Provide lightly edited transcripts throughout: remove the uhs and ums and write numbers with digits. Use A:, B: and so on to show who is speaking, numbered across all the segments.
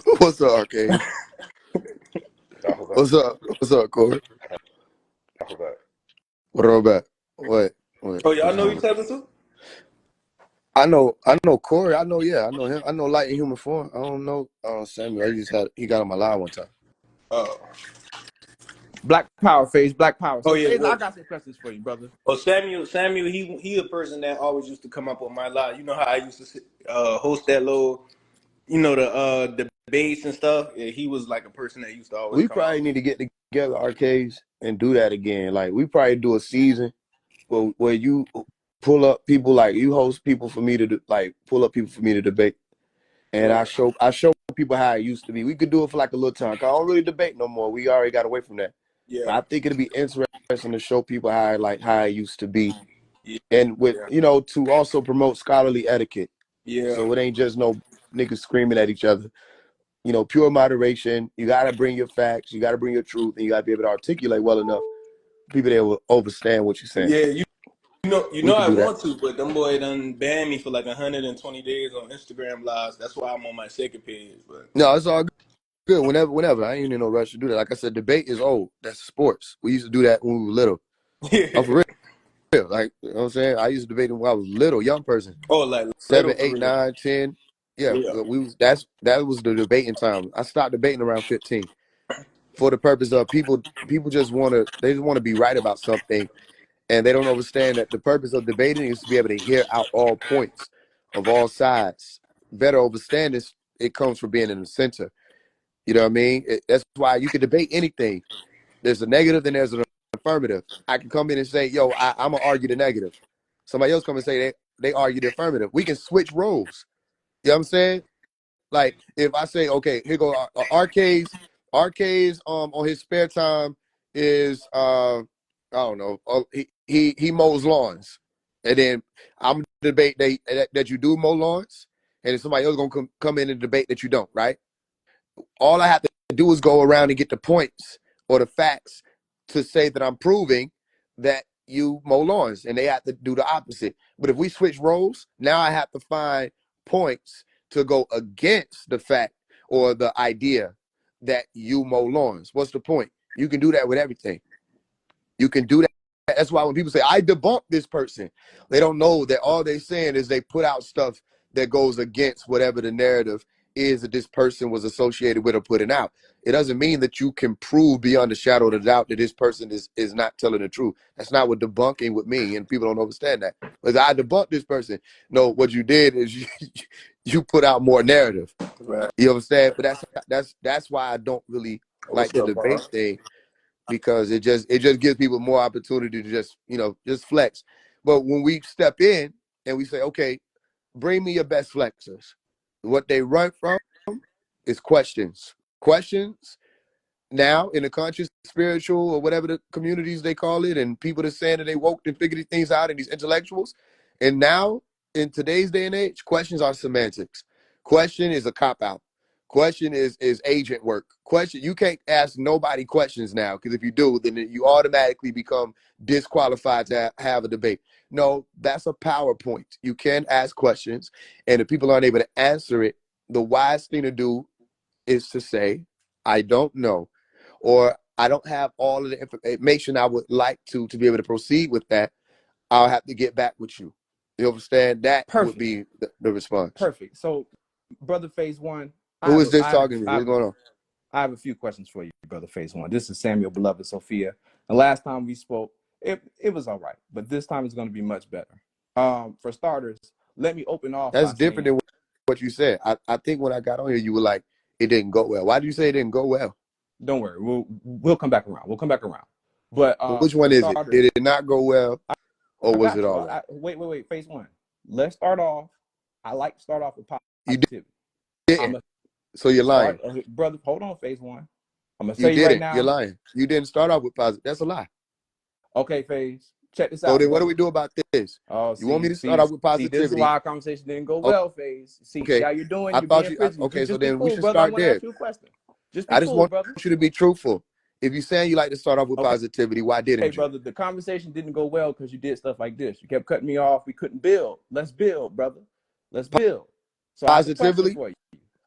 A: What's up, Arcade? What's up? What's up, Corey? What about? What? What?
B: Oh, y'all
A: What's
B: know
A: going on?
B: each other too?
A: I know Corey. I know, yeah, I know him. I know Light in Human Form. I don't know Samuel. He got on my line one time.
B: Oh.
C: Black Power, Faise, Black Power.
B: Oh
C: So,
B: yeah,
C: Faise, I
B: good.
C: got some questions for you, brother.
B: Oh, Samuel, he a person that always used to come up on my live. You know how I used to host that little, the debates and stuff. Yeah, he was like a person that used to always
A: We
B: come out.
A: probably need to get together, Arcades, and do that again. Like we probably do a season where you pull up people, like you host people for me to do, like pull up people for me to debate, and
B: Right.
A: I show people how it used to be. We could do it for like a little time. 'Cause I don't really debate no more. We already got away from that. But
B: Yeah.
A: I think it'd be interesting to show people how it used to be,
B: Yeah.
A: and with
B: Yeah.
A: to also promote scholarly etiquette.
B: Yeah.
A: So it ain't just no niggas screaming at each other. Pure moderation. You gotta bring your facts. You gotta bring your truth, and you gotta be able to articulate well enough. People that will understand what you're saying.
B: Yeah. You know
A: We could
B: I
A: do that.
B: want to, but them boy done banned me for like 120 days on Instagram lives. That's why I'm on my second page. But
A: No, it's all good. Whenever. I ain't in no rush to do that. Like I said, debate is old. That's sports. We used to do that when we were little. Oh, for
B: yeah.
A: real. Like, you know what I'm saying? I used to debate when I was little, young person.
B: Oh, like
A: 7,
B: little for
A: 8,
B: real.
A: 9, 10. Yeah,
B: Yeah.
A: that was the debating time. I stopped debating around 15 for the purpose of people just want to be right about something, and they don't understand that the purpose of debating is to be able to hear out all points of all sides. Better understand this, it comes from being in the center. You know what I mean? That's why you can debate anything. There's a negative, then there's an affirmative. I can come in and say, yo, I'm going to argue the negative. Somebody else come and say they argue the affirmative. We can switch roles. You know what I'm saying? Like, if I say, okay, here go Arcades on his spare time is, I don't know, he mows lawns. And then I'm debate that you do mow lawns, and then somebody else going to come in and debate that you don't, right? All I have to do is go around and get the points or the facts to say that I'm proving that you mow lawns, and they have to do the opposite. But if we switch roles, now I have to find points to go against the fact or the idea that you mow lawns. What's the point? You can do that with everything. You can do that. That's why when people say, I debunk this person, they don't know that all they're saying is they put out stuff that goes against whatever the narrative is that this person was associated with or putting out. It doesn't mean that you can prove beyond a shadow of a doubt that this person is not telling the truth. That's not what debunking would mean, and people don't understand that. Because I debunked this person. No, what you did is you put out more narrative.
B: Right.
A: You understand? But that's why I don't really like
B: What's
A: the
B: up,
A: debate
B: bro?
A: thing, because it just gives people more opportunity to just flex. But when we step in and we say, okay, bring me your best flexors, what they run from is questions. Questions now in the conscious, spiritual, or whatever the communities they call it, and people that saying that they woke and figured these things out, and these intellectuals. And now in today's day and age, questions are semantics. Question is a cop out. Question is agent work. Question, you can't ask nobody questions now, because if you do, then you automatically become disqualified to have a debate. No, that's a PowerPoint. You can ask questions, and if people aren't able to answer it, the wise thing to do is to say, I don't know, or I don't have all of the information I would like to be able to proceed with that. I'll have to get back with you. You understand? That would
C: Perfect.
A: be the response.
C: Perfect. So, brother Faise One,
A: Who is this talking to me? What's going on?
C: I have a few questions for you, brother Faise One. This is Samuel, beloved Sophia. The last time we spoke, it was all right, but this time it's going to be much better. For starters, let me open off
A: That's
C: by
A: different
C: saying,
A: than what you said. I think when I got on here, you were like, it didn't go well. Why did you say it didn't go well?
C: don't worry, we'll come back around. We'll come back around. But
A: Well, which
C: for
A: one is it?
C: starters,
A: Did it not go well, or
C: I
A: was it
C: got you.
A: all right?
C: Wait. Faise One. Let's start off. I like to start off with
A: You
C: positivity. I'm
A: didn't.
C: a
A: So you're lying.
C: brother. Hold on, Faise One. I'm gonna
A: You
C: tell you right
A: didn't. You're
C: now.
A: lying. You didn't start off with positive. That's a lie.
C: Okay, Faise, check this
A: So
C: out,
A: then what do
C: brother.
A: we do about this?
C: Oh,
A: You want me
C: see,
A: to start
C: see,
A: off with
C: see. This is
A: positivity?
C: why our conversation didn't go well, Faise. See
A: Okay.
C: how you're doing.
A: I
C: You're
A: thought
C: being
A: you,
C: frigid.
A: okay, so
C: Just be
A: then we
C: cool,
A: should
C: brother. I
A: start
C: want to
A: there.
C: ask you a question. Just be
A: I just
C: cool,
A: want
C: brother.
A: you to be truthful. If you're saying you like to start off with
C: Okay,
A: positivity, why didn't you?
C: brother. The conversation didn't go well because you did stuff like this. You kept cutting me off. We couldn't build. Let's build, brother. Let's build. So I have a question
A: Positively?
C: for you.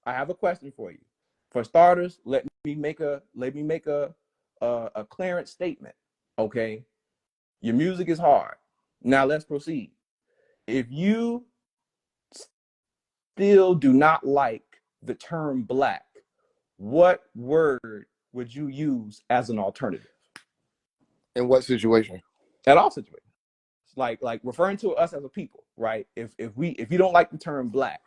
C: I have a question for you. For starters, let me make a clearance statement. Okay, your music is hard. Now let's proceed. If you still do not like the term black, what word would you use as an alternative?
A: In what situation?
C: At all situations. Like referring to us as a people, right? If you don't like the term black,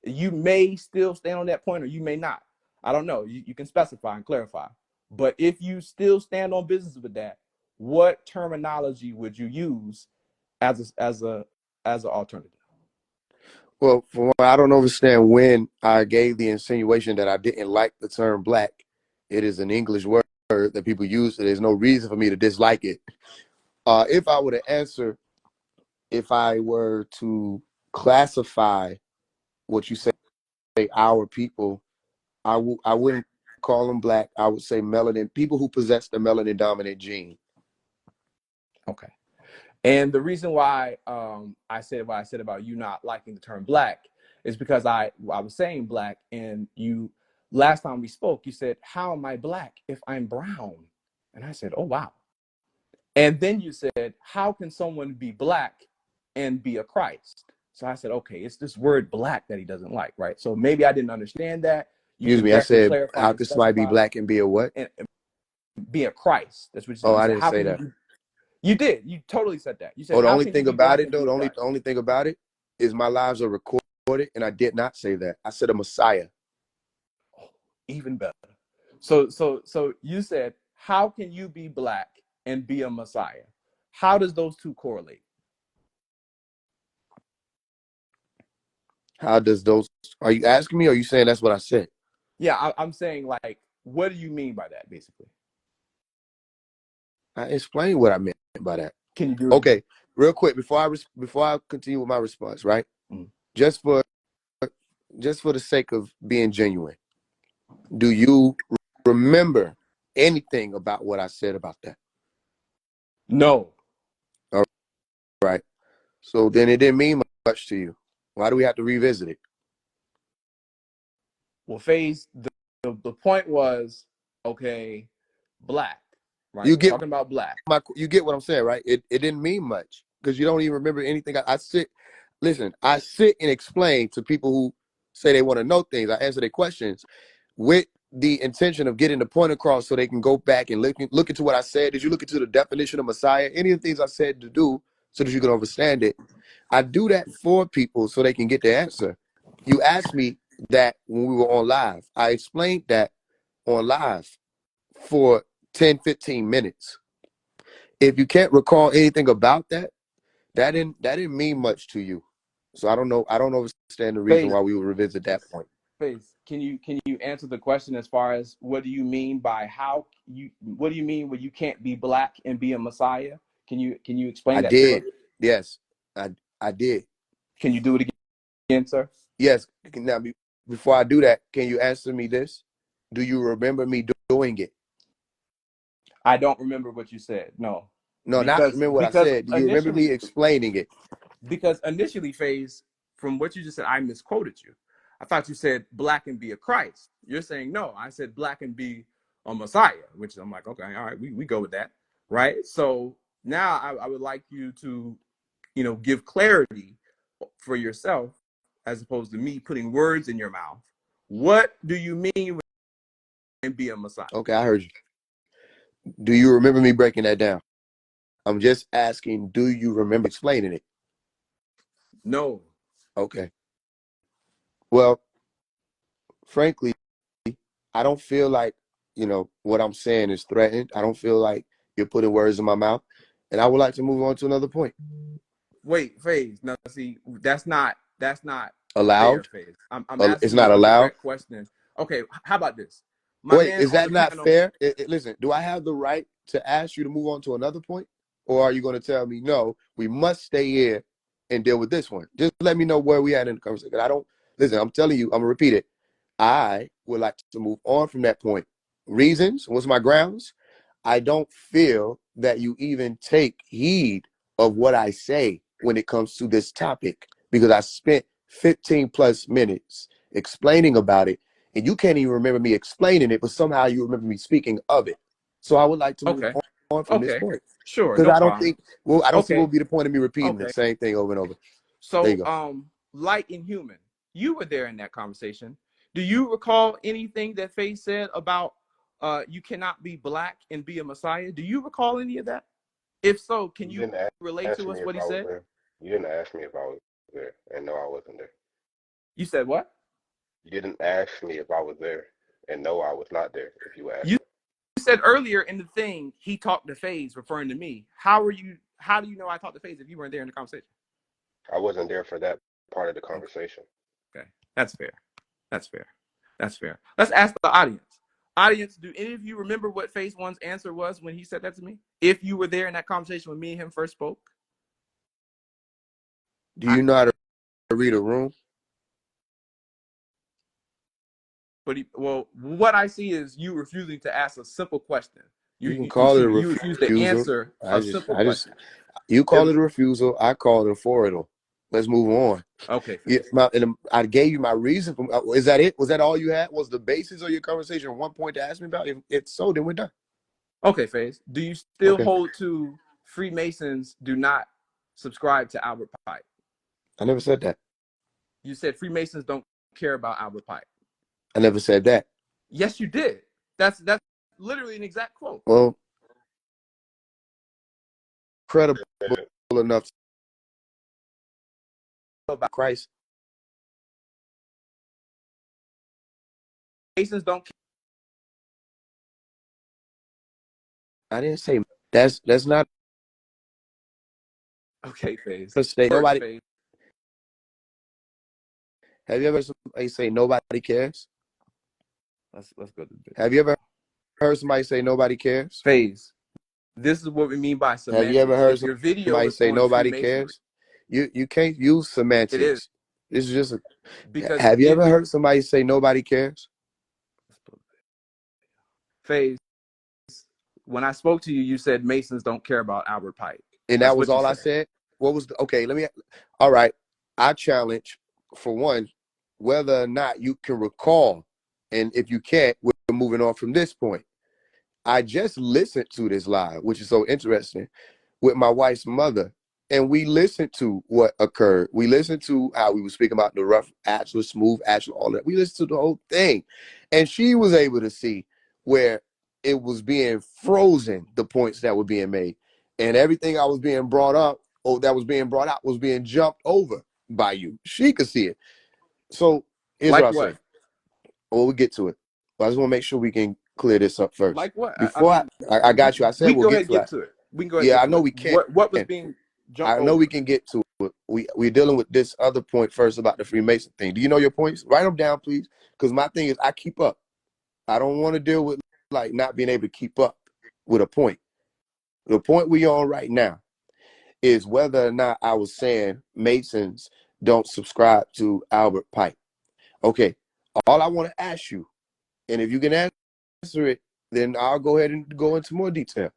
C: you may still stand on that point or you may not. I don't know. You can specify and clarify. But if you still stand on business with that, what terminology would you use as an alternative?
A: Well, for one, I don't understand when I gave the insinuation that I didn't like the term black. It is an English word that people use, so there's no reason for me to dislike it. If I were to answer, if I were to classify what you say, our people, I wouldn't call them black. I would say melanin, people who possess the melanin dominant gene.
C: Okay. And the reason why I said what I said about you not liking the term black is because I was saying black, and you last time we spoke, you said, "How am I black if I'm brown?" And I said, "Oh wow." And then you said, "How can someone be black and be a Christ?" So I said, "Okay, it's this word black that he doesn't like, right?" So maybe I didn't understand that. You
A: Excuse
C: can
A: me, I
C: definitely
A: said,
C: clarify
A: how
C: and
A: could somebody be
C: specify
A: black and be a what?
C: and be a Christ. That's what you said.
A: Oh,
C: You
A: I
C: said,
A: didn't
C: "How
A: say
C: can you
A: that.
C: be?" You did. You totally said that. You said,
A: Oh, the
C: "How
A: only
C: can you
A: thing
C: be
A: about
C: black
A: it
C: and
A: though,
C: be a Christ?"
A: the only thing about it is my lives are recorded, and I did not say that. I said a Messiah.
C: Even better. So you said, "How can you be black and be a Messiah?" How does those two correlate?
A: How does those? Are you asking me? Or are you saying that's what I said?
C: Yeah, I'm saying, like, what do you mean by that, basically?
A: I explained what I meant by that.
C: Can you do it?
A: Okay, real quick before I continue with my response, right?
C: Mm.
A: Just for the sake of being genuine, do you remember anything about what I said about that?
C: No.
A: All right. So then it didn't mean much to you. Why do we have to revisit it?
C: Well, Faise, the point was, okay, black, right?
A: You
C: We're
A: get
C: talking about black.
A: you get what I'm saying, right? It didn't mean much because you don't even remember anything. I sit and explain to people who say they want to know things. I answer their questions with the intention of getting the point across so they can go back and look into what I said. Did you look into the definition of Messiah? Any of the things I said to do so that you can understand it. I do that for people so they can get the answer. You asked me that when we were on live. I explained that on live for 10, 15 minutes. If you can't recall anything about that, that didn't mean much to you. So I don't understand the reason
C: Faise,
A: why we would revisit that point.
C: Faise, can you answer the question as far as what do you mean by what do you mean when you can't be black and be a Messiah? Can you explain
A: I
C: that to
A: did.
C: us?
A: Yes, I did.
C: Can you do it again, sir?
A: Yes. Now, before I do that, can you answer me this? Do you remember me doing it?
C: I don't remember what you said. No,
A: No, not
C: because
A: remember what I
C: because
A: said. Do you remember me
C: initially
A: explaining it?
C: because initially, Faise, from what you just said, I misquoted you. I thought you said black and be a Christ. You're saying no. I said black and be a Messiah, which I'm like, okay, all right, we go with that, right? So now I would like you to, give clarity for yourself as opposed to me putting words in your mouth. What do you mean when be a Messiah?
A: Okay, I heard you. Do you remember me breaking that down? I'm just asking, do you remember explaining it?
C: No.
A: Okay. Well, frankly, I don't feel like, what I'm saying is threatened. I don't feel like you're putting words in my mouth. And I would like to move on to another point.
C: Wait, Faise. No, see, that's not fair,
A: Allowed?
C: Faise. I'm asking
A: It's
C: you
A: not
C: a
A: allowed?
C: direct question. Okay, how about this? My
A: Wait,
C: man
A: is
C: on
A: that
C: the
A: not
C: panel.
A: fair? Listen, do I have the right to ask you to move on to another point? Or are you going to tell me, no, we must stay here and deal with this one? Just let me know where we at in the conversation. Listen, I'm telling you, I'm going to repeat it. I would like to move on from that point. Reasons? What's my grounds? I don't feel that you even take heed of what I say when it comes to this topic because I spent 15 plus minutes explaining about it and you can't even remember me explaining it, but somehow you remember me speaking of it. So I would like to move
C: Okay.
A: on from this
C: Okay.
A: point.
C: Sure.
A: Because
C: No
A: I don't
C: problem.
A: think, well, I don't see what
C: Okay.
A: would be the point of me repeating the
C: Okay.
A: same thing over and over. There you
C: So,
A: go.
C: Light and Human, you were there in that conversation. Do you recall anything that Faith said about you cannot be black and be a Messiah? Do you recall any of that? If so, can
D: You
C: you
D: didn't
C: relate
D: ask
C: to
D: me
C: us
D: if
C: what he
D: I was
C: said?
D: there. You didn't ask me if I was there, and no, I wasn't there.
C: You said what?
D: You didn't ask me if I was there, and no, I was not there. If you asked
C: You
D: me,
C: said earlier in the thing he talked to Faze, referring to me. How do you know I talked to Faze if you weren't there in the conversation?
D: I wasn't there for that part of the
C: Okay.
D: conversation.
C: Okay. That's fair. That's fair. That's fair. Let's ask the audience. Audience, do any of you remember what Phase One's answer was when he said that to me? If you were there in that conversation when me and him first spoke?
A: Do you know how to read a room?
C: But well, what I see is you refusing to ask a simple question.
A: You can
C: You
A: call it a
C: refuse to
A: refusal.
C: answer a simple question.
A: You call
C: If,
A: it a refusal. I call it a forwardal. Let's move on.
C: okay,
A: Yeah,
C: Phase.
A: I gave you my reason. Is that it? Was that all you had? Was the basis of your conversation one point to ask me about? If so, then we're done.
C: Okay, Phase. Do you still
A: Okay.
C: hold to Freemasons do not subscribe to Albert Pike?
A: I never said that.
C: You said Freemasons don't care about Albert Pike.
A: I never said that.
C: Yes, you did. That's literally an exact quote.
A: Well, credible enough about Christ.
C: Masons don't care.
A: I didn't say that's not
C: Okay, Phase.
A: a state.
C: Words,
A: Nobody.
C: Phase.
A: Have you ever heard somebody say nobody cares?
C: Let's go to the video.
A: Have you ever heard somebody say nobody cares?
C: Phase. This is what we mean by
A: Have you ever
C: semantics.
A: heard
C: If your video
A: somebody
C: is
A: say
C: on
A: nobody
C: Freemasonry,
A: cares? You can't use
C: it is
A: semantics. This is just a.
C: because
A: Have you
C: if
A: ever heard somebody say nobody cares?
C: Phase, when I spoke to you, you said Masons don't care about Albert Pike.
A: And
C: That's
A: that was
C: what you
A: all I
C: said.
A: said. What was okay? Let me. All right. I challenge for one whether or not you can recall, and if you can't, we're moving on from this point. I just listened to this live, which is so interesting, with my wife's mother, and we listened to what occurred. We listened to how we were speaking about the rough actual, smooth actual, all that. We listened to the whole thing, and she was able to see where it was being frozen, the points that were being made, and everything I was being brought up, or that was being brought out, was being jumped over by you. She could see it. So here's what
C: Like
A: I'll say.
C: what?
A: Well, we'll get to it. But I just want to make sure we can clear this up first.
C: Like what? I
A: Before
C: mean,
A: I got you. I said
C: we can
A: we'll
C: go ahead
A: get
C: and
A: to
C: get
A: it.
C: to it. We can go ahead and
A: Yeah,
C: get
A: I
C: to
A: know
C: it.
A: we can.
C: What was being jumped
A: I know
C: over?
A: we can get to it. We're dealing with this other point first about the Freemason thing. Do you know your points? Write them down, please. Because my thing is I keep up. I don't want to deal with like not being able to keep up with a point. The point we on right now is whether or not I was saying Masons don't subscribe to Albert Pike. Okay. All I want to ask you, and if you can answer it, then I'll go ahead and go into more detail.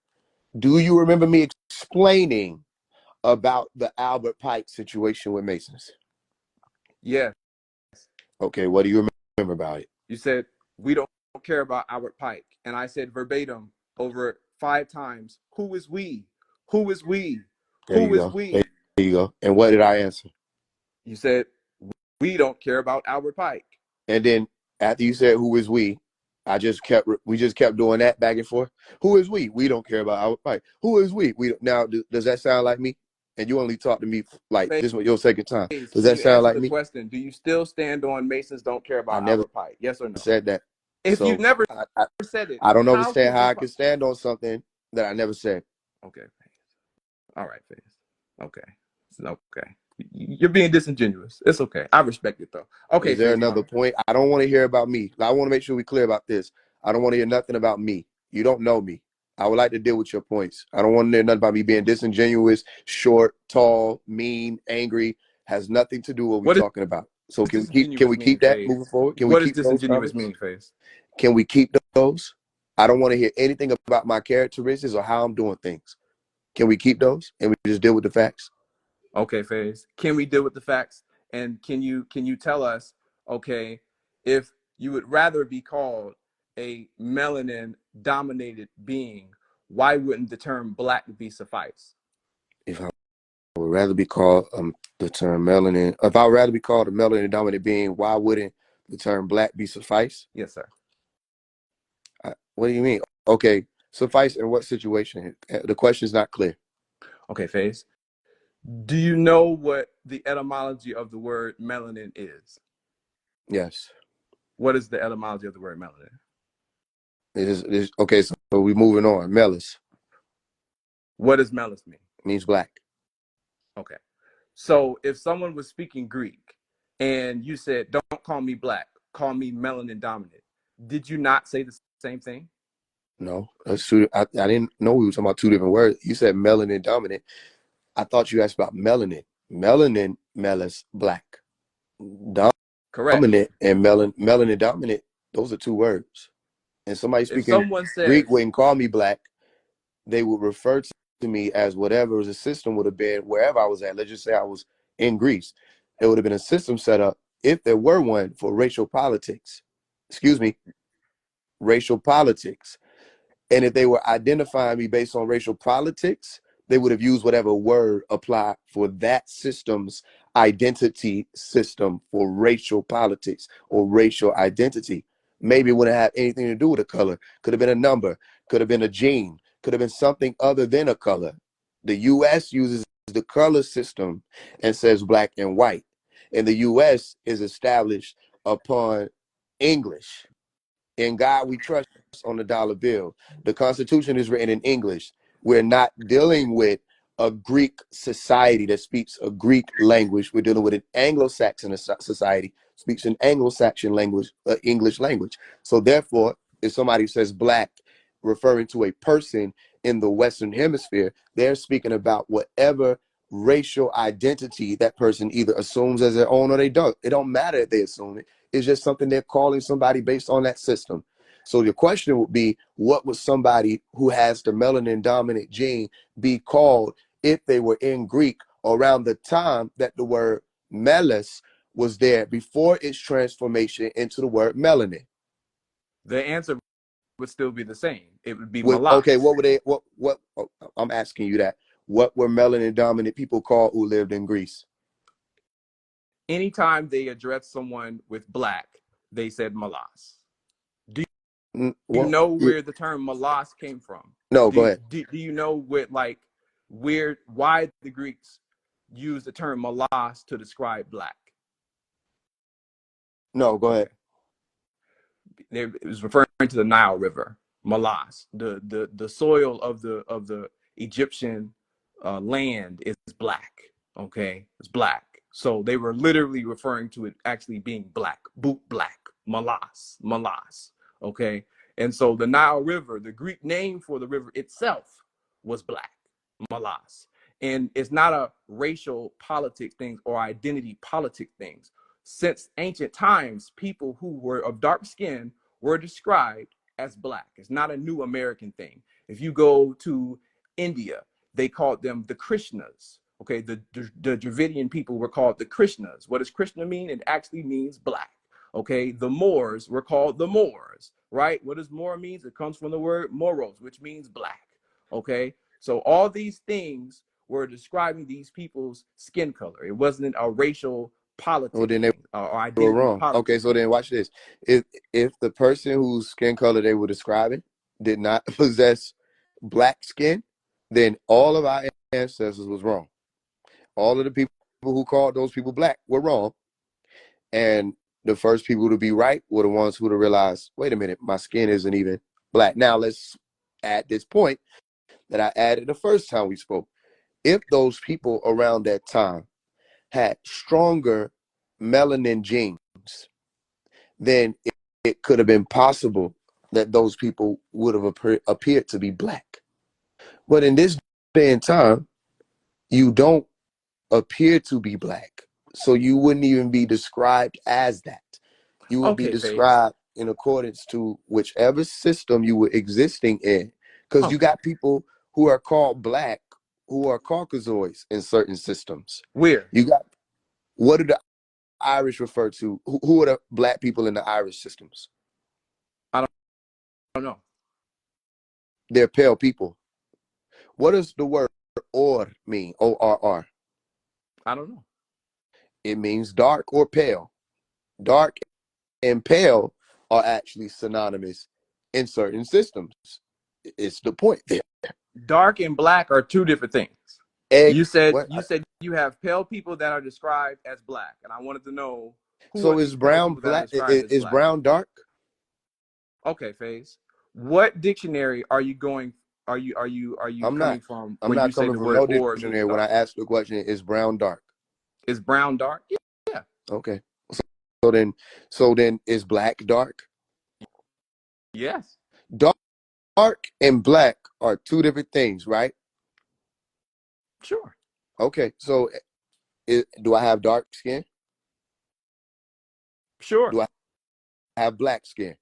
A: Do you remember me explaining about the Albert Pike situation with Masons?
C: Yeah.
A: Okay, what do you remember about it?
C: You said we don't care about Albert Pike, and I said verbatim over 5 times, "Who is we? Who is we?
A: There
C: Who
A: you
C: is
A: go.
C: we?"
A: There you go. And what did I answer?
C: You said we don't care about Albert Pike.
A: And then after you said who is we, we just kept doing that back and forth. Who is we? We don't care about Albert Pike. Who is we? We now does that sound like me? And you only talk to me like this was your second time. Does
C: Can
A: that
C: you
A: sound
C: answer
A: like
C: the
A: me?
C: question? Do you still stand on Masons don't care
A: I
C: about
A: never
C: Albert Pike? Yes or no?
A: said that.
C: If you've
A: So
C: never
A: I
C: said it,
A: I don't
C: how
A: understand
C: can
A: how
C: we?
A: I can stand on something that I never said.
C: Okay. All right, Faze. Okay. Okay. You're being disingenuous. It's okay. I respect it though. Okay,
A: Is there
C: Faze
A: another
C: One.
A: point? I don't want to hear about me. I want to make sure we're clear about this. I don't want to hear nothing about me. You don't know me. I would like to deal with your points. I don't want to hear nothing about me being disingenuous, short, tall, mean, angry. Has nothing to do with what we're
C: What does
A: talking about. So can
C: disingenuous
A: we
C: mean,
A: keep that
C: Faze?
A: moving forward? Can we
C: What does
A: keep those
C: disingenuous
A: comments?
C: mean, Faze?
A: Can we keep those? I don't want to hear anything about my characteristics or how I'm doing things. Can we keep those and we just deal with the facts?
C: Okay, Faze. Can we deal with the facts? And can you tell us, okay, if you would rather be called a melanin dominated being, why wouldn't the term black be suffice?
A: If I would rather be called the term melanin, if I would rather be called a melanin dominant being, why wouldn't the term black be suffice?
C: Yes, sir.
A: What do you mean? Okay, suffice in what situation? The question is not clear.
C: Okay, Faise. Do you know what the etymology of the word melanin is?
A: Yes.
C: What is the etymology of the word melanin?
A: It is okay, so we're moving on. Melis
C: What does melis mean?
A: means black.
C: Okay. So if someone was speaking Greek and you said, don't call me black, call me melanin dominant, did you not say the same thing?
A: No, that's two. I didn't know we were talking about two different words. You said melanin dominant. I thought you asked about melanin. Melanin, melis, black.
C: Correct.
A: Dominant and melanin dominant, those are two words. And somebody
C: If
A: speaking
C: someone
A: Greek
C: says,
A: wouldn't call me black. They would refer to me as whatever the system would have been wherever I was at. Let's just say I was in Greece. It would have been a system set up, if there were one, for racial politics. Excuse me, racial politics. And if they were identifying me based on racial politics, they would have used whatever word applied for that system's identity system for racial politics or racial identity. Maybe it wouldn't have anything to do with a color. Could have been a number, could have been a gene, could have been something other than a color. The US uses the color system and says black and white. And the US is established upon English. In God we trust on the dollar bill. The Constitution is written in English. We're not dealing with a Greek society that speaks a Greek language. We're dealing with an Anglo-Saxon society speaks an Anglo-Saxon language, English language. So therefore, if somebody says black, referring to a person in the Western Hemisphere, they're speaking about whatever racial identity that person either assumes as their own or they don't. It don't matter if they assume it. It's just something they're calling somebody based on that system. So your question would be, what would somebody who has the melanin dominant gene be called if they were in Greek around the time that the word melis was there before its transformation into the word melanin?
C: the answer would still be the same. It would be
A: Okay,
C: malas.
A: what were they? What? Oh, I'm asking you that. What were melanin dominant people called who lived in Greece?
C: Anytime they addressed someone with black, they said malas. Do you
A: Well,
C: know where the term malas came from?
A: no, go
C: Do,
A: ahead.
C: do, do you know why the Greeks used the term malas to describe black?
A: No, go
C: Okay.
A: ahead.
C: It was referring to the Nile River, Malas. The soil of the Egyptian land is black. Okay, it's black. So they were literally referring to it actually being black, boot black, Malas, Malas. Okay, and so the Nile River, the Greek name for the river itself was black, Malas. And it's not a racial politics thing or identity politics things. Since ancient times, people who were of dark skin were described as black. It's not a new American thing. If you go to India, they called them the Krishnas. Okay, the Dravidian people were called the Krishnas. What does Krishna mean? It actually means black. Okay, the Moors were called the Moors, right? What does Moor means? It comes from the word moros, which means black. Okay, so all these things were describing these people's skin color. It wasn't a racial
A: Well,
C: politics
A: then they
C: thing or
A: were
C: identity
A: wrong. Okay,
C: politics
A: so
C: thing.
A: then watch this. If the person whose skin color they were describing did not possess black skin, then all of our ancestors was wrong. All of the people who called those people black were wrong, and the first people to be right were the ones who would have realized, wait a minute, my skin isn't even black. Now let's add this point that I added the first time we spoke. If those people around that time had stronger melanin genes, then it could have been possible that those people would have appeared to be black. But in this day and time, you don't appear to be black. So you wouldn't even be described as that. You would be
C: Okay, Faith.
A: described in accordance to whichever system you were existing in. Because you
C: Okay.
A: got people who are called black who are Caucasoids in certain systems.
C: Where?
A: You got, what are the Irish refer to? Who are the black people in the Irish systems?
C: I don't know.
A: They're pale people. What does the word or mean? ORR.
C: I don't know.
A: It means dark or pale. Dark and pale are actually synonymous in certain systems. It's the point there.
C: Dark and black are two different things.
A: Egg.
C: You said
A: What?
C: you have pale people that are described as black, and I wanted to know who are
A: So
C: these
A: is
C: pale
A: brown
C: people that are
A: black?
C: described as
A: Is
C: black.
A: brown dark?
C: Okay, Faze. What dictionary are you going? Are you
A: I'm not.
C: coming from
A: I'm
C: when you
A: not
C: say
A: coming
C: the
A: from
C: word
A: no
C: or means
A: dictionary when I
C: dark?
A: ask the question. Is brown dark?
C: Is brown dark? Yeah.
A: Okay. So then is black dark?
C: Yes.
A: Dark and black are two different things, right?
C: Sure.
A: Okay. So do I have dark skin?
C: Sure.
A: Do I have black skin?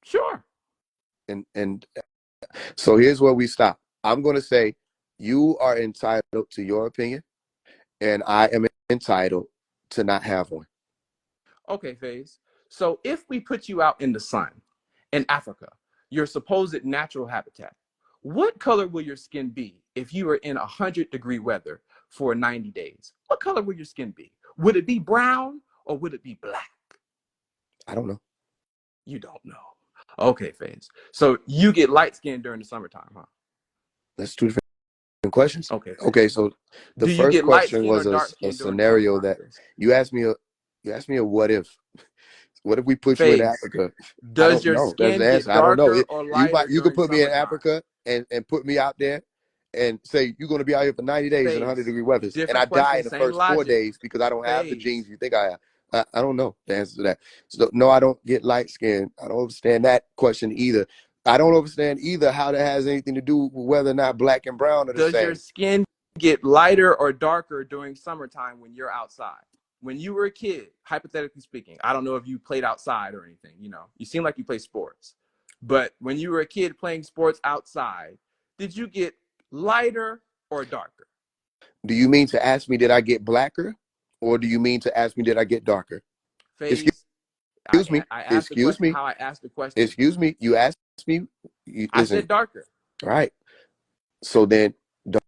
C: Sure.
A: And so here's where we stop. I'm going to say you are entitled to your opinion, and I am entitled to not have one.
C: Okay, Faze. So if we put you out in the sun in Africa, your supposed natural habitat, what color will your skin be if you were in 100-degree weather for 90 days? What color will your skin be? Would it be brown or would it be black?
A: I don't know.
C: You don't know. Okay, Faze. So you get light skin during the summertime, huh?
A: That's two different questions.
C: Okay,
A: Okay,
C: Faze.
A: so the
C: Do you
A: first
C: get light
A: question
C: skin or
A: was
C: dark
A: a
C: skin during the
A: scenario
C: summertime,
A: that
C: Faze?
A: you asked me a what if. What if we put you in
C: Faze,
A: Africa? I
C: does
A: don't
C: your
A: know. That's the
C: skin
A: answer.
C: get
A: I don't know.
C: darker or lighter
A: You could
C: during
A: put me in
C: summertime?
A: Africa and put me out there and say you're going to be out here for 90 days in
C: Faze,
A: 100-degree weathers, and I
C: different
A: die
C: question,
A: in the
C: same
A: first 4
C: logic.
A: days because I don't have the
C: Faze,
A: genes you think I have. I don't know the answer to that. So no, I don't get light skin. I don't understand that question either. I don't understand either how that has anything to do with whether or not black and brown are the
C: does your
A: same.
C: skin get lighter or darker during summertime when you're outside? When you were a kid, hypothetically speaking, I don't know if you played outside or anything, you seem like you play sports. But when you were a kid playing sports outside, did you get lighter or darker?
A: Do you mean to ask me did I get blacker, or do you mean to ask me did I get darker? Excuse
C: Faze,
A: me.
C: I asked the
A: Excuse
C: question
A: me.
C: how I asked the question.
A: Excuse me. You asked me.
C: I
A: Listen.
C: said darker.
A: All right. So then,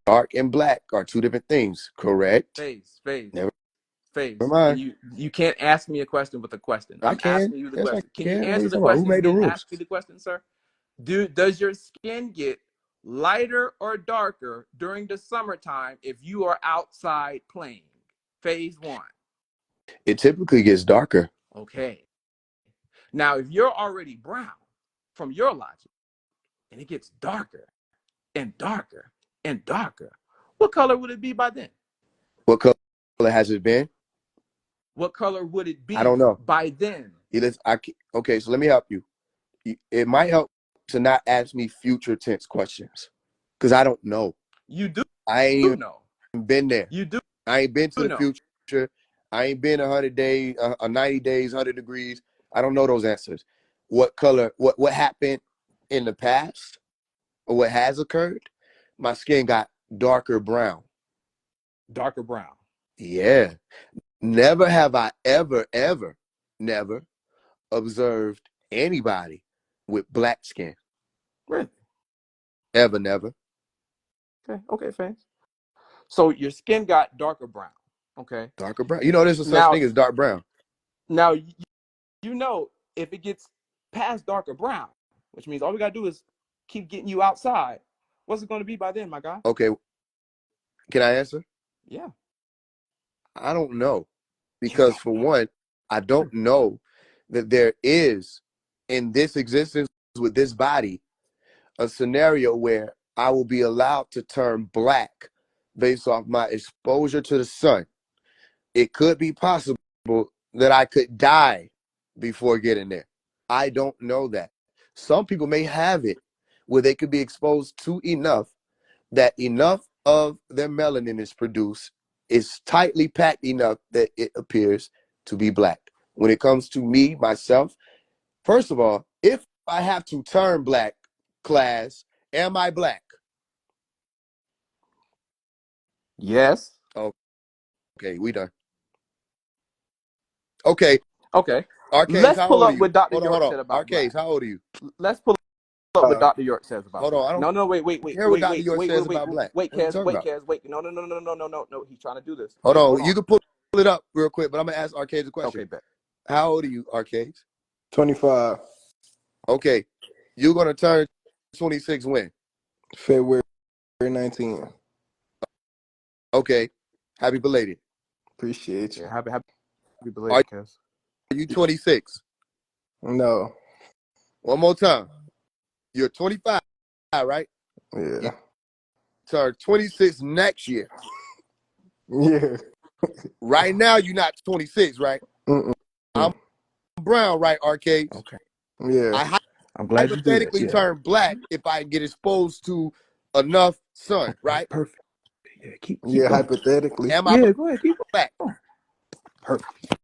A: dark and black are two different things, correct?
C: Faze, Faze,
A: Never
C: Faze.
A: mind.
C: You can't ask me a question with a question.
A: I
C: I'm
A: can.
C: asking you the
A: Yes, I
C: question. Can you
A: can. What are
C: answer
A: you
C: the
A: talking about? Who
C: question
A: made
C: and
A: the
C: then
A: rules?
C: ask me the question, sir? Does your skin get lighter or darker during the summertime if you are outside playing? Phase one.
A: It typically gets darker.
C: Okay. Now, if you're already brown from your logic and it gets darker and darker and darker, what color would it be by then?
A: What color has it been?
C: What color would it
A: I don't
C: be
A: know.
C: by then?
A: Okay, so let me help you. It might help to not ask me future tense questions because I don't know.
C: You do
A: I ain't
C: know.
A: even been there.
C: You do
A: I ain't been to the
C: know.
A: future. I ain't been 100 days, 90 days, 100 degrees. I don't know those answers. What color? What happened in the past, or what has occurred? My skin got darker brown.
C: Darker brown.
A: Yeah. Never have I ever, never observed anybody with black skin.
C: Really?
A: Ever, never.
C: Okay, fans. So your skin got darker brown. Okay.
A: Darker brown. You know, there's a such
C: Now,
A: thing as dark brown.
C: now if it gets past darker brown, which means all we gotta do is keep getting you outside. What's it gonna be by then, my guy?
A: Okay. Can I answer?
C: Yeah.
A: I don't know.
C: You
A: Because
C: don't
A: for
C: know.
A: one, I don't know that there is in this existence with this body a scenario where I will be allowed to turn black based off my exposure to the sun. It could be possible that I could die before getting there. I don't know that. Some people may have it where they could be exposed to enough that enough of their melanin is produced, is tightly packed enough that it appears to be black. When it comes to me, myself, first of all, if I have to turn black, class, am I black?
C: Yes.
A: Okay, we done. Okay.
C: Okay.
A: Arcades,
C: Let's
A: how
C: pull
A: old are
C: up
A: you?
C: what Dr.
A: Hold
C: York
A: on.
C: said about black.
A: Arcades, how old are you?
C: Let's pull up what
B: Uh,
C: Dr. York says about
A: Hold on.
C: black.
A: I don't
C: No,
A: care what Dr. York says about black.
C: wait,
A: What are you
C: Kez,
A: talking about?
C: wait. No. He's trying to do this.
A: Hold
C: Wait,
A: on.
C: hold
A: You
C: on.
A: can pull it up real quick, but I'm gonna ask Arcades a question.
C: Okay, bet.
A: How old are you, Arcades?
B: 25,
A: Okay. You're gonna turn 26 when?
B: February 19.
A: Okay. Happy belated.
B: Appreciate you.
C: Yeah, happy
A: Are
C: belated, Kez.
A: you 26?
B: No.
A: One more time. You're 25, right?
B: Yeah.
A: You turn 26 next year.
B: Yeah.
A: Right now, you're not 26, right?
B: Mm-mm.
A: I'm brown, right, Arcades?
C: Okay.
B: Yeah.
A: I
C: I'm glad you did.
A: hypothetically
C: Yeah.
A: turn black if I get exposed to enough sun,
C: Okay,
A: right?
C: perfect. Yeah, keep
B: Yeah.
C: going.
B: Hypothetically,
A: Am I
C: Yeah, go ahead, keep
A: black?
C: going. Perfect.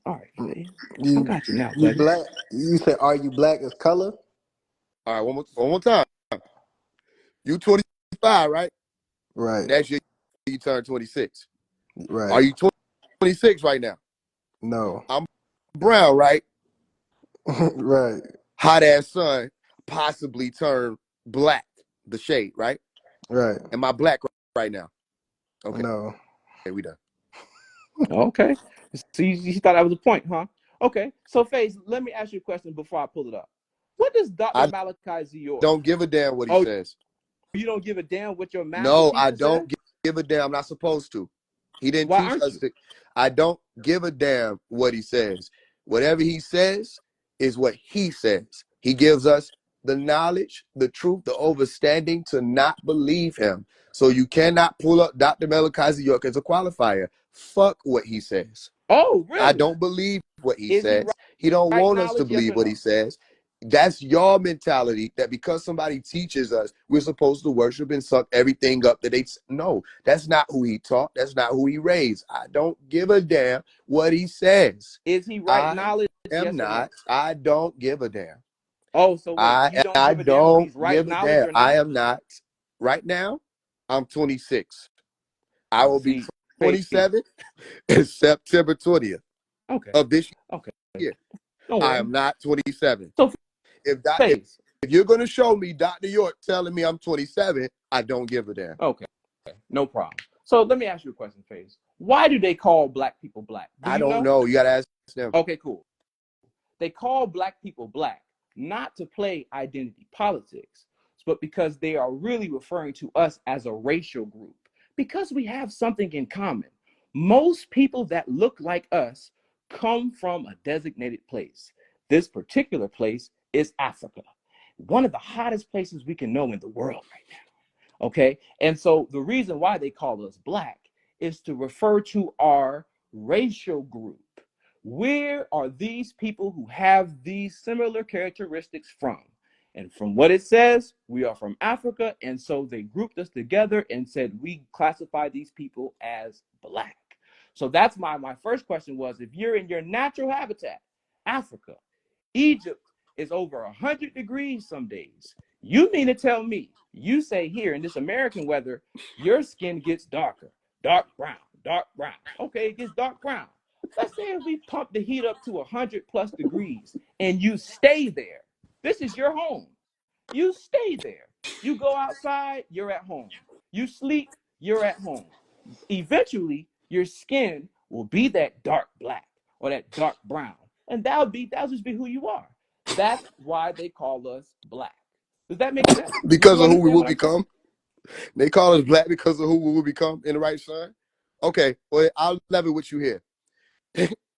C: All right, Faze. I
B: you
C: got you now,
B: you
C: buddy.
B: black. You say, are you black as color?
A: All right, one more time. You 25, right?
B: Right.
A: Next year, you turn 26.
B: Right.
A: Are you 26 right now?
B: No.
A: I'm brown, right?
B: Right.
A: Hot ass sun possibly turn black, the shade, right?
B: Right.
A: Am I black right now? Okay,
B: No.
A: we done.
C: Okay. So you thought that was a point, huh? Okay. So, Faze, let me ask you a question before I pull it up. What does Dr.
A: I
C: Malachi Zior?
A: don't give a damn what he
C: Oh,
A: says.
C: you don't give a damn what your master
A: No, I
C: teacher
A: don't
C: says?
A: give a damn. I'm not supposed to. He didn't
C: Why
A: teach
C: aren't
A: us
C: you?
A: to. I don't give a damn what he says. Whatever he says is what he says. He gives us the knowledge, the truth, the understanding to not believe him. So you cannot pull up Dr. Malachi York as a qualifier. Fuck what he says.
C: Oh,
A: I
C: really?
A: don't believe what he
C: Is he
A: says. He don't
C: right
A: want us to
C: knowledge? Yes
A: believe
C: or
A: what he
C: no?
A: says. That's your mentality that because somebody teaches us, we're supposed to worship and suck everything up that they no, that's not who he taught. That's not who he raised. I don't give a damn what he says.
C: Is he right
A: I
C: knowledge?
A: am
C: Yes or no?
A: not. I don't give a damn.
C: Oh, so wait, you don't
A: I
C: give a damn if
A: don't
C: he's right
A: give a
C: knowledge
A: damn.
C: or
A: I
C: not?
A: am not. Right now, I'm 26. I will be
C: See, Faze.
A: 27 in September 20th
C: Okay.
A: of this
C: Okay.
A: year.
C: Don't
A: I
C: worry.
A: am not 27.
C: So,
A: If
C: Faze.
A: you're gonna show me Dr. York telling me I'm 27, I don't give a damn.
C: Okay. No problem. So let me ask you a question, Faze. Why do they call black people black? Do
A: I
C: you
A: don't
C: know?
A: know. You gotta ask them.
C: Okay, cool. They call black people black not to play identity politics, but because they are really referring to us as a racial group, because we have something in common. Most people that look like us come from a designated place. This particular place is Africa, one of the hottest places we can know in the world right now. Okay. And so the reason why they call us black is to refer to our racial group. Where are these people who have these similar characteristics from? And from what it says, we are from Africa. And so they grouped us together and said, we classify these people as black. So that's my first question was, if you're in your natural habitat, Africa, Egypt is over 100 degrees some days. You mean to tell me, you say here in this American weather, your skin gets darker, dark brown, dark brown. Okay, it gets dark brown. Let's say if we pump the heat up to 100 plus degrees and you stay there. This is your home. You stay there. You go outside, you're at home. You sleep, you're at home. Eventually, your skin will be that dark black or that dark brown. And that'll just be who you are. That's why they call us black. Does that make sense?
A: Because
C: You
A: of who we
C: understand
A: will
C: what I'm saying?
A: become. They call us black because of who we will become in the right son. Okay, well, I'll level with you here.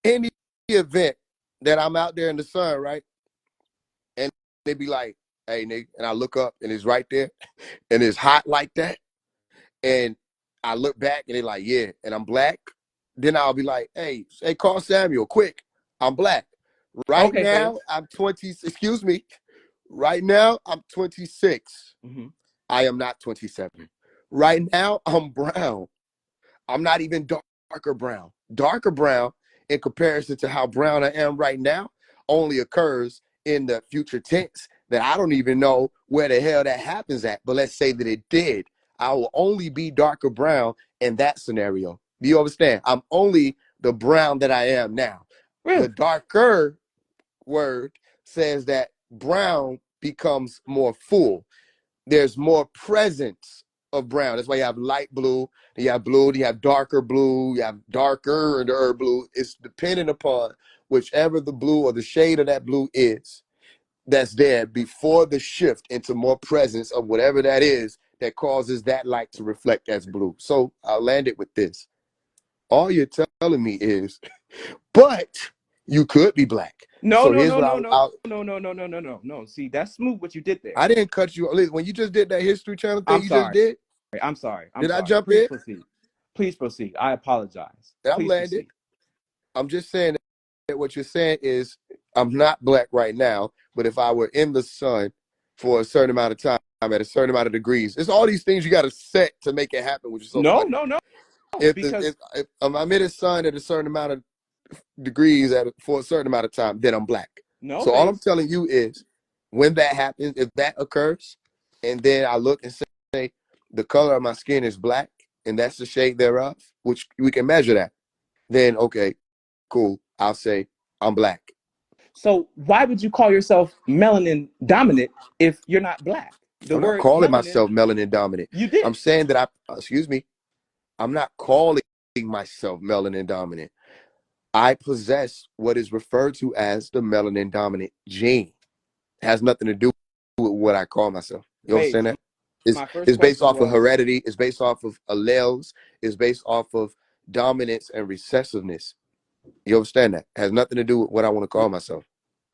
A: In the event that I'm out there in the sun, right? And they be like, hey, Nick, and I look up and it's right there and it's hot like that. And I look back and they're like, yeah, and I'm black. Then I'll be like, hey, call Samuel, quick. I'm black. Right
C: Okay,
A: now,
C: Faze.
A: I'm 20. Excuse me. Right now, I'm 26.
C: Mm-hmm.
A: I am not 27. Right now, I'm brown. I'm not even darker brown. Darker brown, in comparison to how brown I am right now, only occurs in the future tense that I don't even know where the hell that happens at. But let's say that it did. I will only be darker brown in that scenario. Do you understand? I'm only the brown that I am now.
C: Really?
A: The darker word says that brown becomes more full. There's more presence of brown. That's why you have light blue, you have blue, you have darker blue, you have darker and blue. It's dependent upon whichever the blue or the shade of that blue is that's there before the shift into more presence of whatever that is that causes that light to reflect as blue. So I'll land it with this. All you're telling me is, but you could be black.
C: No,
A: So
C: no,
A: here's
C: no,
A: what
C: no, no, no, no, no, no, no, no, no. See, that's smooth what you did there.
A: I didn't cut you. Listen, when you just did that History Channel thing
C: I'm
A: you just
C: sorry.
A: did,
C: I'm sorry. I'm
A: did I
C: sorry.
A: jump
C: Please
A: in?
C: proceed. Please proceed. I apologize.
A: I'm
C: Please
A: landed.
C: proceed.
A: I'm just saying that what you're saying is I'm not black right now, but if I were in the sun for a certain amount of time at a certain amount of degrees, it's all these things you got to set to make it happen, which is so
C: No,
A: funny.
C: no, no.
A: If
C: Because
A: I'm in the sun at a certain amount of degrees for a certain amount of time, then I'm black.
C: no
A: So all I'm
C: face.
A: telling you is when that happens, if that occurs, and then I look and say the color of my skin is black, and that's the shade thereof, which we can measure that, then okay, cool. I'll say I'm black.
C: So why would you call yourself melanin dominant if you're not black? The
A: I'm not
C: word
A: calling
C: melanin,
A: myself melanin dominant.
C: you did.
A: I'm saying that excuse me, I'm not calling myself melanin dominant. I possess what is referred to as the melanin dominant gene. It has nothing to do with what I call myself. You
C: Phase.
A: understand that? It's,
C: My first
A: it's based
C: question
A: off of
C: was,
A: heredity. It's based off of alleles. It's based off of dominance and recessiveness. You understand that? It has nothing to do with what I want to call myself.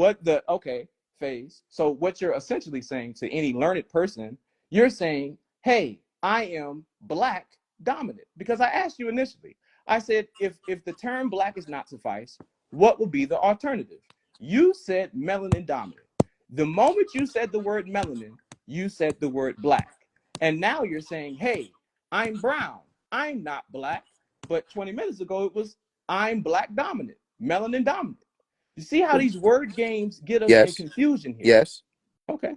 C: okay, phase. So what you're essentially saying to any learned person, you're saying, hey, I am black dominant. Because I asked you initially, I said, if the term black is not suffice, what would be the alternative? You said melanin dominant. The moment you said the word melanin, you said the word black. And now you're saying, hey, I'm brown. I'm not black. But 20 minutes ago, it was I'm black dominant, melanin dominant. You see how these word games get us in
A: Yes,
C: confusion here.
A: yes,
C: Okay.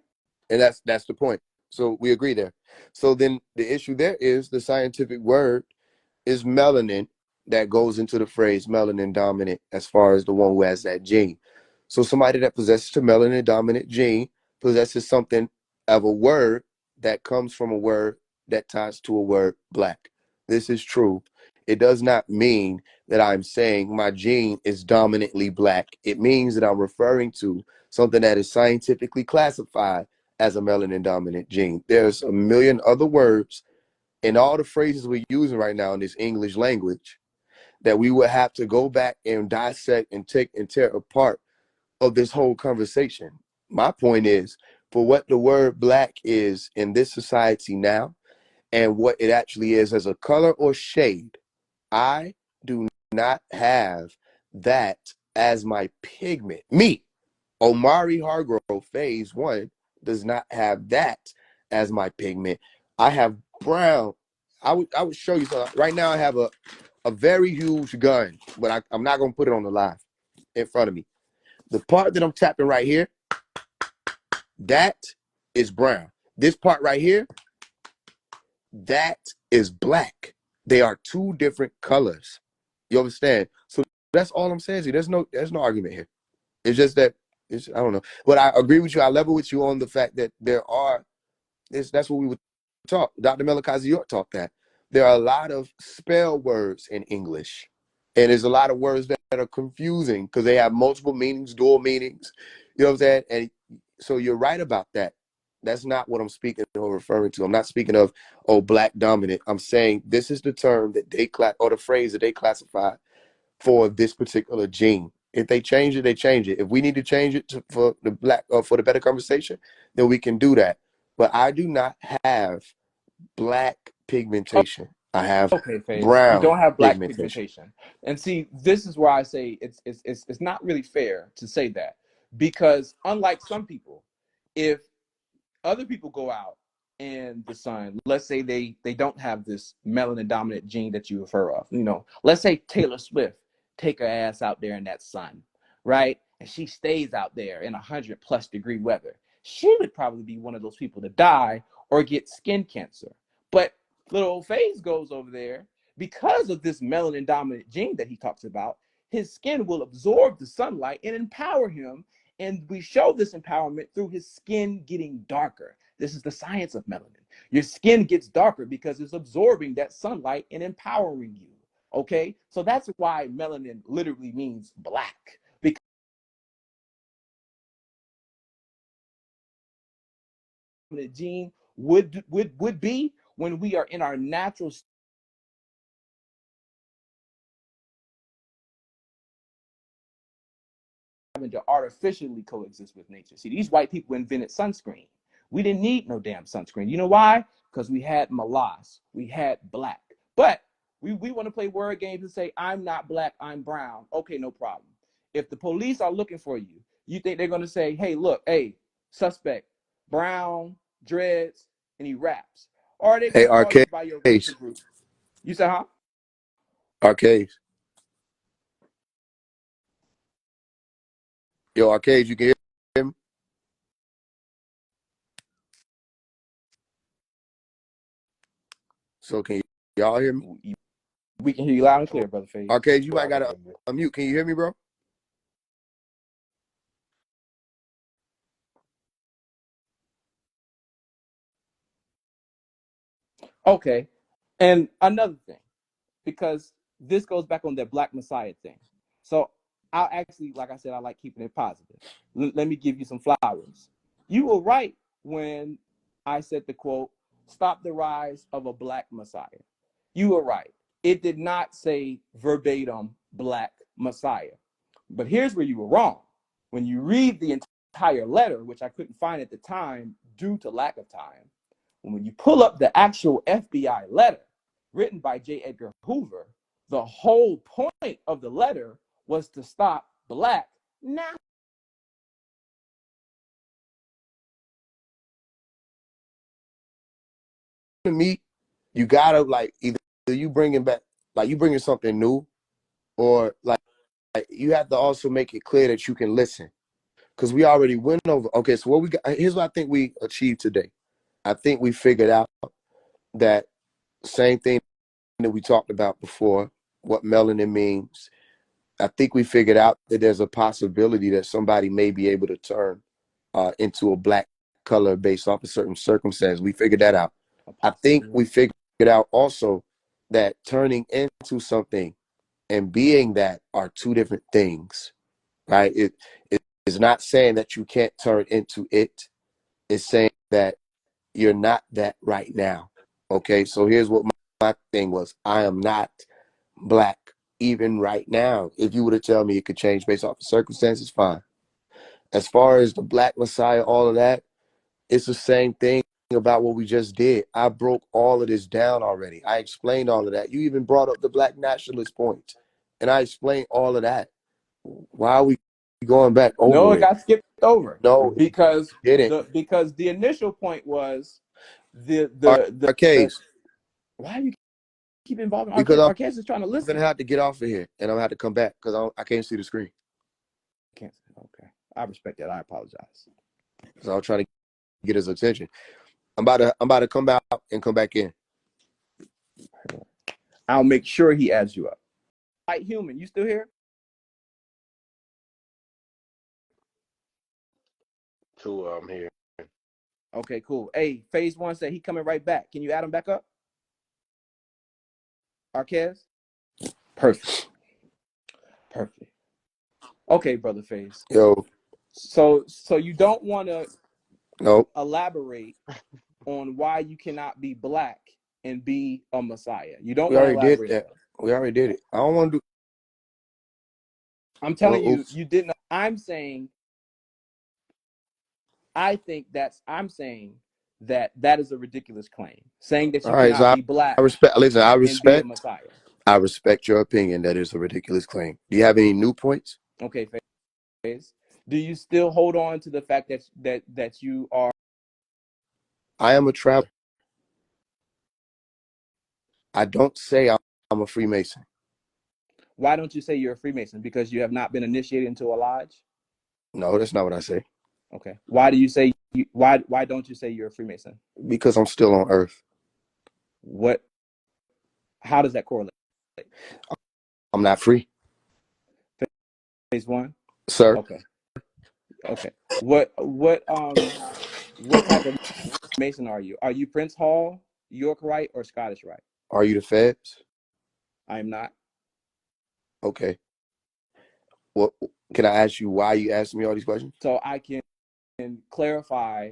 A: and that's the point. So we agree there. So then the issue there is the scientific word is melanin that goes into the phrase melanin dominant as far as the one who has that gene. So somebody that possesses the melanin dominant gene possesses something of a word that comes from a word that ties to a word black. This is true. It does not mean that I'm saying my gene is dominantly black. It means that I'm referring to something that is scientifically classified as a melanin dominant gene. There's a million other words and all the phrases we're using right now in this English language that we would have to go back and dissect and take and tear apart of this whole conversation. My point is, for what the word black is in this society now and what it actually is as a color or shade, I do not have that as my pigment. Me, Omari Hargrove, Phase One, does not have that as my pigment. I have brown. I would show you something. Right now I have a very huge gun, but I'm not gonna put it on the live in front of me. The part that I'm tapping right here, that is brown. This part right here, that is black. They are two different colors. You understand? So that's all I'm saying. There's no argument here. It's just that I don't know. But I agree with you. I level with you on the fact that that's what we would talk. Dr. Melikazi York taught that. There are a lot of spell words in English. And there's a lot of words that are confusing because they have multiple meanings, dual meanings. You know what I'm saying? And so you're right about that. That's not what I'm speaking or referring to. I'm not speaking of, black dominant. I'm saying this is the term that or the phrase that they classify for this particular gene. If they change it, they change it. If we need to change it for the black or for the better conversation, then we can do that. But I do not have black pigmentation. I have
C: Okay, Phase. You
A: brown
C: don't have black
A: pigmentation.
C: pigmentation. And see, this is where I say it's not really fair to say that. Because unlike some people, if other people go out in the sun, let's say they don't have this melanin dominant gene that you refer of, let's say Taylor Swift take her ass out there in that sun, right, and she stays out there in 100+ degree weather, she would probably be one of those people to die or get skin cancer. But little old Faze goes over there because of this melanin dominant gene that he talks about. his skin will absorb the sunlight and empower him. And we show this empowerment through his skin getting darker. This is the science of melanin. Your skin gets darker because it's absorbing that sunlight and empowering you. Okay, so that's why melanin literally means black. Because the gene would be when we are in our natural having to artificially coexist with nature. See, these white people invented sunscreen. We didn't need no damn sunscreen. You know why? Because we had molasses, we had black. But we want to play word games and say, I'm not black, I'm brown. Okay, no problem. If the police are looking for you, you think they're going to say, hey, look, hey, suspect, brown, dreads, and he raps? Or are they going
A: Hey,
C: to call you by your racial
A: Arcades.
C: group? You said, huh?
A: Arcades. Yo, Arcades, you can hear me? So can y'all hear me?
C: We can hear you loud and clear, Brother Faze.
A: Arcades, you
D: Yeah,
A: might
D: I can
A: gotta
D: hear you.
A: unmute. Can you hear me, bro?
C: Okay. And another thing, because this goes back on that Black Messiah thing. So I'll actually, like I said, I like keeping it positive. Let me give you some flowers. You were right when I said the quote, stop the rise of a Black Messiah. You were right. It did not say verbatim Black Messiah. But here's where you were wrong. When you read the entire letter, which I couldn't find at the time due to lack of time, when you pull up the actual FBI letter written by J. Edgar Hoover, the whole point of the letter was to stop Black nationalism.
A: To me, you gotta like either you bringing back like you bringing something new, or like you have to also make it clear that you can listen. Because we already went over. Okay, so what we got here's what I think we achieved today. I think we figured out that same thing that we talked about before, what melanin means. I think we figured out that there's a possibility that somebody may be able to turn into a black color based off of certain circumstances. We figured that out. I think we figured out also that turning into something and being that are two different things, right? It is not saying that you can't turn into it. It's saying that you're not that right now. Okay, so here's what my thing was. I am not black even right now. If you were to tell me it could change based off of circumstances, fine. As far as the Black Messiah, all of that, it's the same thing about what we just did. I broke all of this down already. I explained all of that. You even brought up the black nationalist point, and I explained all of that. Why are we going back
C: No,
A: over
C: it
A: it?
C: got skipped over
A: No, it didn't.
C: because the initial point was the
A: Arcades,
C: why do you keep involving
A: because
C: Arquez?
A: I'm
C: Arquez is trying to
A: gonna
C: listen.
A: have to get off of here, and I'm gonna have to come back because I can't see the screen.
C: Can't. Okay, I respect that. I apologize.
A: So I was trying to get his attention. I'm about to come out and come back in.
C: I'll make sure he adds you up. White human, you still here?
D: Two, I'm here.
C: Okay, cool. Hey, Phase One said he coming right back. Can you add him back up? Arquez? Perfect. Perfect. Okay, brother Phase.
A: Yo,
C: So you don't want to
A: no,
C: elaborate on why you cannot be black and be a Messiah. You don't
A: we
C: want to
A: already did
C: elaborate on
A: that.
C: that.
A: We already did it. I don't want to do.
C: I'm telling
A: Well,
C: you,
A: oops.
C: you didn't. I'm saying I'm saying that that is a ridiculous claim. Saying that
A: All
C: you
A: right. So
C: cannot be black
A: I respect. Listen,
C: and be a Messiah.
A: I respect your opinion. That is a ridiculous claim. Do you have any new points?
C: Okay, Phase. Do you still hold on to the fact that you are?
A: I am a traveler. I don't say I'm a Freemason.
C: Why don't you say you're a Freemason? Because you have not been initiated into a lodge?
A: No, that's not what I say.
C: Okay. Why do you say why don't you say you're a Freemason?
A: Because I'm still on Earth.
C: What how does that correlate?
A: I'm not free.
C: Phase one.
A: sir.
C: Okay. Okay. What type of Mason are you? Are you Prince Hall, York Rite, or Scottish Rite?
A: Are you the feds?
C: I am not.
A: Okay. What can I ask you why you asking me all these questions?
C: So I can clarify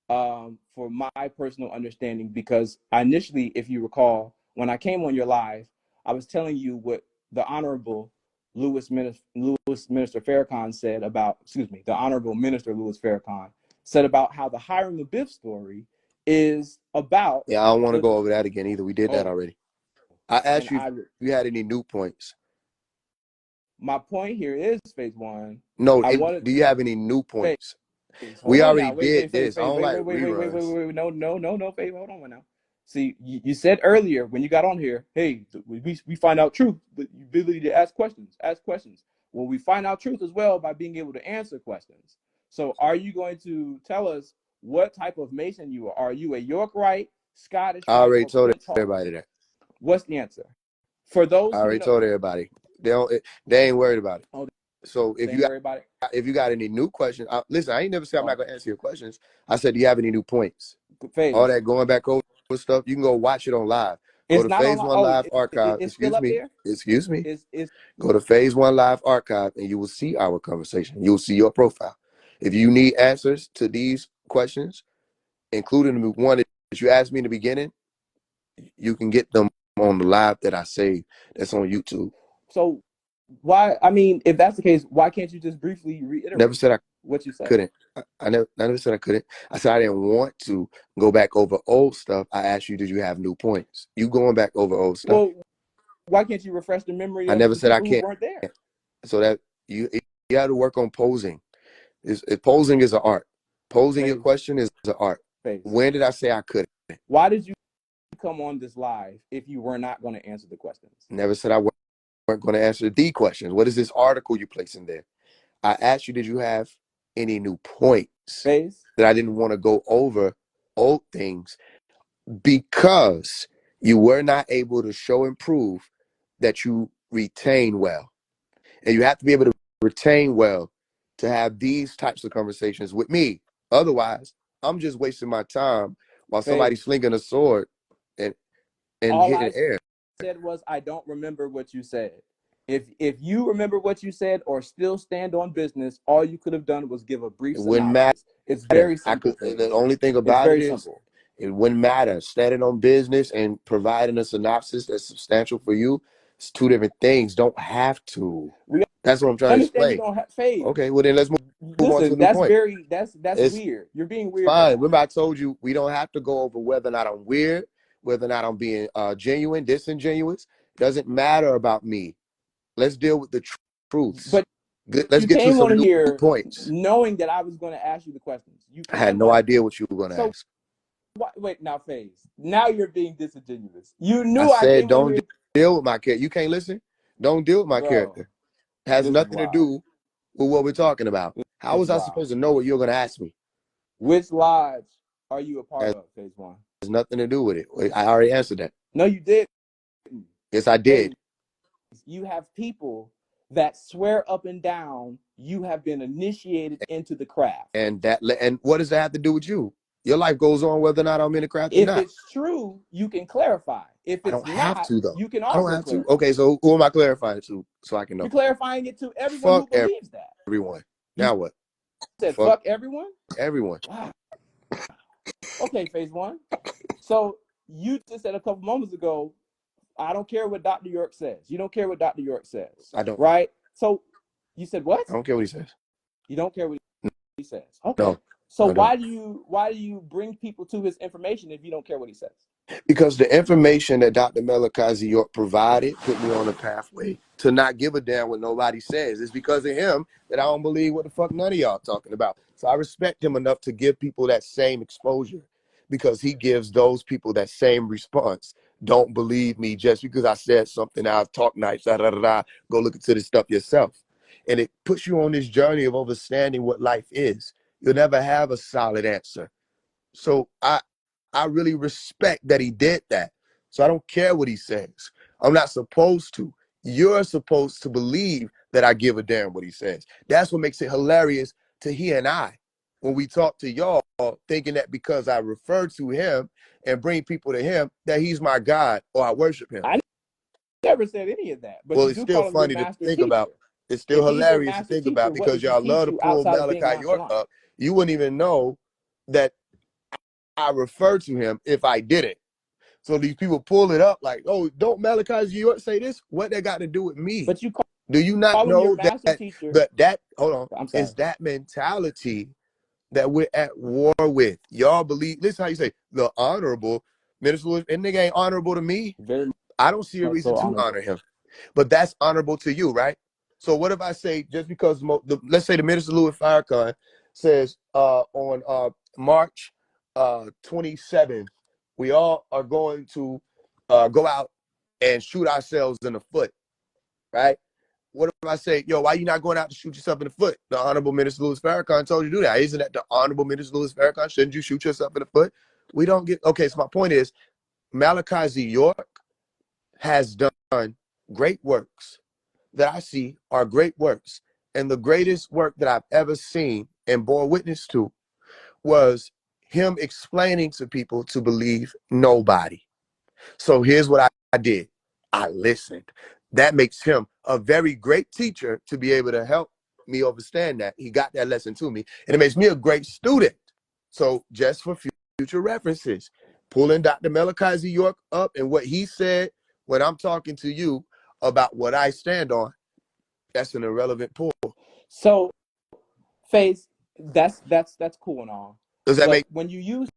C: for my personal understanding, because initially, if you recall, when I came on your live, I was telling you what the Honorable Minister Farrakhan said about, the Honorable Minister Louis Farrakhan said about how the Hiram Abiff story is about
A: Yeah, I don't want to
C: the,
A: go over that again either. We did that
C: oh,
A: already. I
C: and
A: asked you if you had any new points.
C: my point here is phase one.
A: No,
C: I wanted
A: do you have any new
C: phase.
A: points?
C: Hold
A: We
C: on
A: already
C: now. Wait,
A: did
C: wait, phase,
A: this. I
C: phase,
A: don't
C: wait,
A: like
C: wait, wait, wait, wait, wait,
A: reruns.
C: wait, wait. No, phase. Hold on now. See, you said earlier when you got on here, hey, we find out truth, the ability to ask questions, Well, we find out truth as well by being able to answer questions. So, are you going to tell us what type of Mason you are? Are you a York Rite, Scottish
A: I
C: Rite,
A: already
C: or
A: told
C: Prince Hall?
A: everybody that.
C: What's the answer? For
A: I
C: those who
A: already
C: know,
A: told everybody. They ain't worried about it.
C: oh,
A: So
C: they ain't worried about it.
A: if you got any new questions, listen, I ain't never said I'm not
C: Oh,
A: gonna answer your questions. I said, do you have any new points? All
C: phase.
A: that going back over stuff, you can go watch it on live. Go
C: It's
A: to
C: not on.
A: Phase One
C: Oh,
A: Live Archive.
C: it's still
A: Excuse
C: up
A: me.
C: there.
A: Excuse me.
C: Is
A: Go to Phase One Live Archive and you will see our conversation. You will see your profile. If you need answers to these questions, including the one that you asked me in the beginning, you can get them on the live that I saved that's on YouTube.
C: so why? I mean, if that's the case, why can't you just briefly
A: Never
C: reiterate
A: said I
C: what you said?
A: couldn't. I never said I couldn't. I said I didn't want to go back over old stuff. I asked you, did you have new points? You going back over old stuff.
C: Well, why can't you refresh the memory
A: I
C: of
A: never
C: the
A: said I
C: people who
A: can't.
C: weren't there?
A: So that you have to work on posing. Posing is an art. Posing your
C: Phase,
A: question is an art.
C: phase.
A: When did I say I couldn't?
C: Why did you come on this live if you were not going to answer the questions?
A: Never said I weren't going to answer the questions. What is this article you placing there? I asked you, did you have any new points
C: Phase.
A: that I didn't want to go over old things because you were not able to show and prove that you retain well. And you have to be able to retain well to have these types of conversations with me. Otherwise, I'm just wasting my time while somebody's
C: Phase.
A: slinging a sword and
C: All
A: hitting
C: I
A: air.
C: said was I don't remember what you said. If you remember what you said or still stand on business, all you could have done was give a brief
A: It wouldn't matter.
C: synopsis. It's very
A: I
C: simple,
A: could. The
C: Phase.
A: only thing
C: It's
A: about it
C: very
A: is,
C: simple.
A: it wouldn't matter. Standing on business and providing a synopsis that's substantial for you, it's two different things. Don't have to.
C: We
A: That's what I'm trying to
C: understand you
A: explain.
C: don't have Phase.
A: Okay, well then let's move on to a
C: Listen,
A: new point.
C: that's
A: It's
C: weird. You're being weird right
A: fine.
C: now.
A: Remember, I told you we don't have to go over whether or not I'm weird, whether or not I'm being genuine, disingenuous. Doesn't matter about me. Let's deal with the truths.
C: But
A: Let's
C: you
A: get to
C: came
A: some
C: on
A: new
C: here
A: points.
C: knowing that I was going to ask you the questions. You
A: I had
C: came
A: no
C: on.
A: idea what you were going to
C: So
A: ask.
C: wait now, Phase. Now you're being disingenuous. You
A: I
C: knew I
A: said,
C: came on
A: don't
C: here,
A: deal with my character. You can't listen. Don't deal with my
C: bro.
A: character. It has
C: This is
A: nothing to
C: wild.
A: do with what we're talking about. How
C: This is
A: was I
C: wild.
A: supposed to know what you're going to ask me?
C: Which lodge are you a
A: It
C: part of, Phase One?
A: has nothing to do with it. I already answered that.
C: No, you didn't.
A: Yes, I did.
C: Phase. You have people that swear up and down you have been initiated into the craft.
A: And what does that have to do with you? Your life goes on whether or not I'm in the craft or
C: If
A: not.
C: it's true, you can clarify. If
A: I
C: it's
A: don't have
C: not,
A: to though.
C: you can
A: I don't
C: also
A: have to.
C: clarify.
A: Okay, so who am I clarifying to so I can
C: You're
A: know?
C: clarifying it to everyone who
A: Fuck
C: believes that.
A: everyone.
C: You
A: Now what?
C: said
A: Fuck
C: fuck everyone?
A: everyone.
C: Wow. Okay, phase one. So you just said a couple moments ago, I don't care what Dr. York says. You don't care what Dr. York says,
A: I don't.
C: right? So you said what?
A: I don't care what he says.
C: You don't care what he says. Okay.
A: No,
C: So
A: I don't.
C: why do you bring people to his information if you don't care what he says?
A: Because the information that Dr. Melakazi York provided put me on a pathway to not give a damn what nobody says. It's because of him that I don't believe what the fuck none of y'all talking about. So I respect him enough to give people that same exposure because he gives those people that same response. Don't believe me just because I said something. I'll talk nice. Da, da, da, da. Go look into this stuff yourself. And it puts you on this journey of understanding what life is. You'll never have a solid answer. So I really respect that he did that. So I don't care what he says. I'm not supposed to. You're supposed to believe that I give a damn what he says. That's what makes it hilarious to he and I when we talk to y'all, thinking that because I refer to him and bring people to him, that he's my God or I worship him.
C: I never said any of that, but
A: Well,
C: you
A: it's
C: do
A: still
C: call him your
A: funny to
C: master
A: think about.
C: teacher.
A: It's still
C: If he's your
A: hilarious to
C: master
A: think
C: teacher,
A: about
C: what
A: because
C: does he
A: y'all
C: teach
A: love to
C: you
A: pull
C: outside of being
A: Malachi York
C: nonchalant?
A: up. You wouldn't even know that I refer to him if I didn't. So these people pull it up like, oh, don't Malachi York say this? What that got to do with me?
C: But you
A: Do you not
C: call him your
A: know
C: master teacher.
A: that hold on,
C: I'm sorry.
A: is that mentality that we're at war with? Y'all believe, listen how you say the honorable Minister Lewis, and nigga ain't honorable to me.
C: Very
A: I don't see a
C: much
A: reason
C: so
A: to honor
C: honorable.
A: him, but that's honorable to you, right? So what if I say, just because let's say the Minister Louis Farrakhan says on March 27th, we all are going to go out and shoot ourselves in the foot, right? What if I say, yo, why you not going out to shoot yourself in the foot? The Honorable Minister Louis Farrakhan told you to do that. Isn't that the Honorable Minister Louis Farrakhan? Shouldn't you shoot yourself in the foot? We don't get, okay, so my point is, Malachi Z. York has done great works that I see are great works. And the greatest work that I've ever seen and bore witness to was him explaining to people to believe nobody. So here's what I did. I listened. That makes him a very great teacher to be able to help me understand that. He got that lesson to me. And it makes me a great student. So just for future references, pulling Dr. Malachi Z. York up and what he said when I'm talking to you about what I stand on, that's an irrelevant pull.
C: So, Faise, that's cool and all.
A: Does that
C: But
A: make
C: when you use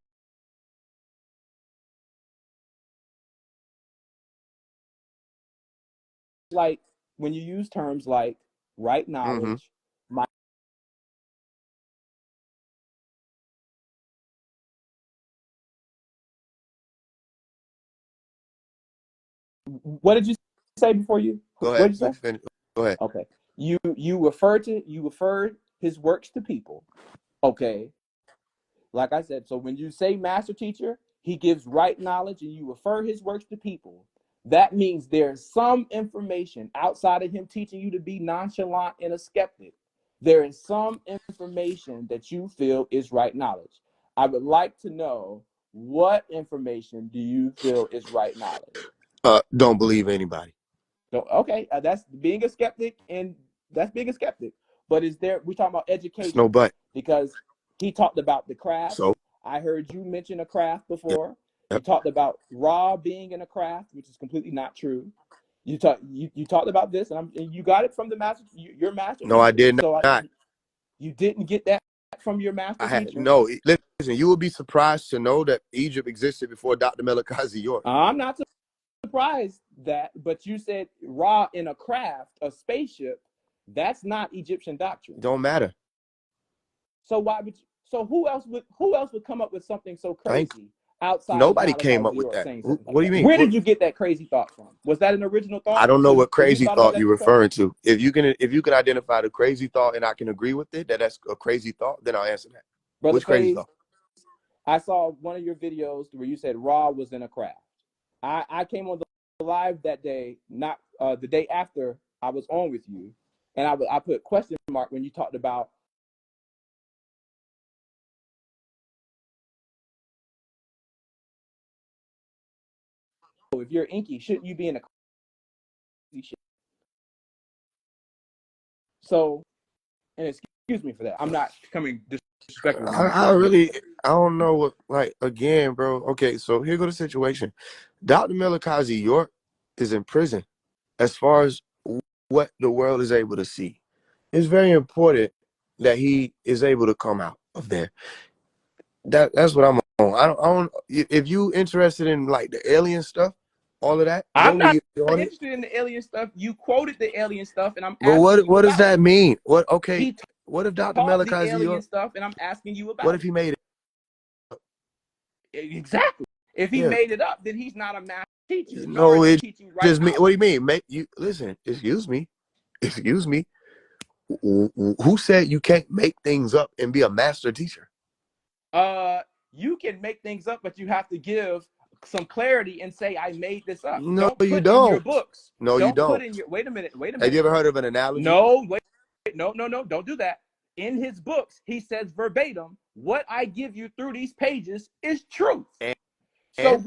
C: like when you use terms like right
A: mm-hmm.
C: knowledge, my what did you say before you?
A: Go
C: What
A: ahead.
C: did you say?
A: Go ahead.
C: Okay. You referred his works to people. Okay. Like I said, so when you say master teacher, he gives right knowledge and you refer his works to people. That means there's some information outside of him teaching you to be nonchalant and a skeptic. There is some information that you feel is right knowledge. I would like to know, what information do you feel is right knowledge?
A: Don't believe anybody.
C: So, okay, that's being a skeptic, and that's being a skeptic. But is there? We're talking about
A: It's no
C: education
A: but.
C: because he talked about the craft.
A: So
C: I heard you mention a craft
A: yep,
C: before. You
A: yep.
C: talked about Raw being in a craft, which is completely not true. You talked about this, and you got it from the master, your master
A: No, I
C: teacher.
A: did
C: So
A: not.
C: you didn't get that from your
A: I
C: master
A: had
C: teacher.
A: no. Listen, you will be surprised to know that Egypt existed before Dr. Malachi Z. York.
C: I'm not surprised that, but you said Ra in a craft, a spaceship. That's not Egyptian doctrine.
A: Don't matter.
C: So why would you, so who else would come up with something so
A: I ain't,
C: crazy outside of
A: nobody
C: Malachi
A: came up with
C: York
A: that.
C: saying something like
A: What do you
C: that?
A: mean?
C: Where did you get that crazy thought from? Was that an original
A: I
C: thought?
A: don't know what
C: So you
A: crazy
C: thought about
A: thought
C: that
A: you're
C: yourself?
A: referring to. If you can identify the crazy thought and I can agree with it, that's a crazy thought, then I'll answer that.
C: Brother
A: Which crazy
C: Faze,
A: thought?
C: I saw one of your videos where you said Ra was in a craft. I came on the live that day, not the day after I was on with you, and I put question mark when you talked about if you're inky, shouldn't you be in a crazy ship? So, and excuse me for that. I'm not coming disrespectful when you
A: I
C: say,
A: really, I don't know what, like, again, bro. Okay, so here go the situation. Dr. Malachi Z. York is in prison as far as what the world is able to see. It's very important that he is able to come out of there. That's what I'm on. I don't. If you interested in like the alien stuff, all of that, go
C: I'm not
A: read on it.
C: interested in the alien stuff. You quoted the alien stuff, and I'm
A: But
C: asking
A: what
C: you
A: what does
C: about
A: that
C: it.
A: mean? What okay?
C: He
A: What if Dr.
C: taught the
A: Malachi Z.
C: alien
A: York?
C: stuff, and I'm asking you
A: What
C: about
A: if
C: it.
A: he made it?
C: Exactly. If he
A: Yeah.
C: made it up, then he's not a master teacher, nor
A: No,
C: is he
A: it
C: teaching right
A: just me. What do
C: knowledge.
A: you mean? Make you listen? Excuse me. Excuse me. Who said you can't make things up and be a master teacher?
C: Uh, you can make things up, but you have to give some clarity and say I made this up.
A: No,
C: Don't
A: you
C: put in your
A: don't.
C: books.
A: No, you
C: Don't put
A: don't.
C: in your wait a minute.
A: Have you ever heard of an analogy?
C: No, wait, no, don't do that. In his books, he says verbatim, what I give you through these pages is truth. So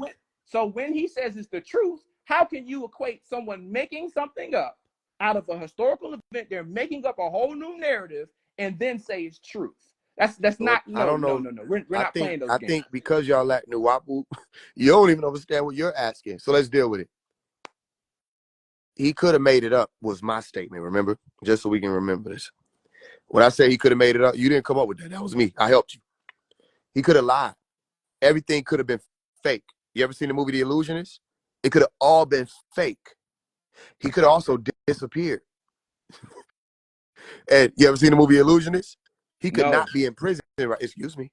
A: And
C: when he says it's the truth, how can you equate someone making something up out of a historical event? They're making up a whole new narrative and then say it's truth. That's
A: well,
C: not
A: I don't know.
C: no. We're not playing those
A: I
C: games.
A: think because y'all lack Nuwapu, you don't even understand what you're asking. So let's deal with it. He could have made it up was my statement, remember? Just so we can remember this. When I say he could have made it up, you didn't come up with that. That was me. I helped you. He could have lied. Everything could have been fake. You ever seen the movie The Illusionist? It could have all been fake. He could have also disappeared. And you ever seen the movie Illusionist? He could
C: No.
A: not be in prison, right? Excuse me.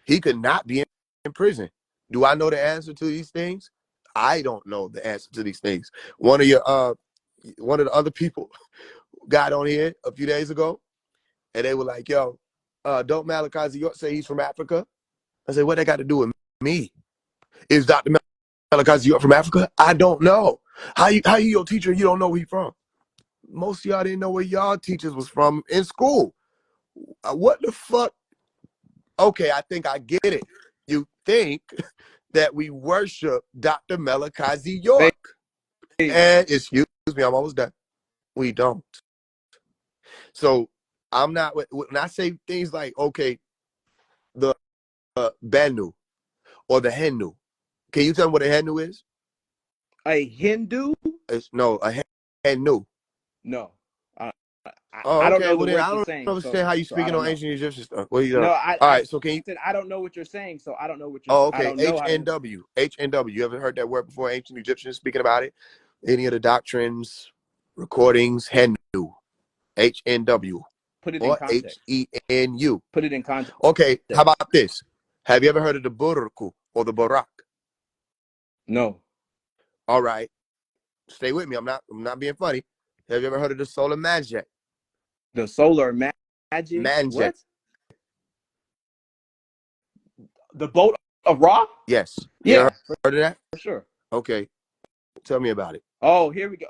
A: He could not be in prison. Do I know the answer to these things? I don't know the answer to these things. One of the other people got on here a few days ago, and they were like, "Yo, don't Malachi York say he's from Africa?" I said, "What they got to do with me? Is Dr. Malachi York from Africa? I don't know. How you your teacher? And you don't know where he from? Most of y'all didn't know where y'all teachers was from in school. What the fuck? Okay, I think I get it. You think that we worship Dr. Malachi York. And excuse me, I'm almost done. We don't. So I'm not, when I say things like, okay, the Benu or the Hennu, can you tell me what a Hennu is?
C: A Hindu?
A: No, a Hennu.
C: No.
A: Oh,
C: I don't
A: okay.
C: know the
A: Well, then
C: words
A: I
C: you're
A: don't
C: saying,
A: understand how you
C: I
A: speaking
C: don't
A: on
C: know.
A: ancient Egyptian stuff. What you
C: No,
A: All
C: I
A: right, so can you?
C: said I don't know what you're saying, so I don't know what you're.
A: Oh,
C: I
A: okay.
C: don't know how to.
A: HNW. HNW. You ever heard that word before? Ancient Egyptians speaking about it? Any of the doctrines, recordings, Hennu, HNW,
C: Put it in
A: or
C: context.
A: HENU.
C: Put it in context.
A: Okay, how about this? Have you ever heard of the Burku or the Barak?
C: No.
A: All right, stay with me. I'm not being funny. Have you ever heard of the Solar Magic?
C: The solar magic.
A: Manjet.
C: What? The boat of Ra?
A: Yes. You ever
C: Yeah,
A: heard of that?
C: for sure.
A: Okay, tell me about it.
C: Oh, here we go.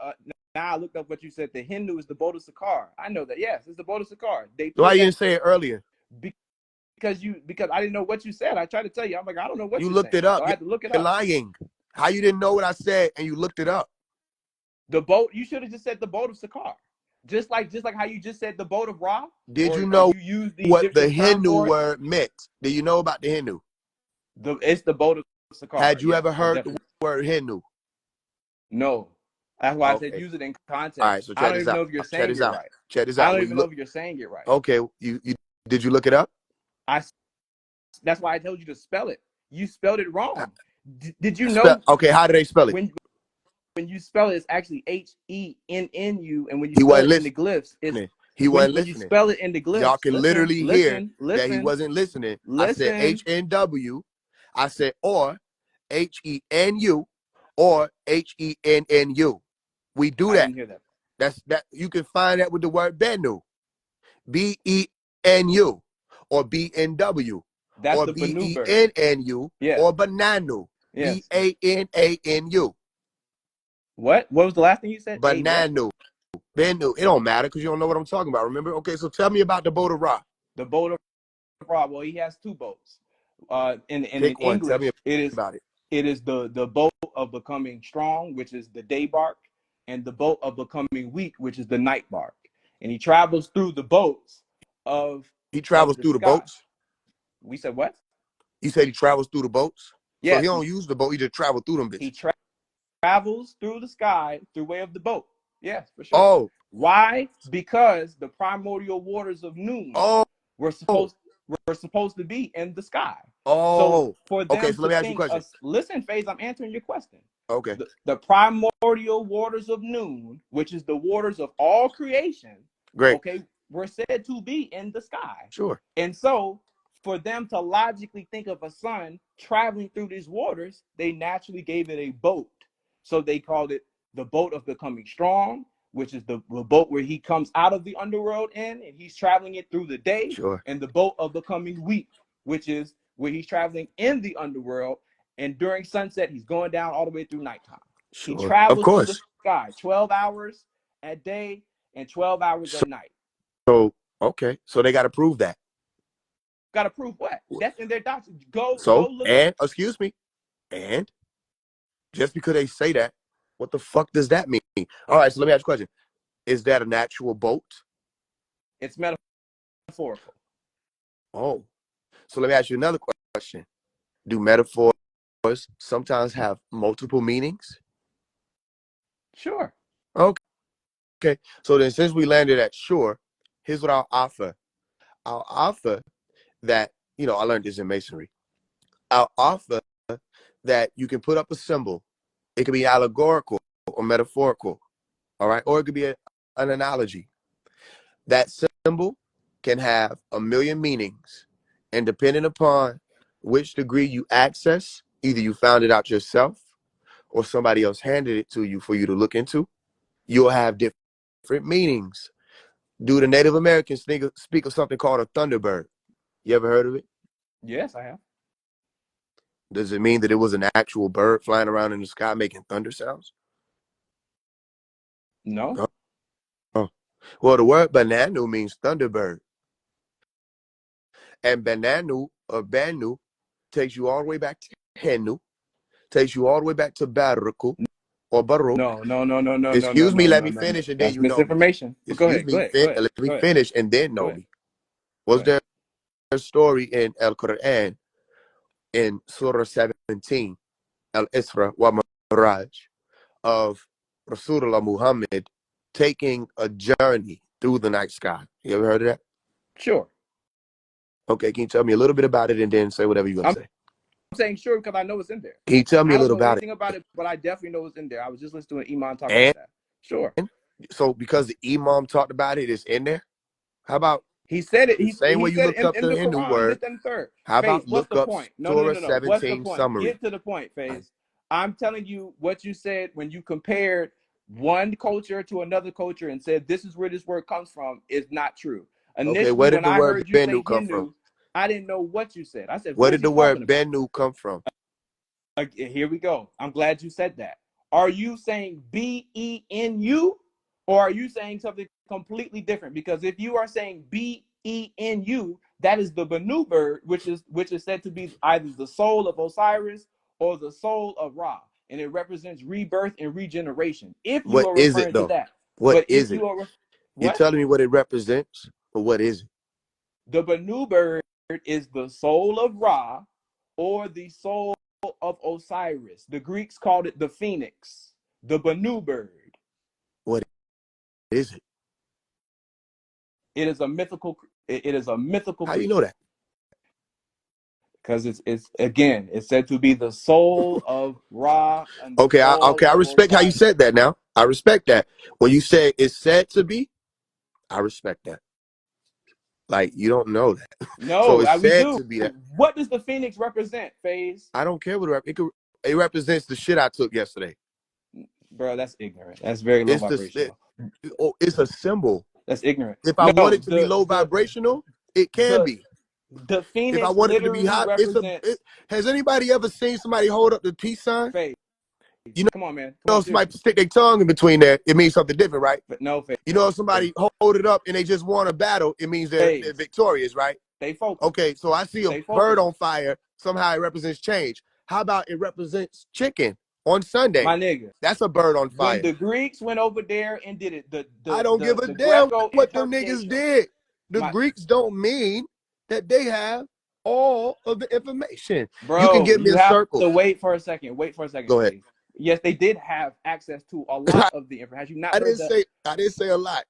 C: Now I looked up what you said. The Hindu is the boat of Sakar. I know that. Yes, it's the boat of Sakar. They
A: So why
C: put
A: you
C: that
A: didn't say it earlier?
C: because I didn't know what you said. I tried to tell you. I'm like, I don't know what
A: You
C: you're
A: looked
C: saying.
A: it up.
C: So I had to look it
A: You're
C: up.
A: lying. How you didn't know what I said and you looked it up?
C: The boat, you should have just said the boat of Sakar. Just like how you just said the boat of Ra,
A: Did you
C: or
A: know
C: you used the
A: what the
C: Egyptian term
A: Hindu
C: for it.
A: word meant? Do you know about the Hindu?
C: It's the boat of Sakar.
A: Had you
C: Yes,
A: ever
C: most
A: heard the
C: definitely.
A: word Hindu?
C: No. That's why I said
A: Okay.
C: use it in
A: All right,
C: context.
A: so
C: I
A: check
C: don't
A: this
C: even
A: out.
C: know if you're
A: Check
C: saying
A: this
C: it
A: out.
C: right.
A: Check this
C: I
A: out.
C: don't
A: When you
C: even know
A: look,
C: if you're saying it right.
A: okay, you did you look it up?
C: That's why I told you to spell it. You spelled it wrong. Did you
A: Spell.
C: know
A: Okay, how do they spell it?
C: when you spell it, it's actually HENNU, and when you
A: He
C: spell
A: wasn't
C: it in the
A: listening.
C: glyphs, it's
A: He wasn't
C: when you
A: listening.
C: spell it in the
A: Y'all
C: glyphs.
A: can
C: Listen,
A: literally hear
C: listen,
A: that he
C: listen,
A: wasn't listening. I said
C: listen.
A: HNW. I said or HENU or HENNU. We do
C: I
A: that.
C: didn't hear that.
A: That you can find that with the word Benu. BENU or BNW
C: That's
A: or
C: the Banu bird.
A: BENNU
C: Yes,
A: or Bananu.
C: yes.
A: BANANU.
C: What was the last thing you said? A what?
A: Bananu. Benu. It don't matter because you don't know what I'm talking about. Remember? Okay, so tell me about the boat of Ra.
C: The boat of Ra. Well, he has two boats. In
A: Pick one. Tell me
C: English,
A: about it.
C: it is the boat of becoming strong, which is the day bark, and the boat of becoming weak, which is the night bark. And he travels through the boats of
A: He travels
C: the
A: through the
C: sky.
A: boats.
C: We said what?
A: You said he travels through the boats. So he
C: Yes,
A: don't use the boat. He just travel through them
C: he
A: bitches.
C: travels through the sky through way of the boat. Yes, for sure.
A: Oh.
C: Why? Because the primordial waters of noon
A: Oh.
C: were supposed to be in the sky. So
A: Oh.
C: for
A: Okay,
C: them
A: so let
C: to
A: me ask you a
C: think,
A: question.
C: listen, Faise, I'm answering your question.
A: Okay.
C: The primordial waters of noon, which is the waters of all creation,
A: Great.
C: okay, were said to be in the sky.
A: Sure.
C: And so for them to logically think of a son traveling through these waters, they naturally gave it a boat. So they called it the boat of becoming strong, which is the boat where he comes out of the underworld in, and he's traveling it through the day,
A: Sure.
C: and the boat of becoming weak, which is where he's traveling in the underworld and during sunset, he's going down all the way through nighttime. He
A: Sure. Of
C: travels through the
A: course.
C: sky 12 hours at day and 12 hours
A: So,
C: at night.
A: okay. So they got to prove that.
C: Got to prove what? That's in their doctrine. Go
A: So,
C: look up.
A: and excuse me, and just because they say that, what the fuck does that mean? All right. So let me ask you a question. Is that an actual boat?
C: It's metaphorical.
A: Oh. So let me ask you another question. Do metaphors sometimes have multiple meanings?
C: Sure.
A: Okay. So then since we landed at shore, here's what I'll offer. I'll offer that, I learned this in masonry. I'll offer that you can put up a symbol. It could be allegorical or metaphorical. All right. Or it could be an analogy. That symbol can have a million meanings. And depending upon which degree you access, either you found it out yourself or somebody else handed it to you for you to look into, you'll have different meanings. Do the Native Americans speak of something called a thunderbird? You ever heard of it?
C: Yes, I have.
A: Does it mean that it was an actual bird flying around in the sky making thunder sounds?
C: No.
A: Oh, oh. Well, the word bananu means thunderbird. And bananu or banu takes you all the way back to Henu, takes you all the way back to Baruch or Baruch. Excuse me, let me
C: No.
A: finish and then
C: That's
A: you know me.
C: misinformation. But go
A: Excuse
C: ahead. Go
A: me,
C: ahead. Go ahead.
A: let me
C: Go ahead.
A: finish and then
C: Go
A: know
C: ahead.
A: me.
C: Go
A: Was
C: ahead.
A: there a story in El Quran in Surah 17, Al Isra wa Miraj, of Rasulullah Muhammad taking a journey through the night sky? You ever heard of that?
C: Sure.
A: Okay, can you tell me a little bit about it and then say whatever you're going to
C: I'm
A: say?
C: saying sure because I know it's in there.
A: Can you tell me
C: I
A: a
C: don't
A: little
C: know
A: about
C: anything about it, but I definitely know it's in there. I was just listening to Iman talk
A: it?
C: about that. Sure.
A: And so because the Imam talked about it, it's in there? How about
C: He said it.
A: the same way
C: He
A: you
C: said it
A: looked up
C: in
A: the
C: the
A: Hindu
C: Quran. This
A: word?
C: and third.
A: How
C: Faze,
A: about
C: what's
A: look
C: the
A: up
C: point?
A: Surah
C: No. What's the
A: 17
C: point?
A: summary?
C: Get to the point, Faze. I'm telling you what you said when you compared one culture to another culture and said this is where this word comes from is not true.
A: Okay,
C: Initially,
A: where did
C: when
A: the
C: I
A: word
C: heard you say
A: Bennu come from?
C: Hindu, I didn't know what you said. I said,
A: Where
C: what is
A: did
C: he
A: the
C: talking
A: word
C: about?
A: Bennu come from?
C: Here we go. I'm glad you said that. Are you saying BENU or are you saying something completely different? Because if you are saying BENU, that is the Benu bird, which is said to be either the soul of Osiris or the soul of Ra, and it represents rebirth and regeneration. If you
A: What
C: are
A: is it
C: referring to
A: though?
C: that,
A: What
C: but if
A: is it?
C: you are
A: You're
C: what
A: telling me what it represents, or what is it?
C: the Benu bird is the soul of Ra or the soul of Osiris. The Greeks called it the phoenix, the Benu bird.
A: What is it?
C: It is a mythical. It is a mythical
A: How you know
C: creature
A: that?
C: because it's again. It's said to be the soul of Ra and the
A: Okay,
C: soul
A: I
C: of
A: respect how you
C: Osiris.
A: said that. Now I respect that. When you say it's said to be, I respect that. Like you don't know that, so
C: No,
A: it's
C: we
A: said
C: do.
A: to be that.
C: What does the phoenix represent, Faze?
A: I don't care what it represents. The shit I took yesterday.
C: Bro, that's ignorant. That's very low
A: It's
C: vibrational.
A: it's a symbol.
C: That's ignorant.
A: If I want
C: No,
A: it to be low vibrational, it can
C: the
A: be.
C: the
A: If I
C: phoenix
A: want it to be
C: literally
A: hot,
C: represents
A: has anybody ever seen somebody hold up the peace sign?
C: Faze.
A: You
C: Come on, man. Come
A: know,
C: on,
A: if somebody
C: seriously.
A: stick their tongue in between there, it means something different, right?
C: But no, Faze.
A: You know, if somebody hold it up and they just won a battle, it means they're
C: Faze.
A: victorious, right?
C: Stay focused.
A: Okay, so I see a
C: Stay
A: bird
C: focused.
A: on fire. Somehow it represents change. How about it represents chicken on
C: My
A: Sunday?
C: nigga.
A: That's a bird on
C: When
A: fire.
C: the Greeks went over there and did it,
A: I don't give a
C: the
A: damn
C: Greco
A: what them niggas
C: interpretation,
A: did. The
C: my
A: Greeks don't mean that they have all of the information. You can
C: bro,
A: get me
C: you
A: a
C: have
A: circle.
C: to wait for a second. Wait for a second,
A: Go ahead.
C: Faith. Yes, they did have access to a lot of the information. Have you not heard that?
A: I didn't say a lot.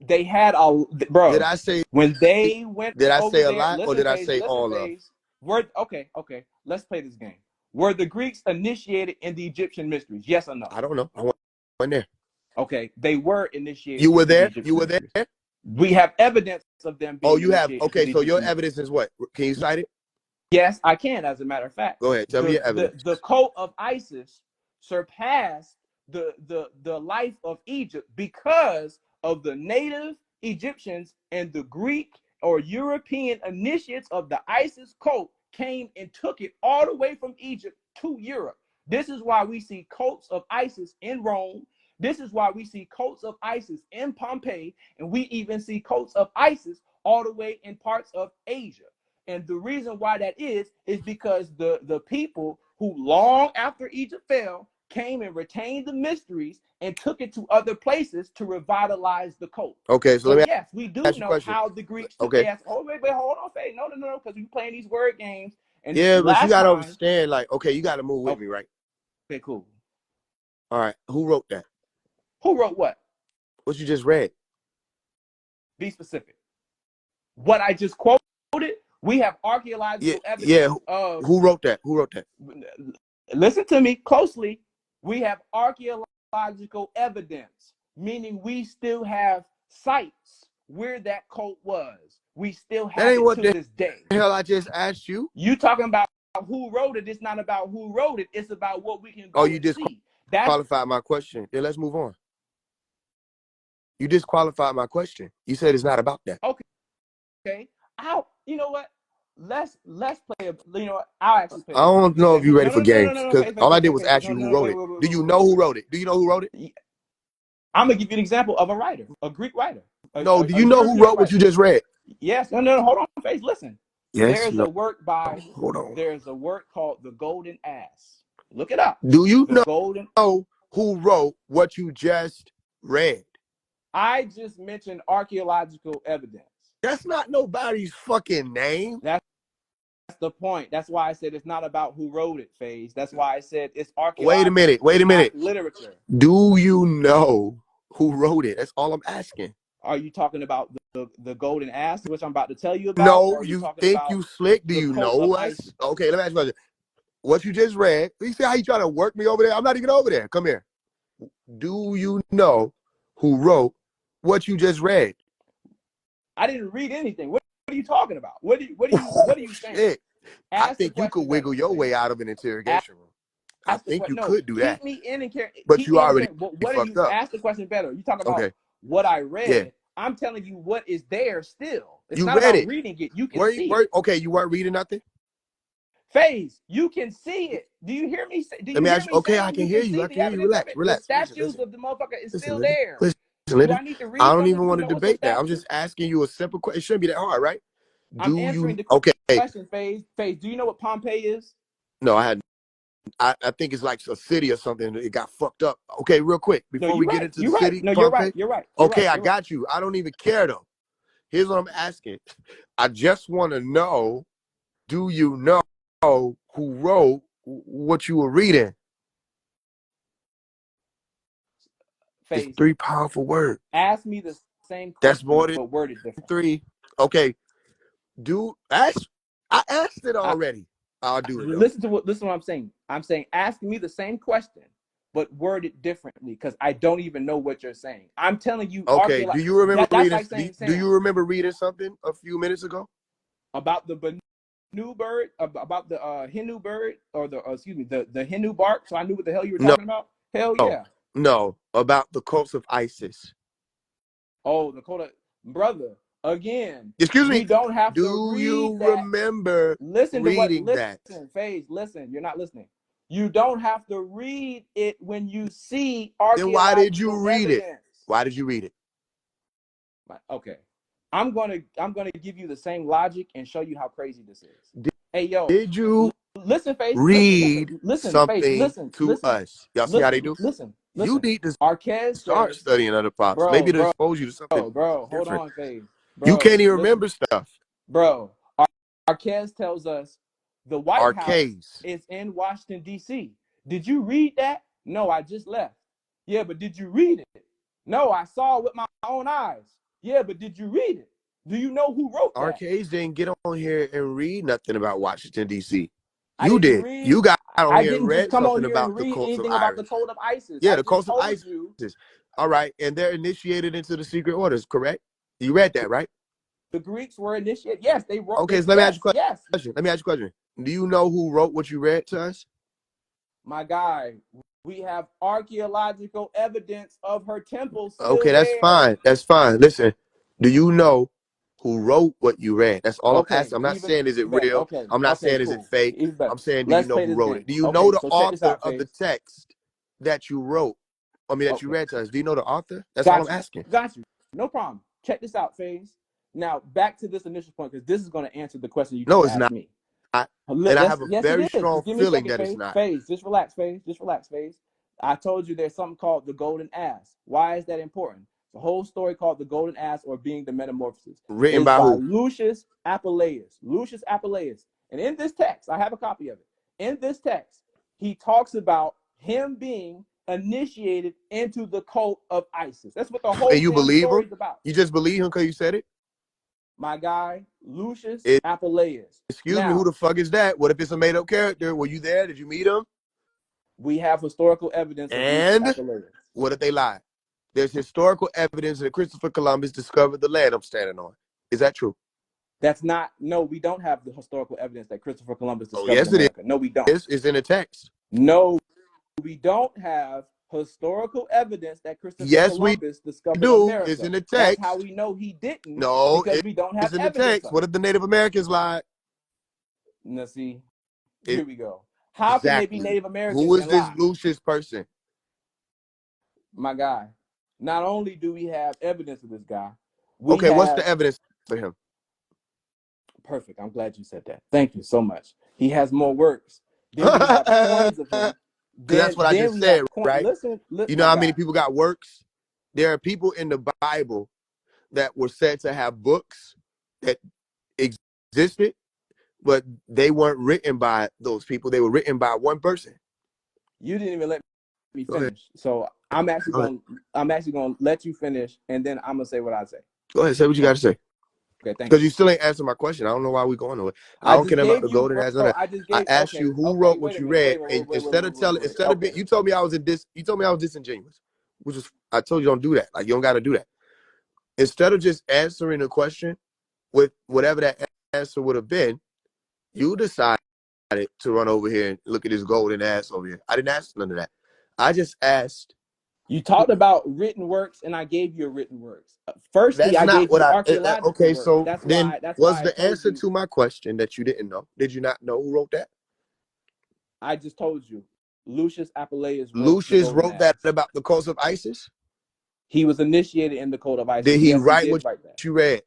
C: They had a
A: Did
C: bro.
A: I say
C: When they went
A: did I
C: over
A: say a
C: there,
A: lot or did I say
C: listen,
A: all of?
C: Faith. Were okay. Let's play this game. Were the Greeks initiated in the Egyptian mysteries? Yes or no?
A: I don't know. I went there.
C: Okay, they were initiated
A: You were
C: into the
A: there? You
C: Egyptian
A: were
C: mysteries.
A: there?
C: We have evidence of them
A: Oh,
C: being
A: you have.
C: initiated into
A: Okay,
C: the
A: so your
C: Egyptian
A: evidence
C: mysteries.
A: is what? Can you cite it?
C: Yes, I can. As a matter of fact,
A: Go ahead. Tell me your evidence.
C: the cult of ISIS surpassed the life of Egypt because of the native Egyptians and the Greek or European initiates of the ISIS cult came and took it all the way from Egypt to Europe. This is why we see cults of Isis in Rome. This is why we see cults of Isis in Pompeii, and we even see cults of Isis all the way in parts of Asia. And the reason why that is because the people who long after Egypt fell came and retained the mysteries and took it to other places to revitalize the cult.
A: Okay, so
C: So
A: let me
C: yes, we do
A: ask you a
C: know
A: question.
C: how the Greeks took.
A: Okay.
C: Yes. Oh wait, hold on, Faye. No, because we playing these word games. And
A: Yeah, but you
C: last
A: gotta
C: time,
A: understand, like, okay, you gotta move with me, right?
C: okay, cool.
A: All right. Who wrote that?
C: Who wrote what?
A: What you just read.
C: Be specific. What I just quoted, we have archaeological evidence of.
A: Who wrote that? Who wrote that?
C: Listen to me closely. We have archaeological evidence, meaning we still have sites where that cult was. We still have it to this day.
A: The hell I just asked you?
C: You talking about who wrote it? It's not about who wrote it. It's about what we can go and see.
A: That's qualified my question. Then let's move on. You disqualified my question. You said it's not about that.
C: Okay. You know what? Let's play a. You know what? I'll actually play.
A: I don't know if you're ready for games. Because all I did was ask you who wrote it. Do you know who wrote it? Do you know who wrote it?
C: I'm gonna give you an example of a writer, a Greek writer.
A: No, do you know who wrote what you just read?
C: Yes. No. Hold on, Faise. Listen.
A: Yes.
C: There's a work by.
A: Hold on.
C: There's a work called The Golden Ass. Look it up.
A: Do you know who wrote what you just read?
C: I just mentioned archaeological evidence.
A: That's not nobody's fucking name.
C: That's the point. That's why I said it's not about who wrote it, Faise. That's why I said it's archaeological. Wait a minute. Literature.
A: Do you know who wrote it? That's all I'm asking.
C: Are you talking about the Golden Ass, which I'm about to tell you about?
A: No, you think you slick? Do you know us? Okay, let me ask you a question. What you just read, you see how you trying to work me over there? I'm not even over there. Come here. Do you know who wrote what you just read?
C: I didn't read anything. What are you talking about? What are you saying?
A: Shit. I think you could wiggle your way out of an interrogation room. I think you could do that.
C: Keep me in and care.
A: But you already
C: what are you? Ask the question better. You talking about what I read? Yeah. I'm telling you what is there still. It's not about reading it. You can see it.
A: Okay, you weren't reading nothing?
C: Faise, you can see it. Do you hear me?
A: Let me ask you. Okay, I can hear you. I can hear you. Relax.
C: The statues of the motherfucker is still there.
A: Do I need to read? I don't even want to debate that. I'm just asking you a simple question. It shouldn't be that hard, right?
C: I'm answering the question, Faise. Faise, do you know what Pompeii is?
A: No, I hadn't. I think it's like a city or something. It got fucked up. Okay, real quick before we get into the city.
C: No, you're right. You're right.
A: Okay, I got you. I don't even care though. Here's what I'm asking. I just want to know: do you know who wrote what you were reading?
C: Faise,
A: it's 3 powerful words.
C: Ask me the same question.
A: That's more than
C: but worded different.
A: 3. Okay. I asked it already. I'll do it.
C: Listen to what I'm saying. I'm saying ask me the same question, but word it differently because I don't even know what you're saying. I'm telling you.
A: Okay. Do you remember reading? Do you remember reading something a few minutes ago
C: about the Hindu bird? About the Hindu bird or the Hindu bark? So I knew what the hell you were talking about. Hell yeah.
A: No, about the cults of Isis.
C: Oh, the cult of brother. Again,
A: excuse me.
C: We don't have to read.
A: Do you remember reading that?
C: Listen, Faise, listen. You're not listening. You don't have to read it when you see archaeological
A: Then why did you read
C: evidence.
A: it? Why did you read it?
C: Okay, I'm gonna give you the same logic and show you how crazy this is. Hey yo,
A: did you
C: listen, Faise?
A: Read
C: listen,
A: something
C: Faise,
A: to us. Y'all see how they do?
C: Listen.
A: You need to
C: Arquez
A: start studying other props. Maybe to expose you to something.
C: Bro,
A: different.
C: Hold on, Faise.
A: You can't even remember stuff.
C: Bro, Arquez tells us the White House is in Washington, D.C. Did you read that? No, I just left. Yeah, but did you read it? No, I saw it with my own eyes. Yeah, but did you read it? Do you know who wrote that?
A: Arquez didn't get on here and read nothing about Washington, D.C. You did. You got on here and read something about the
C: cult of Isis.
A: Yeah, the cult of Isis. All right, and they're initiated into the secret orders, correct? You read that, right?
C: The Greeks were initiated. Yes, they wrote.
A: Okay, so let me ask you a question. Yes. Let me ask you a question. Do you know who wrote what you read to us?
C: My guy, we have archaeological evidence of her temple.
A: Okay, that's fine. That's fine. Listen, do you know who wrote what you read. That's all I'm
C: Okay,
A: asking. I'm not
C: even
A: saying is it
C: better.
A: real.
C: Okay,
A: I'm not
C: okay,
A: saying is it
C: cool.
A: fake.
C: Even better.
A: I'm saying, do you
C: Let's
A: know
C: play
A: who
C: this
A: wrote it?
C: game.
A: Do you know
C: Okay,
A: the
C: so check this
A: author
C: out,
A: of the
C: Faze.
A: text that you wrote? I mean, that you
C: Okay,
A: read to us. Do you know the author? That's all I'm
C: got you,
A: asking.
C: got you. No problem. Check this out, Faze. Now back to this initial point because this is going to answer the question you
A: No,
C: just
A: it's
C: asked
A: not.
C: me.
A: And I have a
C: Yes, it
A: very
C: is.
A: strong
C: Just give me a
A: feeling
C: second,
A: that it's
C: Faze.
A: not.
C: Faze, just relax, Faze. Just relax, Faze. I told you there's something called the golden ass. Why is that important? The whole story called the golden ass or being the metamorphosis
A: Written
C: is
A: by
C: by
A: who?
C: Lucius Apuleius. Lucius Apuleius. And in this text, I have a copy of it. In this text, he talks about him being initiated into the cult of ISIS. That's what the
A: And
C: whole
A: you
C: damn
A: believe
C: story
A: him?
C: is about.
A: You just believe him because you said it?
C: My guy, Lucius
A: it?
C: Apuleius.
A: Excuse me, who
C: Now,
A: the fuck is that? What if it's a made up character? Were you there? Did you meet him?
C: we have historical evidence of Lucius
A: And
C: Apuleius.
A: what if they lied? There's historical evidence that Christopher Columbus discovered the land I'm standing on. Is that true?
C: That's not, no, we don't have the historical evidence that Christopher Columbus
A: Oh,
C: discovered
A: yes, it
C: America. No, we don't.
A: is. It's in the text.
C: No, we don't have historical evidence that Christopher
A: Yes, we
C: Columbus discovered
A: do. It's
C: America.
A: in the
C: That's how
A: text.
C: we know he didn't
A: No,
C: because we don't have
A: it's in the
C: evidence
A: text.
C: of
A: What
C: it.
A: if the Native Americans lied?
C: Now, see,
A: It,
C: here we go. How can they be
A: exactly.
C: Native
A: Who
C: Americans
A: is
C: and
A: this
C: lie?
A: Lucius person?
C: My guy, not only do we have evidence of this guy, we
A: Okay, what's
C: have
A: the evidence for him?
C: perfect. I'm glad you said that. Thank you so much. He has more works. Then we have coins of him.
A: Because that's what I
C: Then
A: just
C: we have
A: said,
C: coin.
A: right?
C: Listen,
A: You know
C: my
A: how many
C: guy.
A: people got works? There are people in the Bible that were said to have books that existed, but they weren't written by those people. They were written by one person.
C: You didn't even let me
A: Go ahead.
C: finish. So I'm actually
A: Go ahead.
C: going to let you finish, and then I'm gonna say what I say.
A: Go ahead. Say what you got to say.
C: Okay, thank
A: Because
C: you.
A: you still ain't answered my question. I don't know why we going nowhere. I
C: I
A: don't
C: just
A: care about
C: gave
A: the
C: you,
A: golden ass. None
C: bro.
A: of that.
C: I just
A: I
C: gave.
A: asked
C: Okay,
A: you who
C: okay.
A: wrote
C: Wait
A: what
C: a
A: you
C: minute.
A: read,
C: Wait,
A: and
C: wait, wait, wait,
A: instead
C: wait,
A: of
C: wait,
A: telling,
C: wait, wait.
A: instead of
C: Okay.
A: you told me I was you told me I was disingenuous, which is I told you don't do that. Like you don't got to do that. Instead of just answering the question with whatever that answer would have been, you decided to run over here and look at this golden ass over here. I didn't ask none of that. I just asked.
C: You talked about written works, and I gave you written works. Firstly,
A: That's
C: I
A: not
C: gave
A: what
C: you
A: I.
C: archaeological
A: Okay,
C: works.
A: so
C: That's
A: then
C: why. That's
A: was
C: why I
A: the
C: told
A: answer
C: you.
A: to my question that you didn't know? Did you not know who wrote that?
C: I just told you. Lucius Apuleius wrote the
A: Lucius
C: Golden
A: wrote that
C: Ass.
A: about the cause of ISIS.
C: He was initiated in the code of ISIS.
A: Did he
C: Yes, he
A: write
C: did
A: what
C: write that.
A: you read?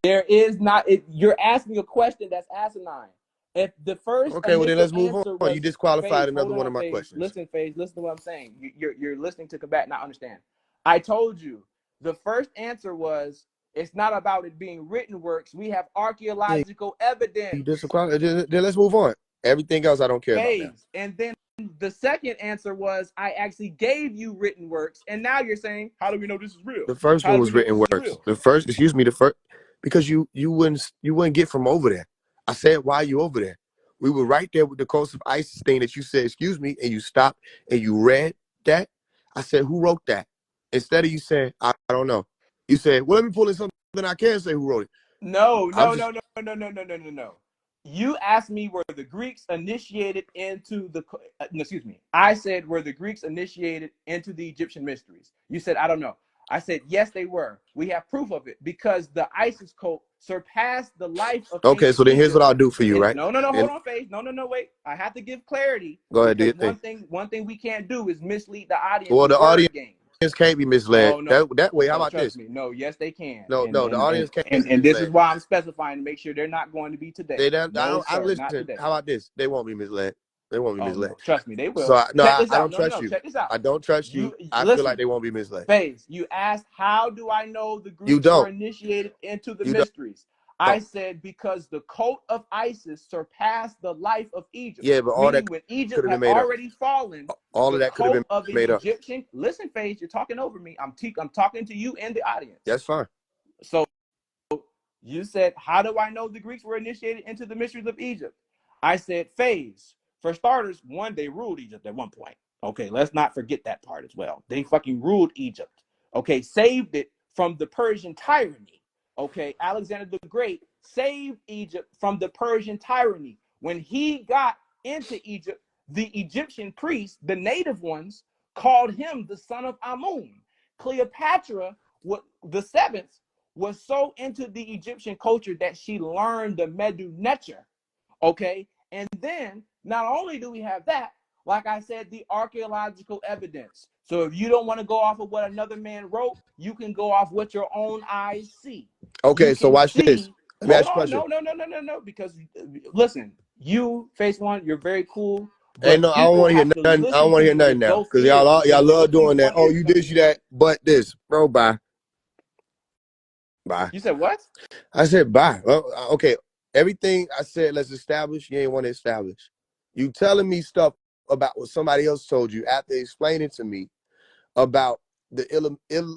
C: There is not. You're asking a question that's asinine. If the first
A: Okay, well then
C: initial
A: let's move
C: answer
A: on. You
C: was
A: disqualified
C: Faze,
A: another
C: hold
A: one
C: on,
A: of my
C: Faze.
A: questions.
C: Listen, Faze, listen to what I'm saying. You're listening to combat, not understand. I told you the first answer was it's not about it being written works. We have
A: Yeah,
C: archaeological
A: you
C: evidence.
A: disqualified. Then let's move on. Everything else I don't care about now.
C: Faze, and then the second answer was I actually gave you written works, and now you're saying, how do we know this is real?
A: The first
C: How
A: one
C: do we
A: was
C: know
A: written
C: this is
A: words.
C: real?
A: The first, excuse me, the first because you wouldn't get from over there. I said, why are you over there? We were right there with the coast of ISIS thing that you said, excuse me, and you stopped and you read that. I said, who wrote that? Instead of you saying, I don't know. You said, well, let me pull in something I can say who wrote it.
C: No,
A: I'm
C: no,
A: just
C: no, no, no, no, no, no, no, no. You asked me were the Greeks initiated into the no, excuse me. I said were the Greeks initiated into the Egyptian mysteries. You said I don't know. I said yes, they were. We have proof of it because the ISIS cult surpassed the life of
A: okay.
C: ancient
A: So then here's what
C: Egypt.
A: I'll do for you,
C: And
A: right?
C: no, no, no, hold
A: And
C: on, Faith. No, no, no, wait. I have to give clarity
A: go ahead, do
C: because
A: your thing.
C: one thing we can't do is mislead the audience
A: Well,
C: with
A: the audience
C: word games.
A: can't be misled.
C: No, no,
A: That way, how
C: no,
A: about
C: trust
A: this?
C: me. No, yes, they can.
A: No,
C: And
A: no, the
C: and and
A: audience can't
C: and,
A: be
C: and this is
A: misled.
C: why I'm specifying to make sure they're not going to be
A: They
C: today.
A: don't. I
C: No,
A: don't. I
C: sir, not
A: listen.
C: today.
A: How about this? They won't be misled. They won't be
C: Oh
A: misled.
C: no, trust me, they
A: So
C: will.
A: no,
C: Check this
A: I
C: out.
A: don't
C: No, no,
A: trust
C: no.
A: you.
C: Check this out.
A: I don't trust you.
C: You
A: I feel like
C: listen,
A: they won't be misled.
C: Faze. You asked, how do I know the
A: You
C: Greeks were
A: don't.
C: initiated into the
A: You
C: mysteries? I
A: don't.
C: said because the cult of ISIS surpassed the life of Egypt,
A: Yeah, but all that
C: meaning when
A: could
C: Egypt
A: have been
C: had
A: made up.
C: already fallen,
A: All of
C: the
A: that could have been
C: cult of the
A: made up.
C: Egyptian. Listen, Faze, you're talking over me. I'm talking to you and the audience.
A: That's fine.
C: So you said, how do I know the Greeks were initiated into the mysteries of Egypt? I said, Phase. For starters, one, they ruled Egypt at one point. Okay, let's not forget that part as well. They fucking ruled Egypt. Okay, saved it from the Persian tyranny. Okay, Alexander the Great saved Egypt from the Persian tyranny. When he got into Egypt, the Egyptian priests, the native ones, called him the son of Amun. Cleopatra what the seventh was so into the Egyptian culture that she learned the Medu Neter. Okay. And then not only do we have that, like I said, the archaeological evidence. So if you don't want to go off of what another man wrote, you can go off what your own eyes see.
A: Okay,
C: You
A: so
C: can
A: watch this.
C: see.
A: Let me
C: Hold
A: ask you a
C: on,
A: question.
C: no, because listen, you Faise One, you're very cool,
A: Ain't
C: but
A: no, I don't
C: people
A: want to hear
C: have to
A: nothing. I don't
C: listen
A: want
C: to
A: to hear
C: you
A: nothing
C: with
A: now,
C: both
A: because
C: ears,
A: y'all
C: because
A: love
C: only
A: doing that.
C: one
A: Oh,
C: ear is
A: you
C: going to
A: this,
C: be
A: you
C: hearing.
A: that, but this, bro. Bye, bye.
C: You said what?
A: I said bye. Well, okay, everything I said, let's establish. You ain't want to establish. You telling me stuff about what somebody else told you after explaining to me about the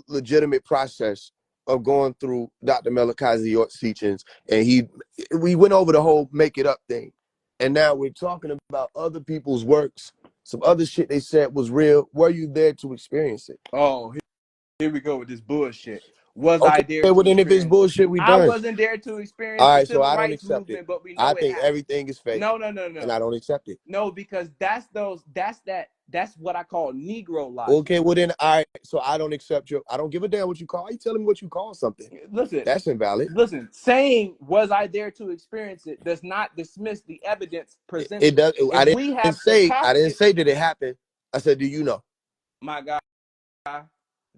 A: illegitimate process of going through Dr. Malachi York's teachings, and we went over the whole make it up thing, and now we're talking about other people's works, some other shit they said was real. Were you there to experience it?
C: Oh, here we go with this bullshit. Was I
A: Okay,
C: there
A: well
C: to
A: then if it's
C: experience it?
A: bullshit, we
C: I
A: done.
C: wasn't there to experience
A: All
C: the
A: right, so
C: civil
A: I don't
C: rights
A: accept it.
C: movement, but we
A: I
C: know it
A: think
C: happened.
A: everything is fake,
C: No,
A: and I don't accept it.
C: no, because that's what I call Negro logic.
A: Okay, well then, all right. So I don't accept I don't give a damn what you call. Are you telling me what you call something?
C: Listen,
A: That's invalid.
C: saying was I there to experience it does not dismiss the evidence
A: It
C: presented.
A: does.
C: If we have the
A: I didn't
C: copy,
A: say did it happen. I said, do you know?
C: my God,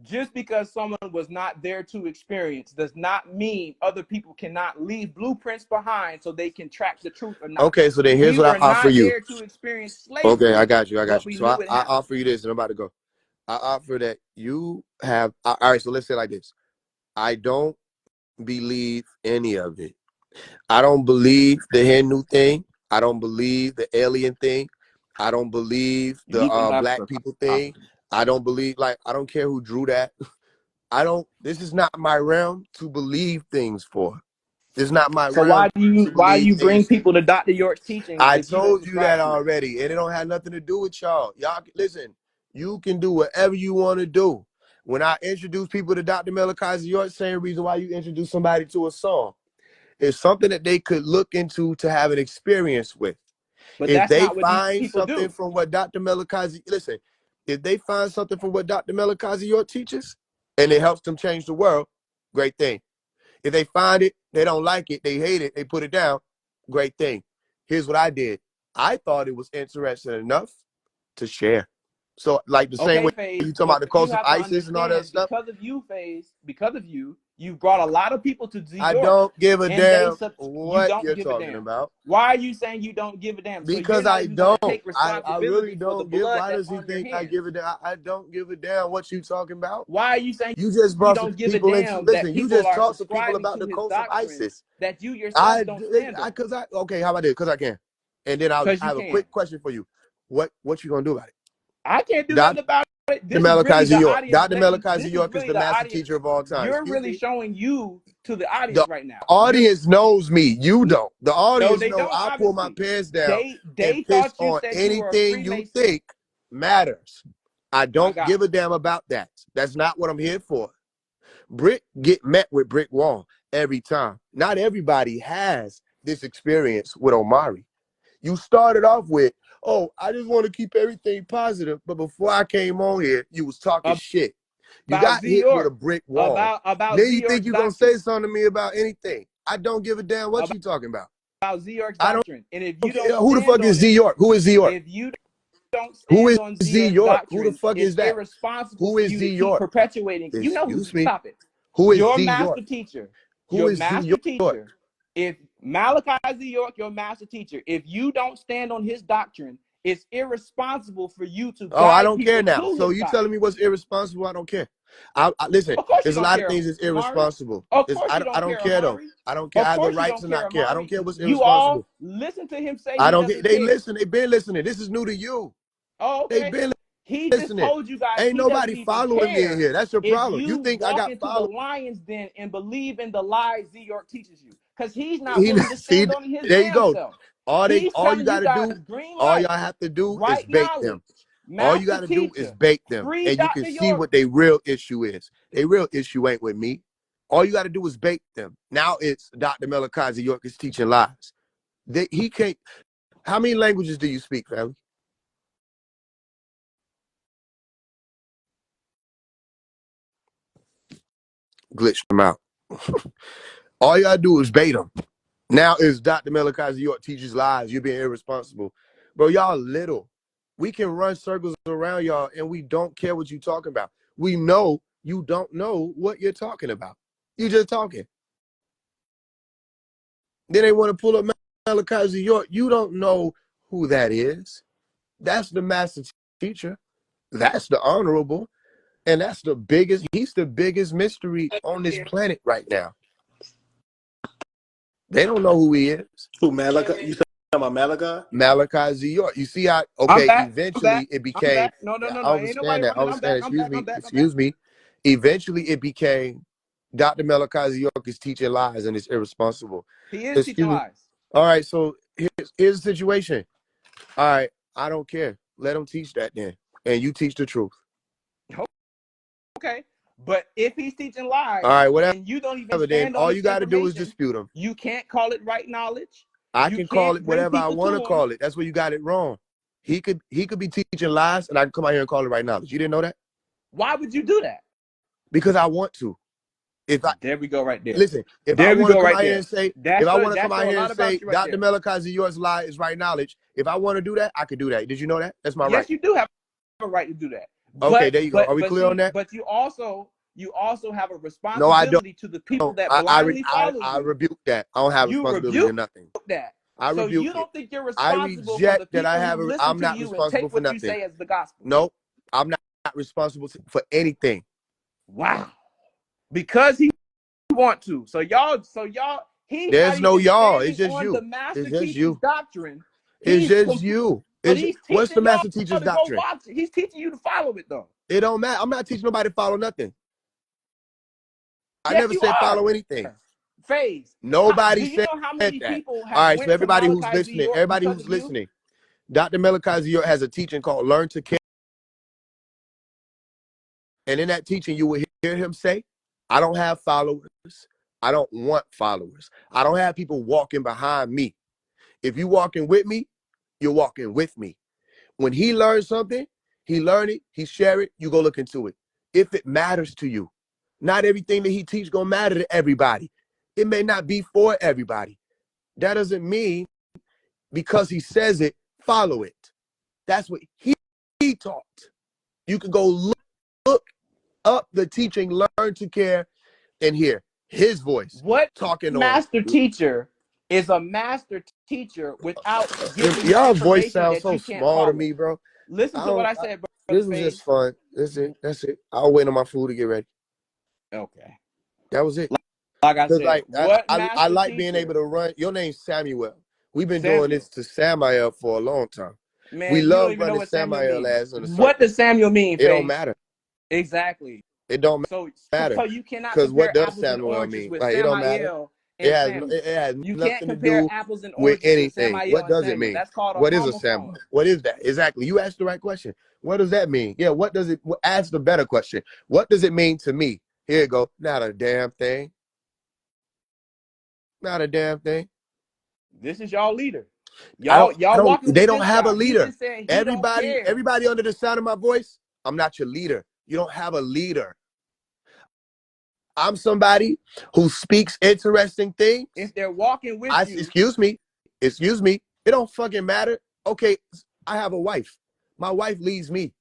C: just because someone was not there to experience does not mean other people cannot leave blueprints behind so they can track the truth or not.
A: Okay, so then here's
C: We
A: what I
C: were
A: offer
C: not
A: you.
C: there to experience
A: Okay, I
C: slavery,
A: got you.
C: but we
A: So
C: knew it
A: I
C: happened.
A: offer you this, and I'm about to go. I offer that you have. All right, so let's say it like this. I don't believe any of it. I don't believe the Hindu thing. I don't believe the alien thing. I don't believe
C: You
A: the
C: even left
A: black
C: the
A: people thing.
C: costume.
A: I don't believe, like, I don't care who drew that. I don't, this is not my realm to believe things for. This is not my
C: So
A: realm to
C: why do
A: believe
C: you bring
A: things.
C: people to Dr. York's teachings
A: I
C: if you don't
A: told you that
C: subscribe to it?
A: already, and it don't have nothing to do with y'all. Y'all, listen, you can do whatever you want to do. When I introduce people to Dr. Malachi York, same reason why you introduce somebody to a song. It's something that they could look into to have an experience with.
C: But
A: If
C: that's
A: they
C: not what these
A: find
C: people
A: something
C: do.
A: from what Dr. Malachi, listen, if they find something from what Dr. Malachi York teaches, and it helps them change the world, great thing. If they find it, they don't like it, they hate it, they put it down, great thing. Here's what I did. I thought it was interesting enough to share. So, like the same
C: Okay,
A: way
C: Faze,
A: you talking about
C: but
A: the
C: you
A: cost of
C: have to
A: ISIS and all that
C: understand
A: stuff,
C: because of you, Faze, because of you, you've brought a lot of people to New
A: I
C: York,
A: don't give a
C: and
A: damn
C: you
A: what
C: don't
A: you're
C: give a
A: talking
C: damn.
A: about.
C: Why are you saying you don't give a damn? So you're
A: Because
C: not
A: I
C: even going
A: don't.
C: to take
A: I really
C: responsibility for the
A: don't give.
C: blood
A: Why
C: that's
A: does he
C: on your
A: think I
C: hands.
A: give a damn? I don't give a damn what you talking about.
C: Why are you saying
A: You just
C: you
A: brought some
C: don't give a
A: people into.
C: damn that
A: Listen, you
C: people
A: just
C: are
A: talked to people
C: subscribing
A: about
C: to
A: the
C: his
A: coast of
C: doctrines
A: ISIS.
C: that you yourself don't stand on?
A: Cause I okay. How about this? Cause I can. And then I
C: Because you
A: have a
C: can.
A: quick question for you. What you gonna do about it?
C: I can't do nothing
A: Dr.
C: about it. This is really
A: Malachi
C: the
A: York.
C: audience
A: Dr.
C: letting.
A: Malachi
C: This is
A: York is
C: really
A: the
C: the
A: master
C: audience.
A: teacher of all time.
C: You're
A: Excuse
C: really
A: me.
C: showing you to the
A: The
C: audience right now.
A: audience knows me. You don't. The
C: No,
A: audience
C: they
A: know
C: don't.
A: I pull my
C: Obviously,
A: pants down and
C: they
A: piss
C: thought you
A: on
C: said you were a
A: anything you
C: Freemason.
A: think matters. I
C: My
A: don't
C: God,
A: give a damn about that. That's not what I'm here for. Brick get met with brick wall every time. Not everybody has this experience with Omari. You started off with, oh, I just want to keep everything positive. But before I came on here, you was talking shit. You
C: about
A: got
C: Z
A: hit with a
C: York,
A: brick wall.
C: about
A: Then
C: Z
A: you think
C: York's
A: you're gonna say
C: doctrine,
A: something to me about anything. I don't give a damn what you talking about.
C: about Z York's
A: I don't
C: doctrine, and if you
A: care.
C: don't
A: Who the
C: stand
A: fuck is
C: on
A: Z
C: it,
A: York? Who is Z York?
C: if you don't
A: Who
C: stand
A: is
C: on Z
A: Z
C: York's
A: York? Who the
C: doctrines,
A: fuck
C: it's
A: is that?
C: irresponsible
A: Who
C: for
A: is
C: you to
A: Z
C: keep
A: York?
C: perpetuating. You know who?
A: Excuse me.
C: Stop it.
A: Who is
C: Your
A: Z
C: master
A: York?
C: teacher,
A: Who
C: your
A: is Z
C: master
A: York?
C: teacher. If Malachi Z York, your master teacher, if you don't stand on his doctrine, it's irresponsible for you to
A: Oh, I
C: guide
A: don't care
C: people
A: now.
C: to
A: So
C: his
A: you telling
C: doctrine.
A: me what's irresponsible? I don't care. I listen.
C: Of course you
A: There's a
C: don't
A: lot of
C: care,
A: things that's
C: Amari.
A: irresponsible.
C: Of course you
A: I
C: don't
A: don't
C: care,
A: care though.
C: Amari.
A: I don't care. I
C: Of
A: have the
C: course you
A: right
C: don't
A: to
C: care,
A: not care. I don't
C: Amari.
A: care what's
C: You
A: irresponsible.
C: all listen to him say
A: I
C: he
A: don't get.
C: doesn't
A: They
C: care.
A: listen. They've been listening. This is new to you.
C: Oh,
A: They've
C: okay.
A: been
C: He just
A: listening.
C: told you guys
A: Ain't
C: he doesn't
A: nobody
C: even
A: following me in
C: care
A: here. That's your
C: if
A: problem. You
C: you
A: think I
C: walk
A: got
C: into the
A: followed?
C: lion's den and believe in the lies Z York teaches you. Because he's not
A: He
C: willing to
A: see.
C: stand on his
A: There you
C: damn
A: go.
C: self.
A: All
C: He's
A: you
C: telling
A: got
C: you
A: to
C: guys
A: do.
C: green
A: All
C: light,
A: y'all have to do is
C: right
A: bait
C: knowledge,
A: them. All you got
C: master
A: to do is
C: teacher,
A: bait them,
C: free
A: and you can
C: Dr.
A: see
C: York.
A: what their real issue is. Their real issue ain't with me. All you got to do is bait them. Now it's Dr. Malachi York is teaching lies. He can't. How many languages do you speak, family? glitch them out. All you gotta do is bait them. Now is Dr. Malachi York teaches lies. You're being irresponsible. Bro, y'all little. We can run circles around y'all and we don't care what you're talking about. We know you don't know what you're talking about. You just talking. Then they want to pull up Malachi York. You don't know who that is. That's the master teacher. That's the honorable. And that's the biggest, he's the biggest mystery on this planet right now. They don't know who he is.
B: Who, Malachi? You talking about Malachi?
A: Malachi Z. York. You see how,
C: I'm
A: okay,
C: back.
A: eventually it
C: I'm
A: became,
C: back. No.
A: I
C: Ain't nobody
A: understand that. I
C: running. I'm back.
A: understand. Excuse me. Eventually it became Dr. Malachi Z. York is teaching lies and it's irresponsible.
C: He is teaching lies.
A: All right, so here's the situation. All right, I don't care. Let him teach that then. And you teach the truth.
C: Okay. But if he's teaching lies,
A: all right, whatever,
C: and you don't even
A: then
C: stand
A: all
C: on
A: you got to do is dispute him.
C: You can't call it right knowledge.
A: I can call it whatever I want to call it. That's where you got it wrong. He could be teaching lies, and I can come out here and call it right knowledge. You didn't know that?
C: Why would you do that?
A: Because I want to.
C: There we go right there.
A: Listen, if I want to come out here and say, Dr. Malachi York's lie is right knowledge, if I want to do that, I could do that. Did you know that? That's my right.
C: Yes, you do have a right to do that.
A: Okay, there you go. Are we clear on that?
C: But you also have a responsibility to the people that blindly follow you.
A: I rebuke that. I don't have responsibility to nothing.
C: That.
A: I rebuke it.
C: So you don't think you're responsible for the people who listen to you and take what you say as the gospel?
A: Nope. I'm not responsible for anything.
C: Wow. Because he want to. So y'all
A: there's no y'all. It's just you.
C: The master teacher's doctrine.
A: It's just you. What's the master teacher's doctrine?
C: He's teaching you to follow it though.
A: It don't matter. I'm not teaching nobody to follow nothing. I never said follow anything.
C: Faise.
A: Nobody said
C: how many
A: that.
C: People have
A: all right, so everybody who's listening, Dr. Malachi York has a teaching called Learn to Care. And in that teaching, you will hear him say, I don't have followers. I don't want followers. I don't have people walking behind me. If you walking with me, you're walking with me. When he learns something, he learn it, he share it, you go look into it. If it matters to you. Not everything that he teach gonna matter to everybody. It may not be for everybody. That doesn't mean because he says it, follow it. That's what he taught. You can go look up the teaching, Learn to Care, and hear his voice.
C: What
A: talking
C: master teacher is a master teacher without giving
A: y'all voice sounds so small to me, bro.
C: Listen to what I said, bro.
A: This was just fun. That's it. I'll wait on my food to get ready.
C: Okay.
A: That was it.
C: Like I said,
A: I like being able to run. Your name's Samuel. We've been doing this to Samuel for a long time.
C: Man,
A: we love running Samuel as in a circle.
C: What does Samuel mean?
A: It don't matter.
C: Exactly.
A: It don't matter.
C: So you cannot
A: because what does
C: Samuel
A: mean?
C: With
A: like, it don't matter. It has
C: you
A: nothing
C: can't compare
A: to do
C: apples and
A: with anything.
C: With
A: what does it mean?
C: That's called
A: what is a Samuel? What is that? Exactly. You asked the right question. What does that mean? Yeah. What does it? Ask the better question. What does it mean to me? Here you go. Not a damn thing. Not a damn thing.
C: This is y'all leader. Y'all walking.
A: They don't have a leader. Everybody under the sound of my voice, I'm not your leader. You don't have a leader. I'm somebody who speaks interesting things.
C: If they're walking with you.
A: Excuse me. It don't fucking matter. Okay, I have a wife. My wife leads me.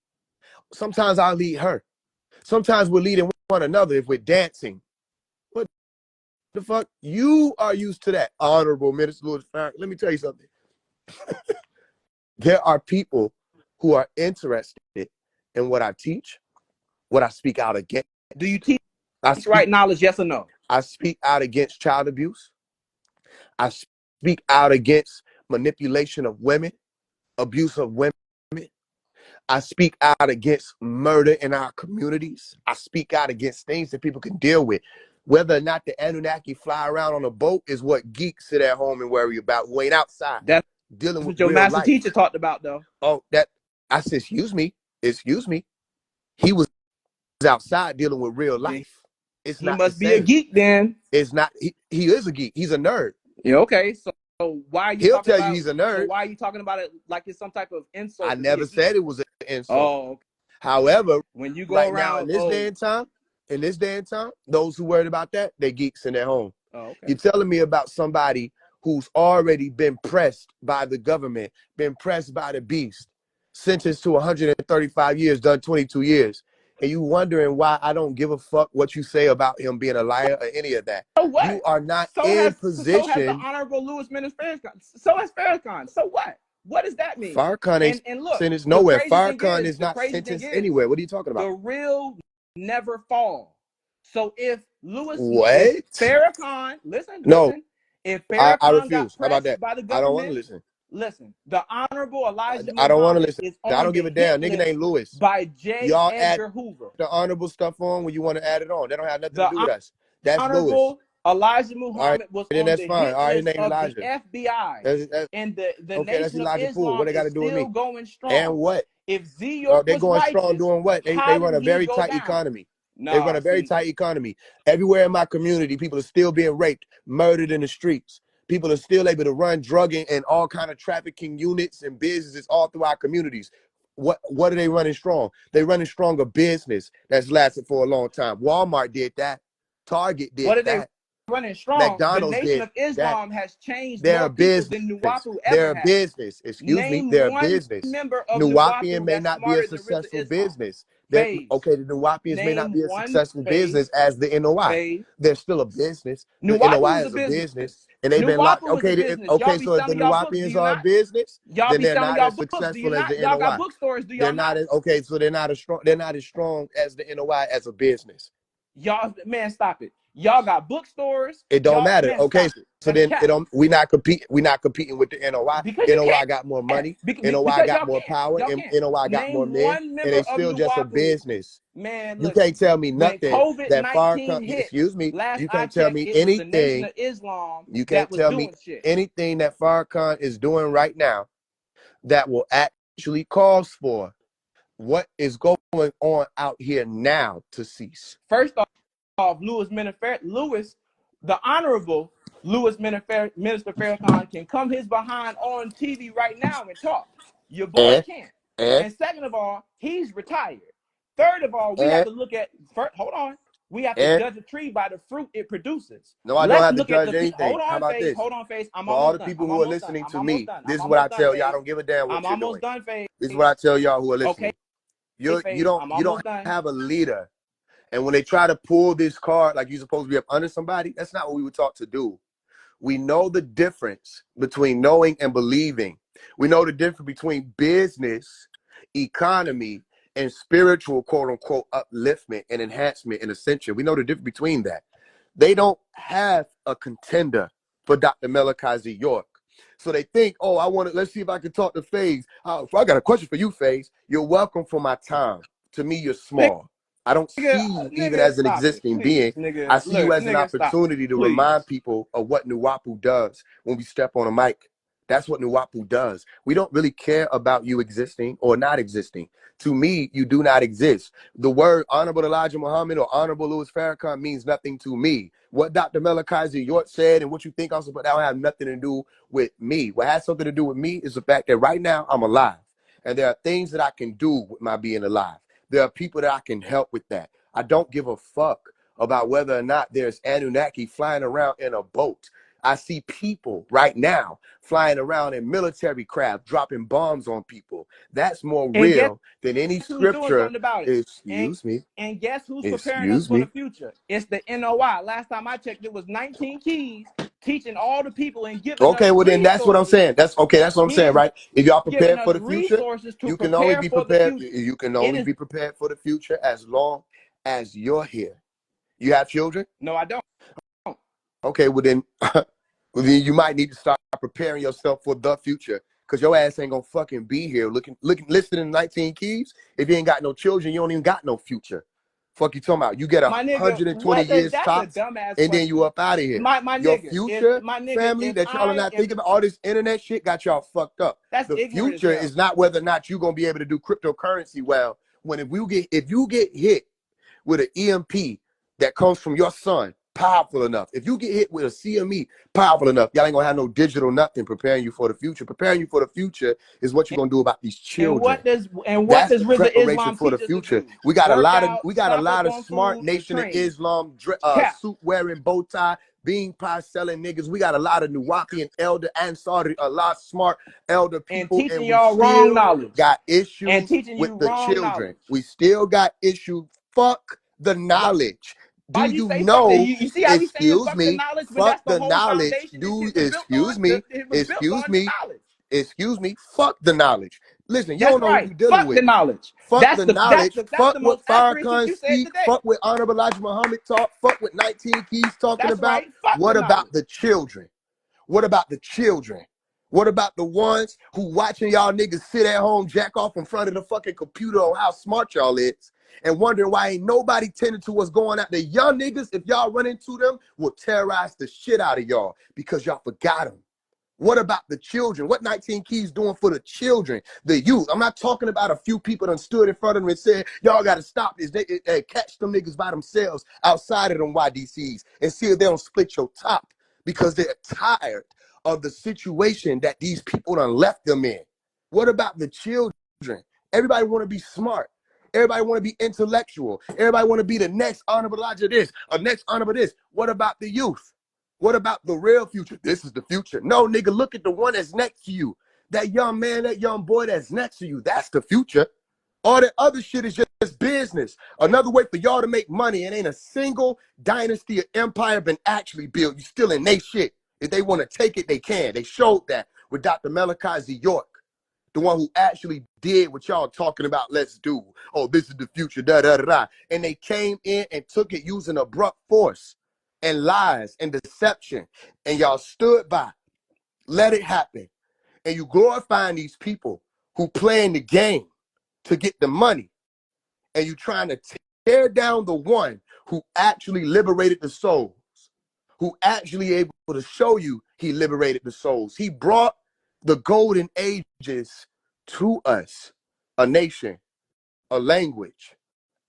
A: Sometimes I lead her. Sometimes we're leading one another if we're dancing. What the fuck? You are used to that, Honorable Minister Louis Farrakhan. Let me tell you something. There are people who are interested in what I teach, what I speak out against.
C: Do you teach right knowledge, yes or no?
A: I speak out against child abuse. I speak out against manipulation of women, abuse of women. I speak out against murder in our communities. I speak out against things that people can deal with. Whether or not the Anunnaki fly around on a boat is what geeks sit at home and worry about, who ain't outside.
C: That's
A: dealing with
C: what your master teacher talked about, though.
A: Oh, I said, excuse me. He was outside dealing with real life. It's
C: he
A: not
C: must be a geek then.
A: It's not. He is a geek. He's a nerd.
C: Yeah, okay. So why are you?
A: He'll tell you he's a nerd.
C: So why are you talking about it like it's some type of insult?
A: I never said it was an insult.
C: Oh.
A: However,
C: when you go
A: right
C: around
A: now in this day and time, In this day and time, those who worried about that, they geeks in their home.
C: Oh, okay.
A: You're telling me about somebody who's already been pressed by the government, been pressed by the beast, sentenced to 135 years, done 22 years. And you wondering why I don't give a fuck what you say about him being a liar or any of that.
C: So what?
A: You are not
C: So
A: in
C: has
A: position.
C: the Honorable Louis Minnis Farrakhan. So has Farrakhan. So what? What does that mean?
A: Farrakhan ain't
C: And look,
A: sentenced
C: the
A: nowhere.
C: crazy thing
A: Farrakhan
C: is,
A: is not
C: crazy thing
A: sentenced
C: is,
A: anywhere. What are you talking
C: the
A: about?
C: real never fall. So if
A: What?
C: Farrakhan, listen,
A: No,
C: if
A: I
C: Farrakhan got
A: refuse. How about
C: pressed
A: that?
C: by the
A: I don't want to
C: government,
A: listen.
C: listen, the Honorable Elijah
A: I don't want to
C: Muhammad
A: listen.
C: is
A: I
C: on
A: don't give
C: the
A: a damn.
C: hit
A: Nigga
C: list
A: named Lewis.
C: by J.
A: Y'all add
C: Edgar Hoover.
A: the honorable stuff on when you want to add it on. That don't have nothing to
C: The
A: do with us. That's Lewis.
C: Honorable Elijah
A: All right,
C: Muhammad was
A: then
C: on
A: that's
C: the
A: fine.
C: hit
A: All right, his
C: list
A: name
C: of the
A: Elijah.
C: FBI.
A: That's
C: And the
A: okay. That's
C: Nation of
A: Elijah Poole. What
C: Islam
A: they got
C: is
A: to do with
C: still
A: me?
C: going
A: And
C: strong.
A: what?
C: If Z York
A: They
C: was
A: going strong
C: righteous,
A: doing what? They
C: how
A: run
C: did
A: a
C: he
A: very
C: go
A: tight
C: down?
A: economy. They run
C: Nah,
A: a very tight economy. Everywhere in my community, people are still being raped, murdered in the streets. People are still able to run drugging and all kind of trafficking units and businesses all through our communities. What are they running strong? They running strong a business that's lasted for a long time. Walmart did that. Target did
C: what are they
A: that.
C: running strong? The
A: McDonald's
C: Nation
A: did
C: of
A: that.
C: Islam has changed
A: They're
C: more
A: a
C: people
A: business.
C: than Nuwapu
A: They're
C: ever
A: a
C: has.
A: business. Excuse me.
C: Name
A: They're a
C: one
A: business.
C: member of
A: Nuwapian
C: Nuwapu
A: may
C: that's
A: not be a
C: smarter than RZA
A: successful
C: Islam.
A: business.
C: Phase.
A: Okay, the Nuwapians may not
C: Name
A: be a
C: one
A: successful
C: phase.
A: business as the NOI.
C: Phase.
A: They're still a business. The
C: Nuwapu
A: NOI
C: is a
A: is a
C: business.
A: business, and they've been locked.
C: Nuwapu is a
A: Okay,
C: business. Y'all be
A: so if the
C: selling y'all books, do
A: Nuwapians
C: you
A: are a
C: not?
A: business,
C: Y'all
A: then
C: be
A: they're
C: selling
A: not
C: y'all
A: as
C: books, do you
A: successful as
C: not?
A: the
C: Y'all got
A: NOI.
C: bookstores, do
A: They're
C: y'all
A: not
C: not?
A: as okay, so they're not as strong. They're not as strong as the NOI as a business.
C: Y'all, man, stop it. Y'all got bookstores.
A: It don't
C: Y'all,
A: matter.
C: man,
A: Okay,
C: stop it.
A: so
C: That's
A: then it
C: cap.
A: don't. We not competing with the NOI.
C: Because you
A: NOI
C: can't.
A: got more money. NOI
C: Because
A: got
C: y'all
A: more
C: can't.
A: power.
C: Y'all
A: And
C: can't.
A: NOI got more
C: Name
A: men,
C: one
A: and
C: member
A: they
C: of
A: still just a
C: Nuwapu.
A: business.
C: Man,
A: You can't
C: listen.
A: tell me
C: When
A: nothing that
C: COVID-19
A: Farrakhan.
C: hit,
A: Excuse me.
C: last
A: You
C: I
A: can't tell
C: checked,
A: me
C: it was the Nation
A: anything.
C: of Islam
A: You
C: that
A: can't
C: was
A: tell me
C: doing shit.
A: anything that Farrakhan is doing right now that will actually cause for what is going on out here now to cease.
C: First off, Lewis, the Honorable Minister Farrakhan can come his behind on TV right now and talk. Your boy
A: And
C: can't.
A: and
C: And second of all, he's retired. Third of all, we have
A: and
C: to look at hold on. We have to
A: and
C: judge a tree by the fruit it produces.
A: no, I don't
C: Let's
A: have to
C: look at
A: judge
C: the
A: anything. How about this?
C: hold on, Face. I'm
A: For all
C: almost
A: the
C: done.
A: people who are listening
C: I'm
A: to
C: almost
A: me,
C: done.
A: this
C: I'm
A: is what I
C: almost done,
A: tell you. I
C: Face.
A: don't give a damn
C: I'm
A: what you're
C: almost
A: doing.
C: done, Face.
A: This is what I tell y'all who are
C: Okay,
A: listening. You
C: Face.
A: don't
C: I'm
A: you don't
C: almost done.
A: have a leader, and when they try to pull this card like you're supposed to be up under somebody, that's not what we were taught to do. We know the difference between knowing and believing. We know the difference between business, economy, and spiritual quote unquote upliftment and enhancement and ascension. We know the difference between that. They don't have a contender for Dr. Malachi Z. York. So they think, oh, let's see if I can talk to Faze. I got a question for you, Faze. You're welcome for my time. To me, you're small. I don't see you even
C: Nigga,
A: as an
C: stop it.
A: existing being.
C: Please, nigga.
A: I see you
C: Look,
A: as an
C: nigga, stop it.
A: opportunity to remind
C: Please.
A: people of what Nuwapu does when we step on a mic. That's what Nuwapu does. We don't really care about you existing or not existing. To me, you do not exist. The word Honorable Elijah Muhammad or Honorable Louis Farrakhan means nothing to me. What Dr. Malachi Z. York said and what you think also, but that don't have nothing to do with me. What has something to do with me is the fact that right now I'm alive. And there are things that I can do with my being alive. There are people that I can help with that. I don't give a fuck about whether or not there's Anunnaki flying around in a boat. I see people right now flying around in military craft, dropping bombs on people. That's more
C: And guess
A: real than any
C: who's doing
A: scripture.
C: something about it?
A: Excuse me.
C: And guess who's preparing us
A: Excuse
C: for the
A: me.
C: future? It's the NOI. Last time I checked, it was 19 keys teaching all the people and giving us
A: Okay, well then that's what I'm
C: resources.
A: saying. That's okay. That's what I'm
C: He
A: saying,
C: is
A: right? If y'all
C: giving
A: prepared for
C: us
A: the future,
C: resources to
A: you can only
C: prepare
A: be
C: for the
A: prepared.
C: future.
A: You can
C: It
A: only
C: is
A: be prepared for the future as long as you're here. You have children?
C: no, I don't.
A: Okay, well then, well then you might need to start preparing yourself for the future. Cause your ass ain't gonna fucking be here looking, listening to 19 keys. If you ain't got no children, you don't even got no future. Fuck you talking about? You get
C: My nigga,
A: 120 years
C: that's a
A: tops,
C: dumbass
A: and then you
C: question.
A: up out of here.
C: My
A: Your
C: nigga,
A: future, family,
C: if
A: that y'all are
C: I
A: not
C: if
A: thinking about, all this internet shit got y'all fucked up.
C: that's
A: The
C: ignorant as
A: future
C: hell.
A: is not whether or not you're gonna be able to do cryptocurrency well. When if you get hit with an EMP that comes from your sun, powerful enough. If you get hit with a CME powerful enough, y'all ain't gonna have no digital nothing preparing you for the future. Preparing you for the future is what you're gonna do about these
C: And
A: children.
C: what does
A: That's the
C: RZA
A: preparation
C: Islam
A: for the
C: teach us to
A: future.
C: do?
A: We got
C: Work out,
A: a
C: stock up
A: lot of
C: on
A: smart
C: food, and
A: Nation of
C: train.
A: Islam
C: Cap.
A: suit wearing, bow tie, bean pie selling niggas. We got a lot of Nuwapian elder Ansari, a lot of smart elder
C: And
A: people,
C: teaching
A: and we
C: y'all wrong
A: still
C: knowledge.
A: got
C: And
A: issues
C: teaching
A: with
C: you
A: the
C: wrong
A: children.
C: knowledge.
A: We still got issues. Fuck the knowledge.
C: Why
A: Do
C: you
A: you
C: say fuck the
A: know?
C: you see how we saying
A: Excuse
C: fuck the
A: me.
C: knowledge, but
A: Fuck
C: that's the
A: the
C: whole
A: knowledge.
C: foundation this
A: Do
C: shit was built on.
A: excuse me.
C: It was built
A: Excuse
C: on the
A: me.
C: knowledge.
A: Excuse me. Fuck the knowledge. Listen, you
C: That's
A: don't know who
C: right.
A: you're dealing
C: Fuck the
A: with.
C: knowledge.
A: Fuck
C: That's
A: the
C: that's
A: knowledge.
C: the
A: Fuck what
C: most accurate shit
A: Farrakhan
C: you said
A: speak.
C: today.
A: Fuck what Honorable Elijah Muhammad taught. Fuck what 19 Keys talking
C: That's
A: about.
C: right. Fuck the
A: What about
C: knowledge.
A: the children? What about the children? What about the ones who watching y'all niggas sit at home, jack off in front of the fucking computer on how smart y'all is, and wondering why ain't nobody tending to what's going on? The young niggas, if y'all run into them, will terrorize the shit out of y'all because y'all forgot them. What about the children? What 19 Keys doing for the children, the youth? I'm not talking about a few people that stood in front of them and said, y'all got to stop this. They catch them niggas by themselves outside of them YDCs and see if they don't split your top because they're tired of the situation that these people done left them in. What about the children? Everybody want to be smart. Everybody want to be intellectual. Everybody want to be the next Honorable Elijah this, or next Honorable this. What about the youth? What about the real future? This is the future. No, nigga, look at the one that's next to you. That young man, that young boy that's next to you. That's the future. All that other shit is just business. Another way for y'all to make money. And ain't a single dynasty or empire been actually built. You still in they shit. If they want to take it, they can. They showed that with Dr. Malachi Z. York, the one who actually did what y'all talking about, let's do. Oh, this is the future, da da da da. And they came in and took it using abrupt force and lies and deception. And y'all stood by, let it happen. And you glorifying these people who playing the game to get the money. And you trying to tear down the one who actually liberated the souls, who actually able to show you he liberated the souls. He brought the golden ages to us, a nation, a language,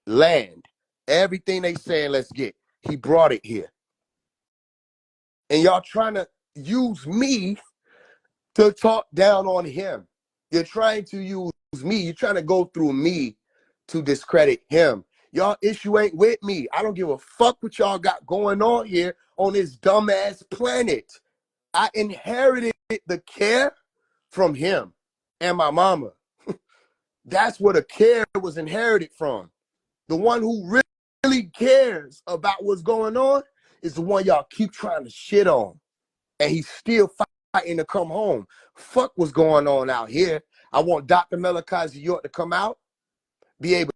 A: land, everything they saying let's get. He brought it here. And y'all trying to use me to talk down on him. You're trying to use me. You're trying to go through me to discredit him. Y'all issue ain't with me. I don't give a fuck what y'all got going on here on this dumbass planet. I inherited the care from him and my mama. That's where the care was inherited from. The one who really cares about what's going on is the one y'all keep trying to shit on. And he's still fighting to come home. Fuck what's going on out here. I want Dr. Malachi Z. York to come out, be able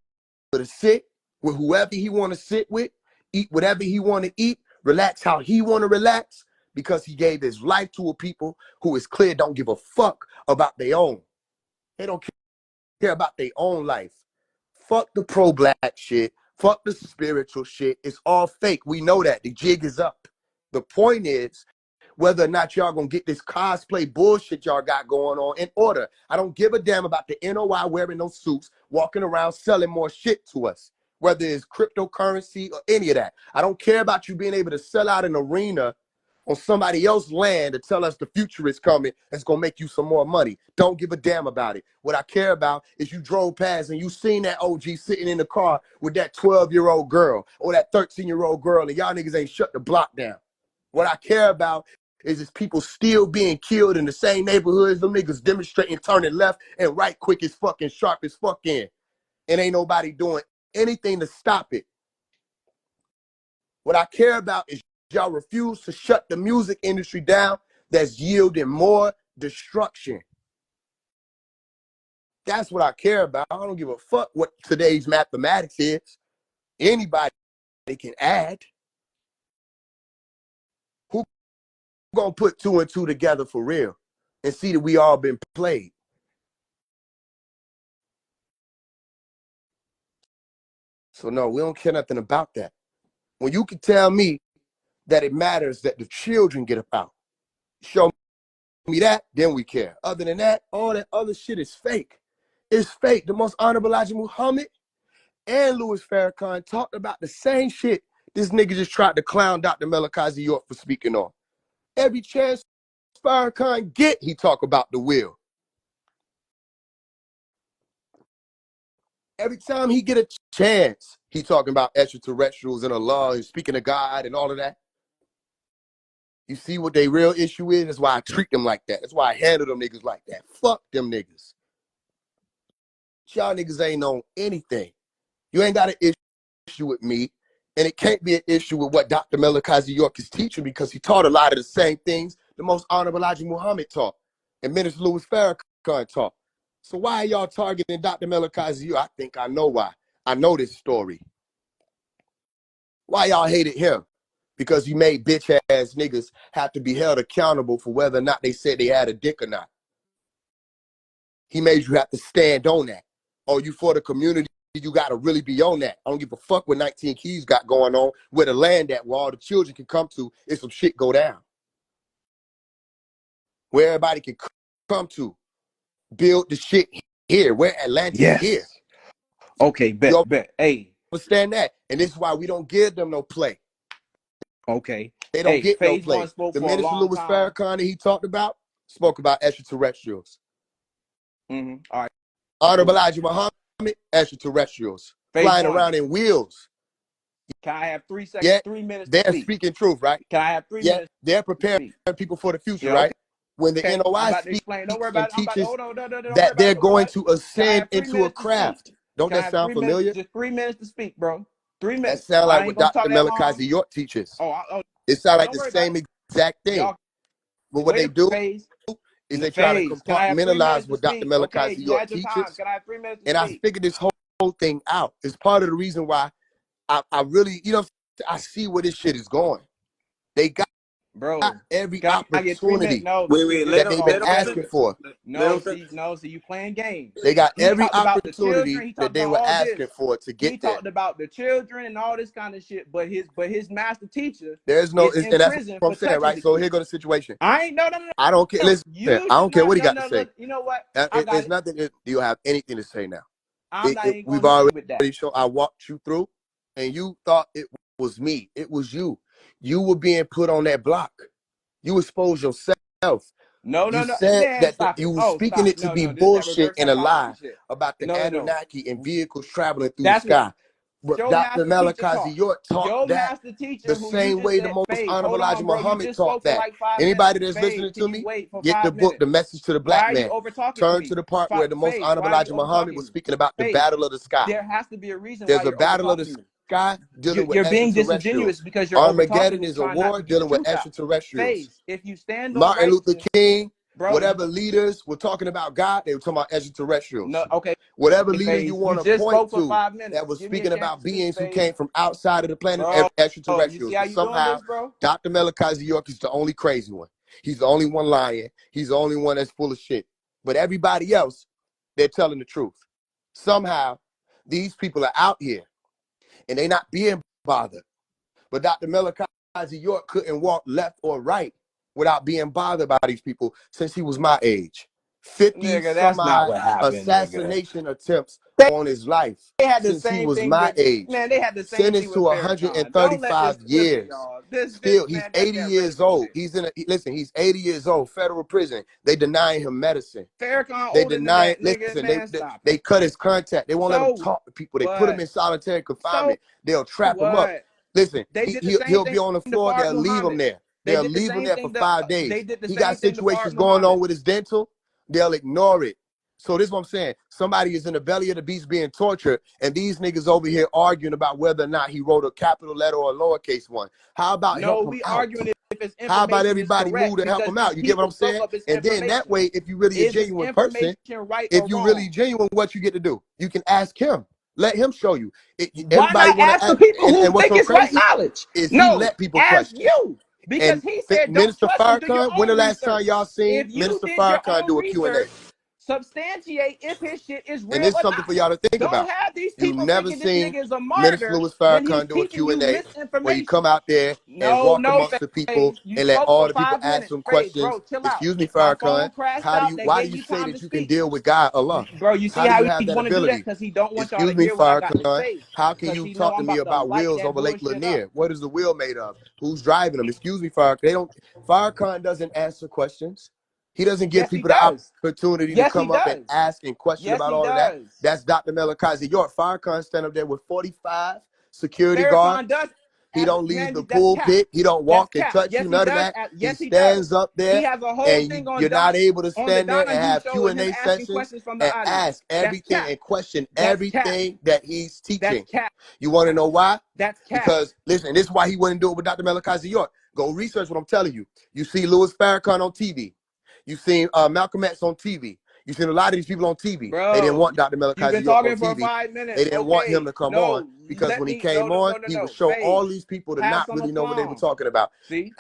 A: to sit with whoever he want to sit with, eat whatever he want to eat, relax how he want to relax, because he gave his life to a people who is clear don't give a fuck about their own. They don't care about their own life. Fuck the pro-black shit. Fuck the spiritual shit. It's all fake. We know that. The jig is up. The point is whether or not y'all gonna get this cosplay bullshit y'all got going on in order. I don't give a damn about the NOI wearing those suits, walking around selling more shit to us, whether it's cryptocurrency or any of that. I don't care about you being able to sell out an arena on somebody else's land to tell us the future is coming. It's gonna make you some more money. Don't give a damn about it. What I care about is you drove past and you seen that OG sitting in the car with that 12-year-old girl or that 13-year-old girl, and y'all niggas ain't shut the block down. What I care about is people still being killed in the same neighborhoods. Them niggas demonstrating, turning left and right quick as fucking sharp as fuck in. And ain't nobody doing anything to stop it. What I care about is y'all refuse to shut the music industry down that's yielding more destruction. That's what I care about. I don't give a fuck what today's mathematics is. Anybody can add. Who gonna put two and two together for real and see that we all been played? So no, we don't care nothing about that. When you can tell me that it matters that the children get about, show me that, then we care. Other than that, all that other shit is fake. It's fake. The most honorable Elijah Muhammad and Louis Farrakhan talked about the same shit This nigga just tried to clown Dr. Melakazi York for speaking on. Every chance Farrakhan get, he talk about the will. Every time he get a chance, he talking about extraterrestrials and Allah and speaking to God and all of that. You see what their real issue is? That's why I treat them like that. That's why I handle them niggas like that. Fuck them niggas. Y'all niggas ain't on anything. You ain't got an issue with me, and it can't be an issue with what Dr. Melakazi York is teaching, because he taught a lot of the same things the most honorable Elijah Muhammad taught and Minister Louis Farrakhan taught. So why are y'all targeting Dr. Melakazi York? I think I know why. I know this story. Why y'all hated him? Because he made bitch ass niggas have to be held accountable for whether or not they said they had a dick or not. He made you have to stand on that. Oh, you for the community, you got to really be on that. I don't give a fuck what 19 Keys got going on, where the land at, where all the children can come to if some shit go down. Where everybody can come to. Build the shit here, where Atlantis
C: Yes.
A: here.
C: Okay, bet. Hey.
A: Understand that? And this is why we don't give them no play.
C: Okay.
A: They don't get no
C: Faise
A: play.
C: One spoke
A: The
C: for a
A: Minister
C: long
A: Louis
C: time.
A: Farrakhan that he talked about spoke about extraterrestrials.
C: All right.
A: Honorable Elijah Muhammad, extraterrestrials.
C: Faise
A: Flying
C: One.
A: around in wheels.
C: Can I have 3 seconds?
A: Yeah,
C: 3 minutes
A: they're
C: to speak?
A: speaking truth, right?
C: Can I have 3 minutes?
A: They're preparing people for the future,
C: Yeah,
A: right?
C: okay.
A: When the
C: I'm
A: NOI
C: about to
A: speaks
C: explain. Don't worry
A: and
C: about it. I'm about to
A: teaches
C: hold on. Don't worry
A: that
C: about
A: they're
C: it. Don't worry
A: going
C: about it.
A: to
C: Can I
A: ascend
C: have 3
A: into a
C: minutes to speak?
A: craft. Don't
C: Can I
A: that
C: have
A: sound
C: 3 minutes?
A: familiar?
C: Just 3 minutes to speak, bro. 3
A: That
C: minutes.
A: sound like
C: I
A: what
C: ain't gonna
A: Dr.
C: talk that long.
A: Melakazi York teaches.
C: Oh,
A: It sounds like
C: don't
A: the
C: worry about
A: same
C: it.
A: exact thing.
C: Y'all,
A: But what
C: wait
A: they
C: a
A: do
C: phase.
A: is they try to
C: Phase. Can I have 3 minutes
A: compartmentalize
C: to
A: what Dr.
C: speak? Okay,
A: Melakazi
C: you
A: York
C: had your time.
A: teaches.
C: Can I have 3 minutes to
A: And I
C: speak?
A: figured this whole thing out. It's part of the reason why I really, I see where this shit is going. They got
C: Bro,
A: every
C: can I get 3 minutes?
A: opportunity
C: No,
B: Wait,
A: that
B: let
A: they've
B: him
A: been
B: let him
A: asking
B: finish.
A: for.
B: Let
C: no,
B: him finish.
C: see, you playing games.
A: They got
C: He
A: every
C: talked about the
A: opportunity
C: children. He
A: that
C: talked
A: they
C: about
A: were
C: all
A: asking
C: this.
A: for to get
C: He
A: there.
C: talked about the children and all this kind of shit. But his master teacher
A: There's no,
C: is in
A: and that's
C: prison
A: what I'm
C: for
A: saying,
C: touching
A: right?
C: the
A: So
C: kid.
A: here goes the situation.
C: I ain't no.
A: I don't care. Listen,
C: You
A: I don't care what he got to
C: no.
A: say.
C: You know what? I got
A: There's
C: it.
A: nothing. Do you have anything to say now?
C: I'm not even
A: We've
C: gonna hit you with that.
A: already shown. I walked you through, and you thought it was me. It was you. You were being put on that block. You exposed yourself.
C: No.
A: You said
C: Man,
A: that
C: stop it.
A: you were
C: Oh,
A: speaking
C: stop.
A: it to
C: No.
A: be
C: This is that
A: bullshit
C: reverse
A: and a
C: psychology
A: lie
C: shit.
A: about the
C: No.
A: Anunnaki and vehicles traveling through the
C: That's what
A: sky. But
C: your
A: Dr.
C: master teacher
A: Malakazi
C: taught.
A: York taught
C: Your
A: that
C: master teacher,
A: the
C: who you
A: same
C: just
A: way the
C: said,
A: most
C: Faze,
A: honorable
C: hold
A: Elijah
C: on, bro. You
A: Muhammad
C: just spoke
A: taught
C: for
A: that.
C: like 5 minutes.
A: Anybody that's
C: Faze,
A: listening
C: can
A: to
C: you
A: me,
C: wait for
A: get the
C: 5
A: book, The
C: minutes?
A: Message to the
C: Why
A: Black
C: are you
A: Man.
C: over talking to
A: Turn to
C: me?
A: the part where the most
C: Faze,
A: honorable
C: why are you
A: Elijah
C: over
A: Muhammad
C: talking
A: was
C: me?
A: speaking about the
C: Faze,
A: battle of the sky.
C: there has to be a reason why
A: There's a
C: you're over
A: battle of the
C: talking me.
A: sky dealing with
C: You're being disingenuous
A: extraterrestrials.
C: because you're over talking
A: Armageddon
C: me,
A: is a
C: trying not
A: war
C: to get the
A: dealing with
C: truth out.
A: extraterrestrials.
C: Faze, if you stand on
A: Martin Luther
C: righteousness,
A: King,
C: bro.
A: whatever leaders were talking about God, they were talking about
C: No,
A: extraterrestrials.
C: okay.
A: Whatever leader you
C: Faze, you
A: want to
C: just
A: point
C: spoke for
A: to
C: 5
A: that
C: minutes.
A: was
C: Give me a
A: speaking
C: chance to
A: about
C: speak,
A: beings who
C: Faze.
A: came from outside of the planet,
C: Bro, you
A: extraterrestrials.
C: see how
A: But
C: you doing
A: somehow,
C: this, bro?
A: Dr. Melakazi York is the only crazy one. He's the only one lying. He's the only one that's full of shit. But everybody else, they're telling the truth. Somehow, these people are out here and they're not being bothered. But Dr. Melakazi York couldn't walk left or right without being bothered by these people since he was my age. 50
C: Nigga,
A: some
C: that's not
A: odd
C: what happened, nigga.
A: assassination attempts on his life
C: They had the
A: since he
C: same
A: was
C: thing
A: my
C: with
A: age.
C: man. They had the same thing
A: Sentenced to
C: with Farrakhan. Don't let
A: 135
C: this. Listen,
A: years.
C: y'all. This
A: Still, he's
C: man. That's
A: 80
C: that
A: years
C: rainbow
A: old.
C: shit.
A: He's 80 years old, federal prison. They denying him medicine.
C: Farrakhan
A: They
C: older than
A: deny
C: that,
A: it.
C: nigga.
A: Listen,
C: Man, stop
A: they
C: it.
A: cut his contact. They won't let him
C: So
A: talk to people. They put him
C: what?
A: in solitary
C: So
A: confinement. They'll trap him up.
C: what?
A: Listen,
C: They did the same
A: he'll be
C: thing
A: on the
C: to
A: floor.
C: Fard
A: They'll leave him
C: Muhammad.
A: there.
C: They
A: They'll
C: did the
A: leave him
C: same
A: there for
C: thing.
A: 5 days.
C: They did the
A: He
C: same
A: got
C: thing to Fard
A: situations going
C: Muhammad.
A: on with his dental. They'll ignore it. So this is what I'm saying. Somebody is in the belly of the beast being tortured, and these niggas over here arguing about whether or not he wrote a capital letter or a lowercase one. How about
C: No,
A: help him
C: we
A: out?
C: arguing if his
A: How about
C: information is
A: everybody move
C: correct
A: to help
C: because
A: him
C: these
A: out? You get what I'm
C: people spoke
A: saying?
C: up his
A: And then that
C: information.
A: way, if you really a
C: Is his
A: genuine person,
C: information right
A: if
C: or
A: you
C: wrong?
A: really genuine, what you get to do? You can ask him. Let him show you.
C: Why
A: Everybody
C: not
A: want
C: ask
A: to
C: the
A: ask,
C: people who
A: and what's
C: think
A: so
C: it's right
A: crazy
C: knowledge?
A: is he
C: No,
A: let people
C: ask
A: question.
C: you. Because
A: And
C: he said don't
A: Minister
C: trust him. Do your
A: Farrakhan, when the
C: own
A: last time
C: research.
A: y'all seen
C: If you
A: Minister
C: did your
A: Farrakhan
C: own
A: do a Q&A?
C: research, substantiate if his shit is
A: And
C: real
A: it's
C: or
A: something for
C: not.
A: y'all to think
C: Don't
A: about.
C: have these
A: You
C: people
A: never
C: thinking this
A: seen
C: nigga is a
A: Minister
C: martyr
A: Louis
C: when he's
A: Farrakhan do a
C: teaching you
A: Q&A where he
C: misinformation.
A: come out there and
C: No,
A: walk
C: no,
A: amongst the people
C: Faze. You
A: and let
C: spoke
A: all
C: for
A: the people
C: 5
A: ask
C: minutes.
A: him
C: Faze,
A: questions.
C: bro, chill out.
A: Excuse me,
C: My
A: Farrakhan,
C: phone crashed out. They
A: why do
C: gave
A: you
C: you
A: say
C: time to
A: that you can
C: speak.
A: deal with God, Allah?
C: Bro, you see
A: How do
C: how
A: you have
C: he
A: that
C: want to do that?
A: ability?
C: Because he don't want y'all to
A: Excuse me,
C: hear what I got to
A: Farrakhan.
C: say.
A: How can
C: Because
A: you
C: he know
A: talk to
C: I'm
A: me
C: about to
A: about
C: light
A: wheels
C: that
A: over Lake
C: bullshit up.
A: Lanier? What is the wheel made of? Who's driving them? Excuse me, Farrakhan. Farrakhan doesn't answer questions. He doesn't give
C: Yes, he
A: people the
C: does.
A: opportunity to
C: Yes, he
A: come up and
C: does.
A: ask and question
C: Yes,
A: about
C: he
A: all of that.
C: does.
A: That's Dr. Melakazi York. Farrakhan stand up there with 45 security
C: Farrakhan
A: guards.
C: does.
A: He don't leave the
C: That's cap.
A: pulpit. He don't
C: That's
A: walk and
C: cap.
A: touch you,
C: Yes, he
A: none of
C: does.
A: that. He
C: Yes, he
A: stands
C: does.
A: up
C: He
A: there,
C: has a whole
A: and
C: thing on
A: you're not able to
C: on the
A: stand there and
C: Donahue
A: have
C: show of him
A: Q&A
C: asking
A: sessions
C: questions from the
A: and
C: audience.
A: ask
C: That's
A: everything
C: cap.
A: and question
C: That's cap.
A: everything that he's
C: That's
A: teaching.
C: cap.
A: You want to know why?
C: That's cap.
A: Because, listen, this is why he wouldn't do it with Dr. Melakazi York. Go research what I'm telling you. You see Louis Farrakhan on TV. You seen Malcolm X on TV. You seen a lot of these people on TV. They didn't
C: Bro,
A: want Dr.
C: you've
A: Melakazi
C: been
A: York on
C: talking for
A: TV.
C: 5 minutes.
A: They didn't want him
C: Okay.
A: to come on
C: No,
A: because
C: let
A: when he
C: me. No,
A: came
C: no,
A: on,
C: no, no,
A: he would
C: no.
A: show all
C: Phase.
A: these people to
C: Have
A: not
C: some
A: really know what they were
C: aplomb.
A: talking about.
C: See?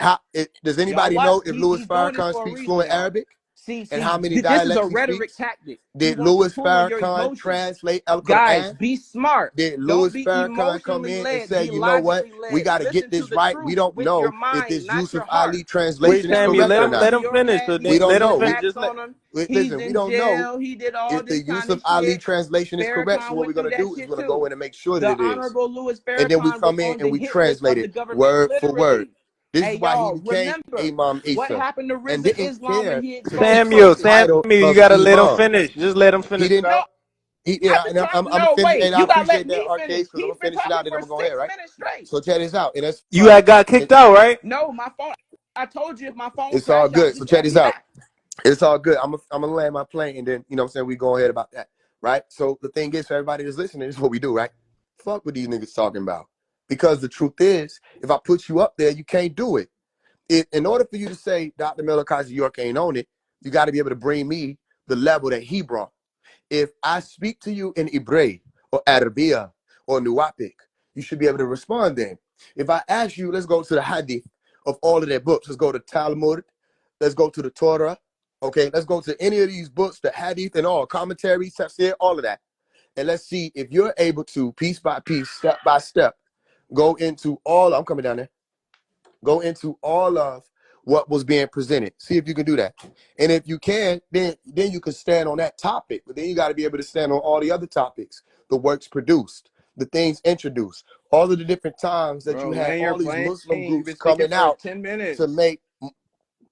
A: Does
C: Y'all
A: anybody
C: watch.
A: know if Louis
C: He's doing this
A: Farrakhan
C: for a
A: speaks
C: reason,
A: fluent
C: y'all.
A: Arabic
C: See,
A: and how many
C: this is a
A: dialects he
C: rhetoric
A: speaks?
C: tactic. He
A: Did
C: wants to
A: Louis
C: pull on your
A: Farrakhan
C: emotions.
A: translate Al
C: Guys,
A: Quran?
C: be smart.
A: Did
C: Don't
A: Louis
C: be
A: Farrakhan come
C: emotionally
A: in and
C: led.
A: say,
C: Be
A: you know what?
C: logically
A: We
C: led.
A: got to get
C: Listen to
A: this
C: the
A: right. We
C: truth
A: don't
C: with your
A: know if
C: mind,
A: this
C: not
A: Yusuf
C: your heart.
A: Ali
B: Wait,
A: translation is
C: Now,
B: Sammy,
A: correct
B: let
A: or
B: him
A: not.
B: let him
C: Garcior
B: finish. So
C: had
A: We
B: let
A: don't
B: him
C: many
B: finish.
A: know.
C: attacks
B: Just let.
C: on him. He's
A: Listen, we
C: in
A: don't know
C: jail. He did all
A: if the
C: this kind
A: Yusuf
C: of
A: Ali
C: shit.
A: translation is correct. So
C: Farrakhan
A: what we're
C: went through
A: going to
C: that
A: do is
C: shit
A: we're going to go
C: too.
A: in and make sure that
C: The
A: it is.
C: Honorable Louis
A: And then we
C: Farrakhan was
A: come in
C: on
A: and
C: the
A: we
C: hit list
A: translate
C: of the
A: it
C: government,
A: word for word.
C: literally.
A: This is
C: Hey,
A: why he
C: y'all,
A: became
C: remember
A: Imam
C: what
A: Isa
C: happened to
A: and
C: Rizza
A: didn't
C: Islam when
A: care
C: he
A: to
C: exposed
A: take on
B: Samuel,
A: the
C: Crooked?
A: title
B: Samuel, you
A: of
B: gotta let him
A: Imam.
B: finish. Just let him
A: He
B: finish it
A: didn't.
C: No,
B: out.
C: I've been
A: And
C: talking.
A: I'm
C: No,
A: finished,
C: wait,
A: and I
C: you gotta
A: appreciate
C: let
A: that,
C: me finish.
A: Arcade, because I'm
C: He's
A: gonna
C: been
A: finish it
C: talking
A: out. Then
C: for
A: I'm gonna go ahead,
C: 6
A: right?
C: minutes straight.
A: So check this out, and that's
B: You
A: fine.
B: had got kicked out, right?
C: No, my phone. I told you if my phone
A: It's all
C: crashed out,
A: good. So
C: just
A: check
C: add
A: this
C: me
A: out.
C: back.
A: It's all good. I'm gonna land my plane, and then what I'm saying, we go ahead about that, right? So the thing is, for everybody that's listening, this is what we do, right? Fuck what these niggas talking about, because the truth is, if I put you up there, you can't do it. In order for you to say Dr. Miller Kazi York ain't on it, you got to be able to bring me the level that he brought. If I speak to you in Hebrew or Arabiya or Nuwapic, you should be able to respond then. If I ask you, let's go to the Hadith of all of their books. Let's go to Talmud. Let's go to the Torah. Okay, let's go to any of these books, the Hadith and all, commentaries, tafsir, all of that. And let's see if you're able to, piece by piece, step by step, go into all, I'm coming down there, go into all of what was being presented. See if you can do that. And if you can, then you can stand on that topic. But then you got to be able to stand on all the other topics, the works produced, the things introduced, all of the different times that you
C: Bro,
A: had
C: land your
A: all these
C: plane.
A: Muslim
C: You've
A: groups
C: been speaking
A: coming
C: for
A: out
C: 10
A: to
C: minutes.
A: make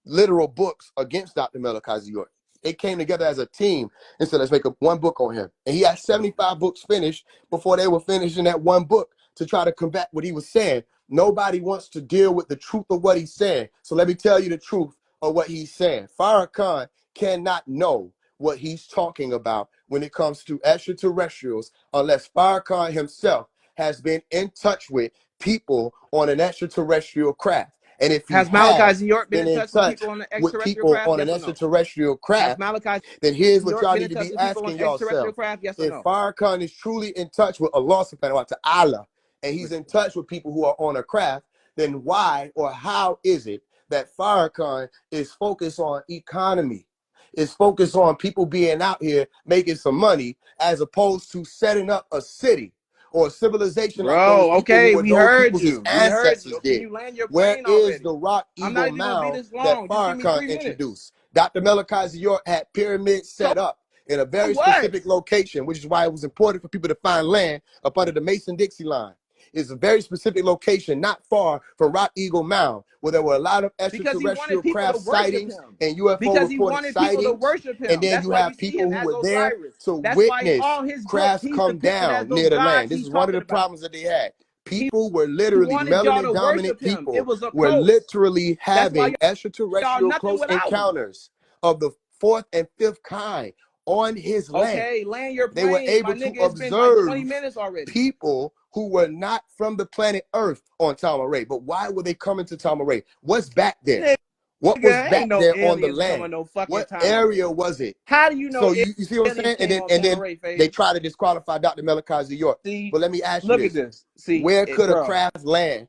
A: literal books against Dr. Melakazi York. They came together as a team and said, let's make one book on him. And he had 75 books finished before they were finishing that one book to try to combat what he was saying. Nobody wants to deal with the truth of what he's saying. So let me tell you the truth of what he's saying. Farrakhan cannot know what he's talking about when it comes to extraterrestrials unless Farrakhan himself has been in touch with people on an extraterrestrial craft. And if he
C: Has Malachi
A: has
C: Z. York been
A: been
C: in
A: in
C: touch with
A: touch
C: people on the
A: with
C: extraterrestrial
A: people
C: craft?
A: on
C: Yes
A: an
C: or no?
A: extraterrestrial
C: Has
A: craft,
C: Malachi
A: then here's
C: Z.
A: what
C: York
A: y'all
C: been
A: need
C: in
A: to
C: touch
A: be
C: with people on
A: asking
C: the extraterrestrial
A: yourself.
C: craft? Yes or
A: If
C: no?
A: Farrakhan is truly in touch with Allah subhanahu wa ta'ala, and he's in touch with people who are on a craft, then why or how is it that Farrakhan is focused on economy, is focused on people being out here making some money, as opposed to setting up a city or a civilization like those
C: Bro,
A: people who
C: okay,
A: were
C: we
A: those
C: heard
A: people's
C: you. We heard you.
A: ancestors
C: Can
A: did?
C: you land your
A: Where
C: plane
A: is
C: already?
A: the Rock
C: I'm
A: Eagle
C: not even gonna be
A: Mound
C: this
A: that
C: long. Just give me
A: Farrakhan
C: 3 minutes.
A: introduced? Dr. Melakazi York had pyramids
C: So
A: set up in a very
C: what?
A: specific location, which is why it was important for people to find land up under the Mason-Dixie line. It's a very specific location, not far from Rock Eagle Mound, where there were a lot of
C: Because he wanted
A: extraterrestrial
C: people to
A: craft
C: worship
A: sightings
C: him.
A: and UFO
C: Because he
A: reported
C: wanted people to
A: sightings.
C: worship
A: And
C: him.
A: then
C: That's
A: you
C: why you
A: have
C: see
A: people
C: him
A: who
C: as
A: were there
C: Osiris.
A: to
C: That's why in
A: witness
C: all his books
A: crafts
C: he's
A: come
C: depicted as
A: down
C: those
A: near the land.
C: gods
A: This
C: he's
A: is one of
C: talking
A: the
C: about.
A: problems that they had.
C: He
A: People were literally,
C: wanted y'all
A: melanin
C: to
A: dominant
C: worship him. It
A: people
C: was a
A: were
C: cult.
A: literally
C: That's why
A: having
C: y'all
A: extraterrestrial
C: nothing
A: close
C: without him.
A: encounters of the fourth and fifth kind on his land.
C: Okay, land your
A: They were
C: plane. My
A: able to
C: nigga, it's been like 20
A: observe
C: minutes already.
A: people who were not from the planet Earth on Tamaray. But why were they coming to Tamaray? What's back there? What was
C: Nigga, ain't
A: back
C: no
A: there on the
C: aliens
A: land?
C: coming no fucking
A: What
C: Tama
A: area
C: Ray.
A: was it?
C: How do you know
A: So you see what I'm
C: aliens
A: saying?
C: came on
A: And
C: Tama
A: then
C: Ray,
A: they
C: Faze?
A: try to disqualify Dr. Melakazi York.
C: See,
A: But let me ask you
C: look at
A: this.
C: this. See,
A: Where could a
C: bro.
A: craft land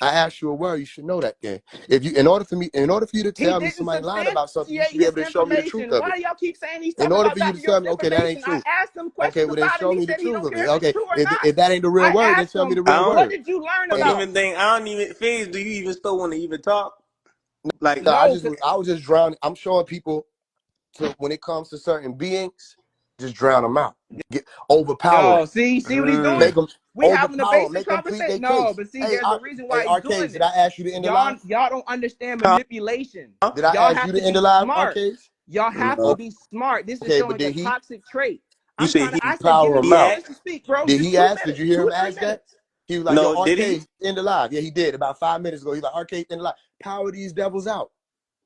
A: I asked you a word. You should know that. Then, if you, in order for you to
C: He
A: tell me
C: didn't
A: somebody lied about something, you
C: substantiate
A: should be
C: his
A: able to show me the truth
C: information.
A: of
C: Why
A: it.
C: do y'all keep saying he's
A: In
C: talking
A: order
C: about
A: for you
C: Dr.
A: to tell
C: York's
A: me, okay, that ain't
C: information? I
A: true.
C: asked him
A: Okay,
C: questions
A: well then
C: about it,
A: show
C: and he
A: me the
C: said he
A: truth
C: don't
A: of
C: care
A: it.
C: if it's
A: Okay,
C: true or not.
A: if that ain't the real
C: I
A: word, then
C: asked
A: tell me
C: him,
A: the
B: I
A: real
B: don't,
C: what
A: word.
C: did you learn
B: I don't
A: And
C: about?
B: even think I don't even Faze, do you even still want to even talk? Like
A: no,
C: No,
A: I was just drowning. I'm showing people to when it comes to certain beings. just drown them out, overpower
C: Yo,
A: them,
C: see what he's
A: make
C: doing?
A: them
C: We having a
A: overpower them,
C: basic
A: make them plead their
C: conversation. No,
A: case.
C: but see,
A: Hey,
C: there's a reason why he's doing
A: Arcades, did I
C: this.
A: ask you to end the live?
C: Y'all don't understand
B: Huh?
C: manipulation.
A: Did I
C: Y'all
A: ask
C: have
A: you
C: to
A: to end
C: be
A: the live,
C: smart.
A: Arcades?
C: Y'all have to
B: No.
C: be smart. This is
A: Okay, but
C: showing a
A: did he?
C: toxic trait.
B: You said he
C: I said, give
A: Power
C: me
A: him
B: he
C: 2
A: out.
B: asked?
C: minutes to speak, bro.
A: Did
C: Just
A: he
C: 2
A: ask? Did
C: minutes,
A: you hear him
C: 2-3
A: ask that?
C: minutes.
A: He was like, yo,
B: No, did he?
A: Arcade, end the live. Yeah, he did about 5 minutes ago. He's like, Arcade, end the live. Power these devils out.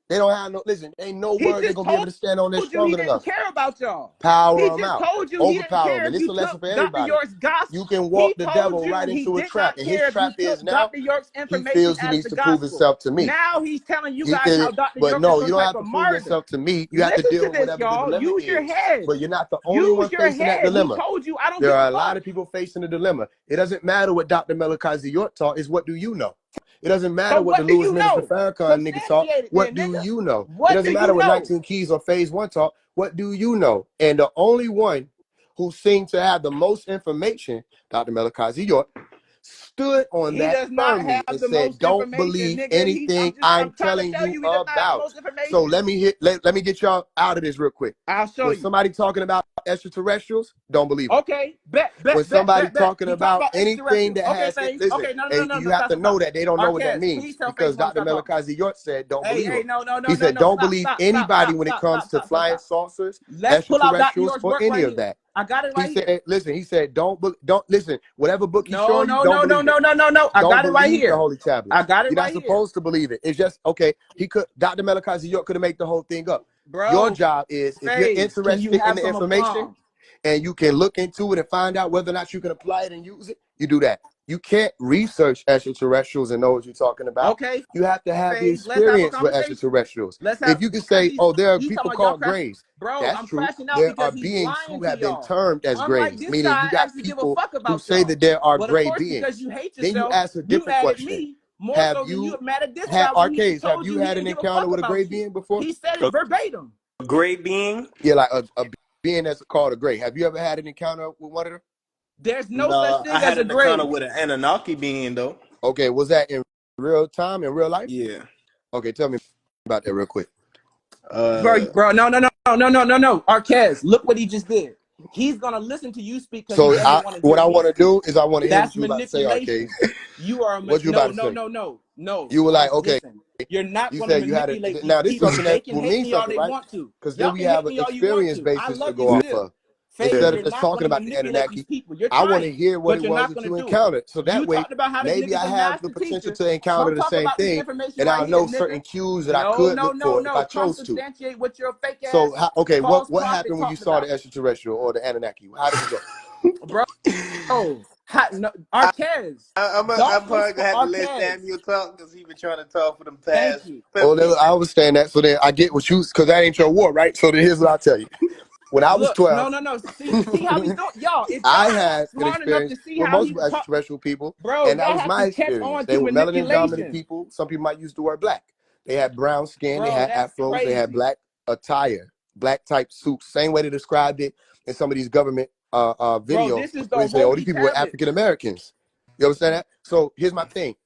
A: They don't have no, listen, ain't no
C: He
A: word they're
C: just
A: going to be able
C: told
A: to stand on there
C: you he
A: stronger than
C: didn't
A: us.
C: care about y'all.
A: Power
C: He
A: them
C: just
A: out.
C: told you he didn't
A: Overpower
C: care
A: them.
C: if
A: And it's
C: you
A: a
C: took
A: lesson for
C: Dr.
A: everybody.
C: York's gospel.
A: You can
C: He
A: walk the
C: told
A: devil
C: you
A: right
C: he
A: into a
C: did
A: trap.
C: not
A: And his
C: care if you
A: trap is
C: took
A: now,
C: Dr. York's
A: he
C: information
A: feels he
C: as
A: needs
C: the
A: to prove
C: gospel.
A: himself to me.
C: Now he's telling you guys how Dr.
A: But
C: York is
A: no,
C: some
A: you don't
C: type
A: have to
C: of
A: prove
C: martyr.
A: yourself to me. You have to
C: Listen
A: deal
C: to
A: with
C: this,
A: whatever the
C: y'all.
A: dilemma
C: Use your
A: is.
C: head.
A: But you're not the only one
C: Use your
A: facing that
C: head. He
A: dilemma.
C: told you, I don't
A: There
C: give a
A: are a lot
C: fuck.
A: of people facing the dilemma. It doesn't matter what Dr. Melchizedek York taught, is what do you know? It doesn't matter
C: So
A: what the
C: what do
A: Lewis
C: you
A: Minister
C: know?
A: Farrakhan niggas taught.
C: Substantiate it
A: What
C: then,
A: do
C: nigga.
A: you know? It
C: What do
A: doesn't matter
C: you
A: what
C: know?
A: 19 Keys or Phase 1 taught. What do you know? And the only one who seemed to have the most information, Dr. Melchizedek York, stood on
C: He
A: that
C: does not
A: firmly
C: have
A: and
C: the
A: said,
C: most
A: don't
C: information,
A: believe
C: nigga.
A: anything I'm
C: I'm trying to
A: telling
C: tell
A: you
C: you he does not have the
A: about.
C: most
A: So
C: information.
A: let me get y'all out of this real quick.
C: I'll show
A: When
C: you.
A: somebody talking about extraterrestrials, don't believe them.
C: Okay, bet.
A: When somebody talking
C: He talked
A: about
C: about
A: anything
C: extraterrestrials.
A: that
C: Okay,
A: has it,
C: Phase.
A: listen,
C: Okay, no,
A: hey, you have to know
C: stop.
A: that they don't know what that
C: Arquez,
A: means
C: please tell Phase
A: because
C: One to
A: Dr.
C: stop talking.
A: Melchizedek York said, don't
C: Hey,
A: believe them.
C: no,
A: He said, don't
C: stop,
A: believe anybody when it comes to flying
C: stop.
A: saucers,
C: Let's pull out Dr.
A: extraterrestrials,
C: York's
A: or
C: work
A: any
C: right
A: of
C: here.
A: that.
C: I got it
A: He
C: right here.
A: said, listen, he said, don't listen, whatever book he's showing you, don't believe it.
C: No. I
A: Don't
C: got it right
A: believe the
C: here.
A: holy
C: I
A: tablets.
C: got it
A: You're not
C: right here.
A: supposed to believe it. It's just, okay, Dr. Melchizedek York could have made the whole thing up. Your
C: Bro,
A: job is, if you're
C: Phase, can you
A: interested in
C: have
A: the
C: some
A: information
C: aplomb?
A: and you can look into it and find out whether or not you can apply it and use it, you do that. You can't research extraterrestrials and know what you're talking about.
C: Okay,
A: You have to have the
C: Phase, let's have a
A: experience with
C: conversation.
A: extraterrestrials.
C: Let's
A: If
C: have,
A: you can
C: because
A: say, oh, there are
C: he's talking
A: people
C: about y'all
A: called
C: crashing.
A: grays,
C: Bro,
A: that's
C: I'm
A: true.
C: crashing out
A: There are
C: because he's
A: beings
C: lying
A: who
C: to
A: have been
C: y'all.
A: termed as
C: Unlike
A: grays,
C: this
A: meaning
C: guy,
A: you
C: I
A: got
C: actually give a
A: people
C: fuck
A: who
C: about
A: say
C: y'all.
A: that there are
C: But of
A: gray
C: course, because
A: beings.
C: you hate
A: Then you
C: yourself,
A: ask a
C: you
A: different
C: mad at
A: question.
C: me more
A: Have
C: so than you
A: you
C: mad at this
A: had
C: guy when he
A: Arcades? Have
C: told
A: you
C: you he
A: had an
C: didn't give a
A: encounter
C: fuck
A: with a gray
C: about you.
A: being before?
C: He said it
B: A
C: verbatim.
B: great being?
A: Yeah, like a being that's called a gray. Have you ever had an encounter with one of them?
C: There's no such
B: No, I
C: thing as
B: had
C: a
B: an encounter
C: grade.
B: with an Anunnaki being though.
A: Okay, was that in real time, in real life?
B: Yeah.
A: Okay, tell me about that real quick.
C: Bro, no. Arquez, look what he just did. He's gonna listen to you speak because he
A: So
C: doesn't want to
A: what
C: hear
A: I
C: me
A: want to
C: speak.
A: do is I want to hear
C: That's
A: what you were about to say,
C: manipulation.
A: Arcades.
C: You are
A: What you about to say?
C: no.
A: You were like, okay,
C: Listen, you're not
A: you
C: going to
A: said you had
C: manipulate
A: it.
C: these
A: Now this is
C: people.
A: something
C: They
A: that
C: can
A: will
C: hate
A: mean
C: me all
A: something,
C: they
A: right?
C: want to.
A: Because then
C: Y'all
A: we
C: can hate
A: have an
C: me all you want
A: experience
C: to. I
A: basis to
C: love you
A: go off
C: still.
A: of.
C: Phase,
A: Instead
B: Yeah.
A: of
C: you're
A: just
C: not going
A: talking
C: to
A: about the
C: manipulate
A: Anunnaki,
C: these people. You're
A: I want to
C: trying,
A: hear what
C: but
A: it
C: you're
A: was
C: not
A: that
C: going to
A: you
C: do it.
A: encountered. So that
C: You
A: way,
C: talked about how this
A: maybe
C: nigga's
A: I
C: a
A: have the
C: master
A: potential
C: teacher.
A: to encounter
C: Come
A: the
C: talk
A: same
C: about this
A: thing,
C: information
A: and
C: right
A: I'll
C: here,
A: know
C: nigga.
A: certain cues that I could look for if I
C: Come
A: chose to.
C: substantiate what your fake
A: So,
C: ass
A: okay,
C: false
A: what
C: prophet
A: happened when you
C: talked
A: saw
C: about.
A: the extraterrestrial or the Anunnaki? How did it go?
C: Bro, no, Arquez,
B: I'm
C: don't
B: probably gonna have to let
C: Arquez.
B: Samuel talk because he been trying to talk for them
C: Thank
B: past
C: you.
B: 15
A: I
B: minutes.
A: understand that. So then I get what you, because that ain't your war, right? So then here's what I'll tell you. When I was
C: Look,
A: 12,
C: no. See how he's doing, y'all. If y'all
A: I
C: not
A: had an
C: smart enough
A: experience
C: to see
A: with
C: how he
A: multiple
C: talk,
A: extraterrestrial people,
C: bro,
A: and that
C: y'all
A: was
C: have
A: my
C: to catch
A: experience.
C: on
A: They
C: to
A: were melanin dominant
C: manipulation,
A: people. Some people might use the word black. They had brown skin, they
C: bro.
A: had
C: That's
A: afros, they had
C: crazy,
A: black attire, black type suits. Same way they described it in some of these government
C: bro.
A: videos
C: This is
A: where
C: the
A: they say, oh, these
C: holy
A: people were
C: tablets,
A: African Americans. You understand that? So here's my thing.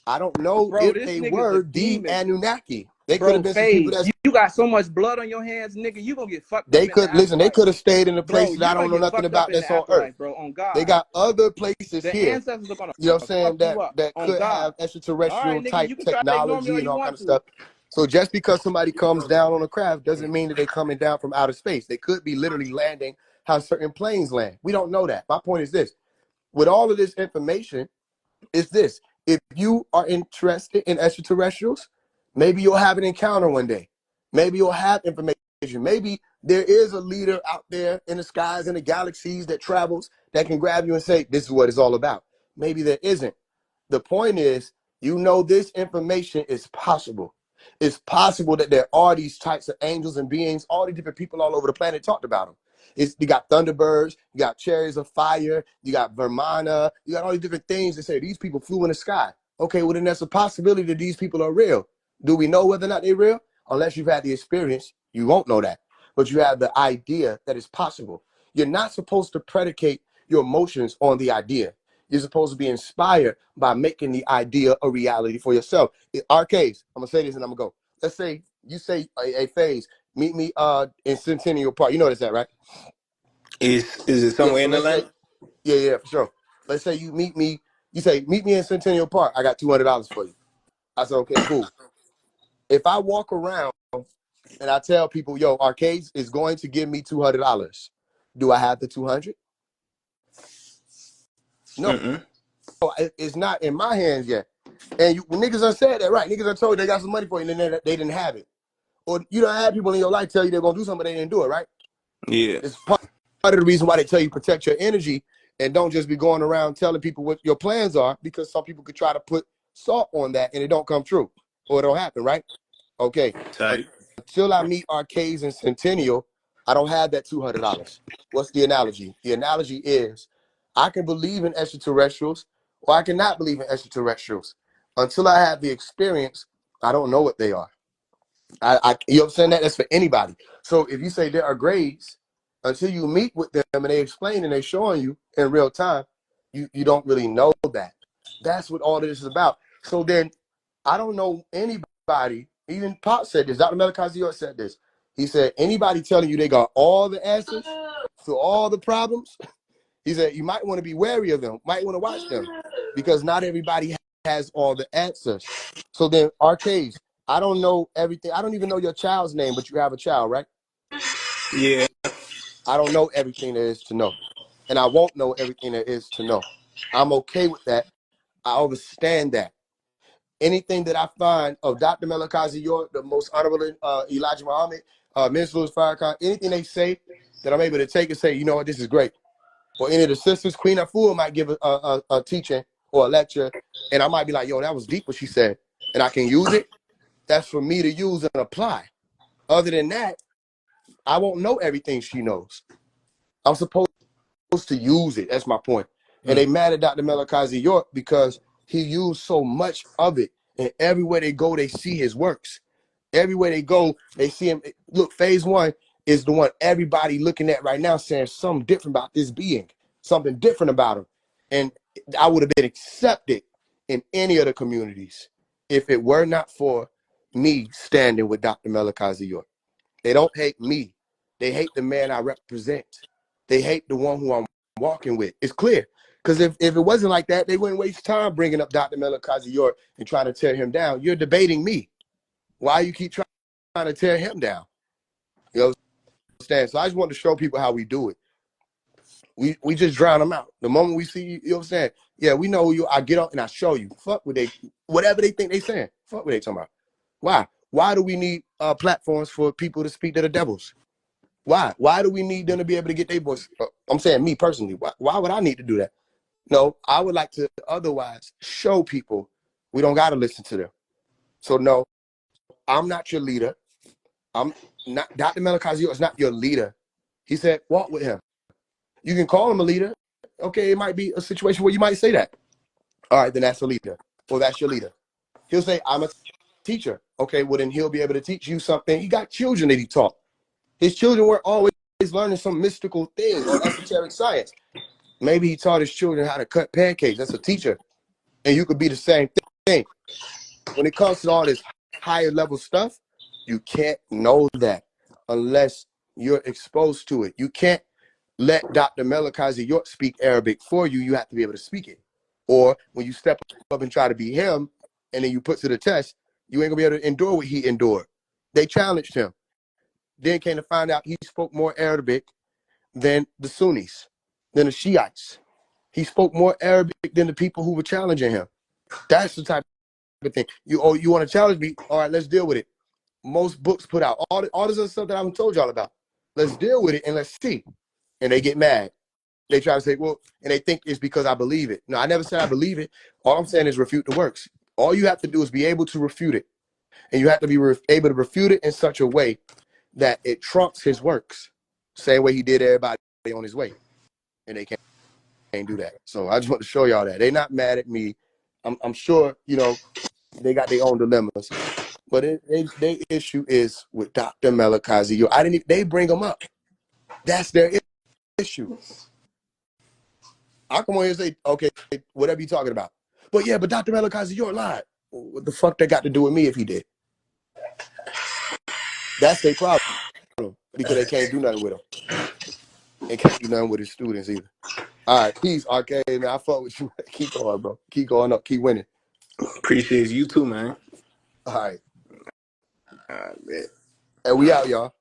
A: I don't know
C: bro.
A: if
C: This
A: they
C: nigga's a
A: were the
C: demon,
A: Anunnaki. They could have
C: bro.
A: been some people
C: Phase,
A: that's
C: you got so much blood on your hands, nigga. You gonna get fucked up
A: they
C: in the
A: could listen, they
C: afterlife,
A: could have stayed in a place
C: bro.
A: that I
C: You're
A: don't
C: gonna
A: know
C: get
A: nothing
C: fucked up
A: about
C: in the
A: that's on earth.
C: afterlife, bro. On
A: They
C: God,
A: got other places
C: the
A: here,
C: ancestors are gonna
A: you know what I'm
C: fuck
A: saying,
C: you up.
A: that
C: On
A: could
C: God.
A: have
C: All right,
A: extraterrestrial
C: nigga.
A: type
C: You can try to ignore me all
A: technology and
C: you
A: all kind
C: want
A: of
C: to.
A: stuff. So just because somebody comes down on a craft doesn't mean that they're coming down from outer space. They could be literally landing how certain planes land. We don't know that. My point is this: with all of this information, is this: if you are interested in extraterrestrials, maybe you'll have an encounter one day. Maybe you'll have information. Maybe there is a leader out there in the skies and the galaxies that travels that can grab you and say, this is what it's all about. Maybe there isn't. The point is, you know, this information is possible. It's possible that there are these types of angels and beings, all the different people all over the planet talked about them. You got thunderbirds, you got chariots of fire, you got Vermana, you got all these different things that say these people flew in the sky. Okay, well then there's a possibility that these people are real. Do we know whether or not they're real? Unless you've had the experience, you won't know that. But you have the idea that it's possible. You're not supposed to predicate your emotions on the idea. You're supposed to be inspired by making the idea a reality for yourself. In our case, I'm gonna say this and I'm gonna go. Let's say you say a Phase, meet me in Centennial Park. You know what it's at, right?
B: Is it
A: Yeah,
B: somewhere
A: so
B: in
A: let's say,
B: Atlanta?
A: yeah, for sure. Let's say you meet me, you say, meet me in Centennial Park. I got $200 for you. I said, okay, cool. If I walk around and I tell people, yo, Arcades is going to give me $200, do I have the 200? No,
B: Mm-mm.
A: it's not in my hands yet. And niggas done said that, right? Niggas done told you they got some money for you and then they didn't have it. Or you don't have people in your life tell you they're going to do something, but they didn't do it, right?
B: Yeah.
A: It's part of the reason why they tell you protect your energy and don't just be going around telling people what your plans are, because some people could try to put salt on that and it don't come true or it don't happen, right? Okay.
B: Tight.
A: Until I meet Arcades and Centennial, I don't have that $200. What's the analogy? The analogy is I can believe in extraterrestrials or I cannot believe in extraterrestrials. Until I have the experience, I don't know what they are. You know what I'm saying? That's for anybody. So if you say there are grades, until you meet with them and they explain and they showing you in real time, you don't really know that. That's what all this is about. So then I don't know anybody, even Pop said this, Dr. Melchizedek said this. He said, anybody telling you they got all the answers to all the problems, he said, you might want to be wary of them, might want to watch them, because not everybody has all the answers. So then, Arcades, I don't know everything. I don't even know your child's name, but you have a child, right?
B: Yeah.
A: I don't know everything there is to know. And I won't know everything there is to know. I'm okay with that. I understand that. Anything that I find of Dr. Melchizedek York, the most honorable Elijah Muhammad, Minister Louis Farrakhan, anything they say that I'm able to take and say, you know what, this is great. Or any of the sisters, Queen Afua might give a teaching or a lecture, and I might be like, yo, that was deep what she said, and I can use it. That's for me to use and apply. Other than that, I won't know everything she knows. I'm supposed to use it. That's my point. And they mad at Dr. Melchizedek York because he used so much of it. And everywhere they go, they see his works. Everywhere they go, they see him. Look, Faise One is the one everybody looking at right now saying something different about this being, something different about him. And I would have been accepted in any of the communities if it were not for me standing with Dr. Melchizedek York. They don't hate me. They hate the man I represent. They hate the one who I'm walking with. It's clear. Because if it wasn't like that, they wouldn't waste time bringing up Dr. Melchizedek York and trying to tear him down. You're debating me. Why you keep trying to tear him down? You understand? So I just want to show people how we do it. We just drown them out. The moment we see you, you know what I'm saying? Yeah, we know you. I get up and I show you. Fuck what whatever they think they saying. Fuck what they talking about. Why? Why do we need platforms for people to speak to the devils? Why? Why do we need them to be able to get their voice? I'm saying me personally. Why would I need to do that? No, I would like to otherwise show people we don't got to listen to them. So no, I'm not your leader. I'm not. Dr. Melchizedek is not your leader. He said, walk with him. You can call him a leader. Okay, it might be a situation where you might say that. All right, then that's a leader. Or that's your leader. He'll say, I'm a teacher. Okay, well then he'll be able to teach you something. He got children that he taught. His children weren't always learning some mystical thing or esoteric science. Maybe he taught his children how to cut pancakes. That's a teacher. And you could be the same thing. When it comes to all this higher level stuff, you can't know that unless you're exposed to it. You can't let Dr. Melchizedek York speak Arabic for you. You have to be able to speak it. Or when you step up and try to be him, and then you put to the test, you ain't gonna be able to endure what he endured. They challenged him. Then came to find out he spoke more Arabic than the Sunnis, than the Shiites. He spoke more Arabic than the people who were challenging him. That's the type of thing. You want to challenge me? All right, let's deal with it. Most books put out all this other stuff that I haven't told y'all about. Let's deal with it and let's see. And they get mad. They try to say, well, and they think it's because I believe it. No, I never said I believe it. All I'm saying is refute the works. All you have to do is be able to refute it. And you have to be able to refute it in such a way that it trumps his works. Same way he did everybody on his way. And they can't do that. So I just want to show y'all that. They're not mad at me. I'm sure, you know, they got their own dilemmas. But their issue is with Dr. Melchizedek. They bring them up. That's their issue. I come on here and say, okay, whatever you're talking about. But yeah, but Dr. Melchizedek lied. What the fuck that got to do with me if he did? That's their problem because they can't do nothing with him. and can't do nothing with his students either. All right, peace, Arcade, man. I fuck with you. Keep going, bro. Keep going up. Keep winning.
B: Appreciate you too, man.
A: All right,
B: All right, man.
A: and we out, y'all.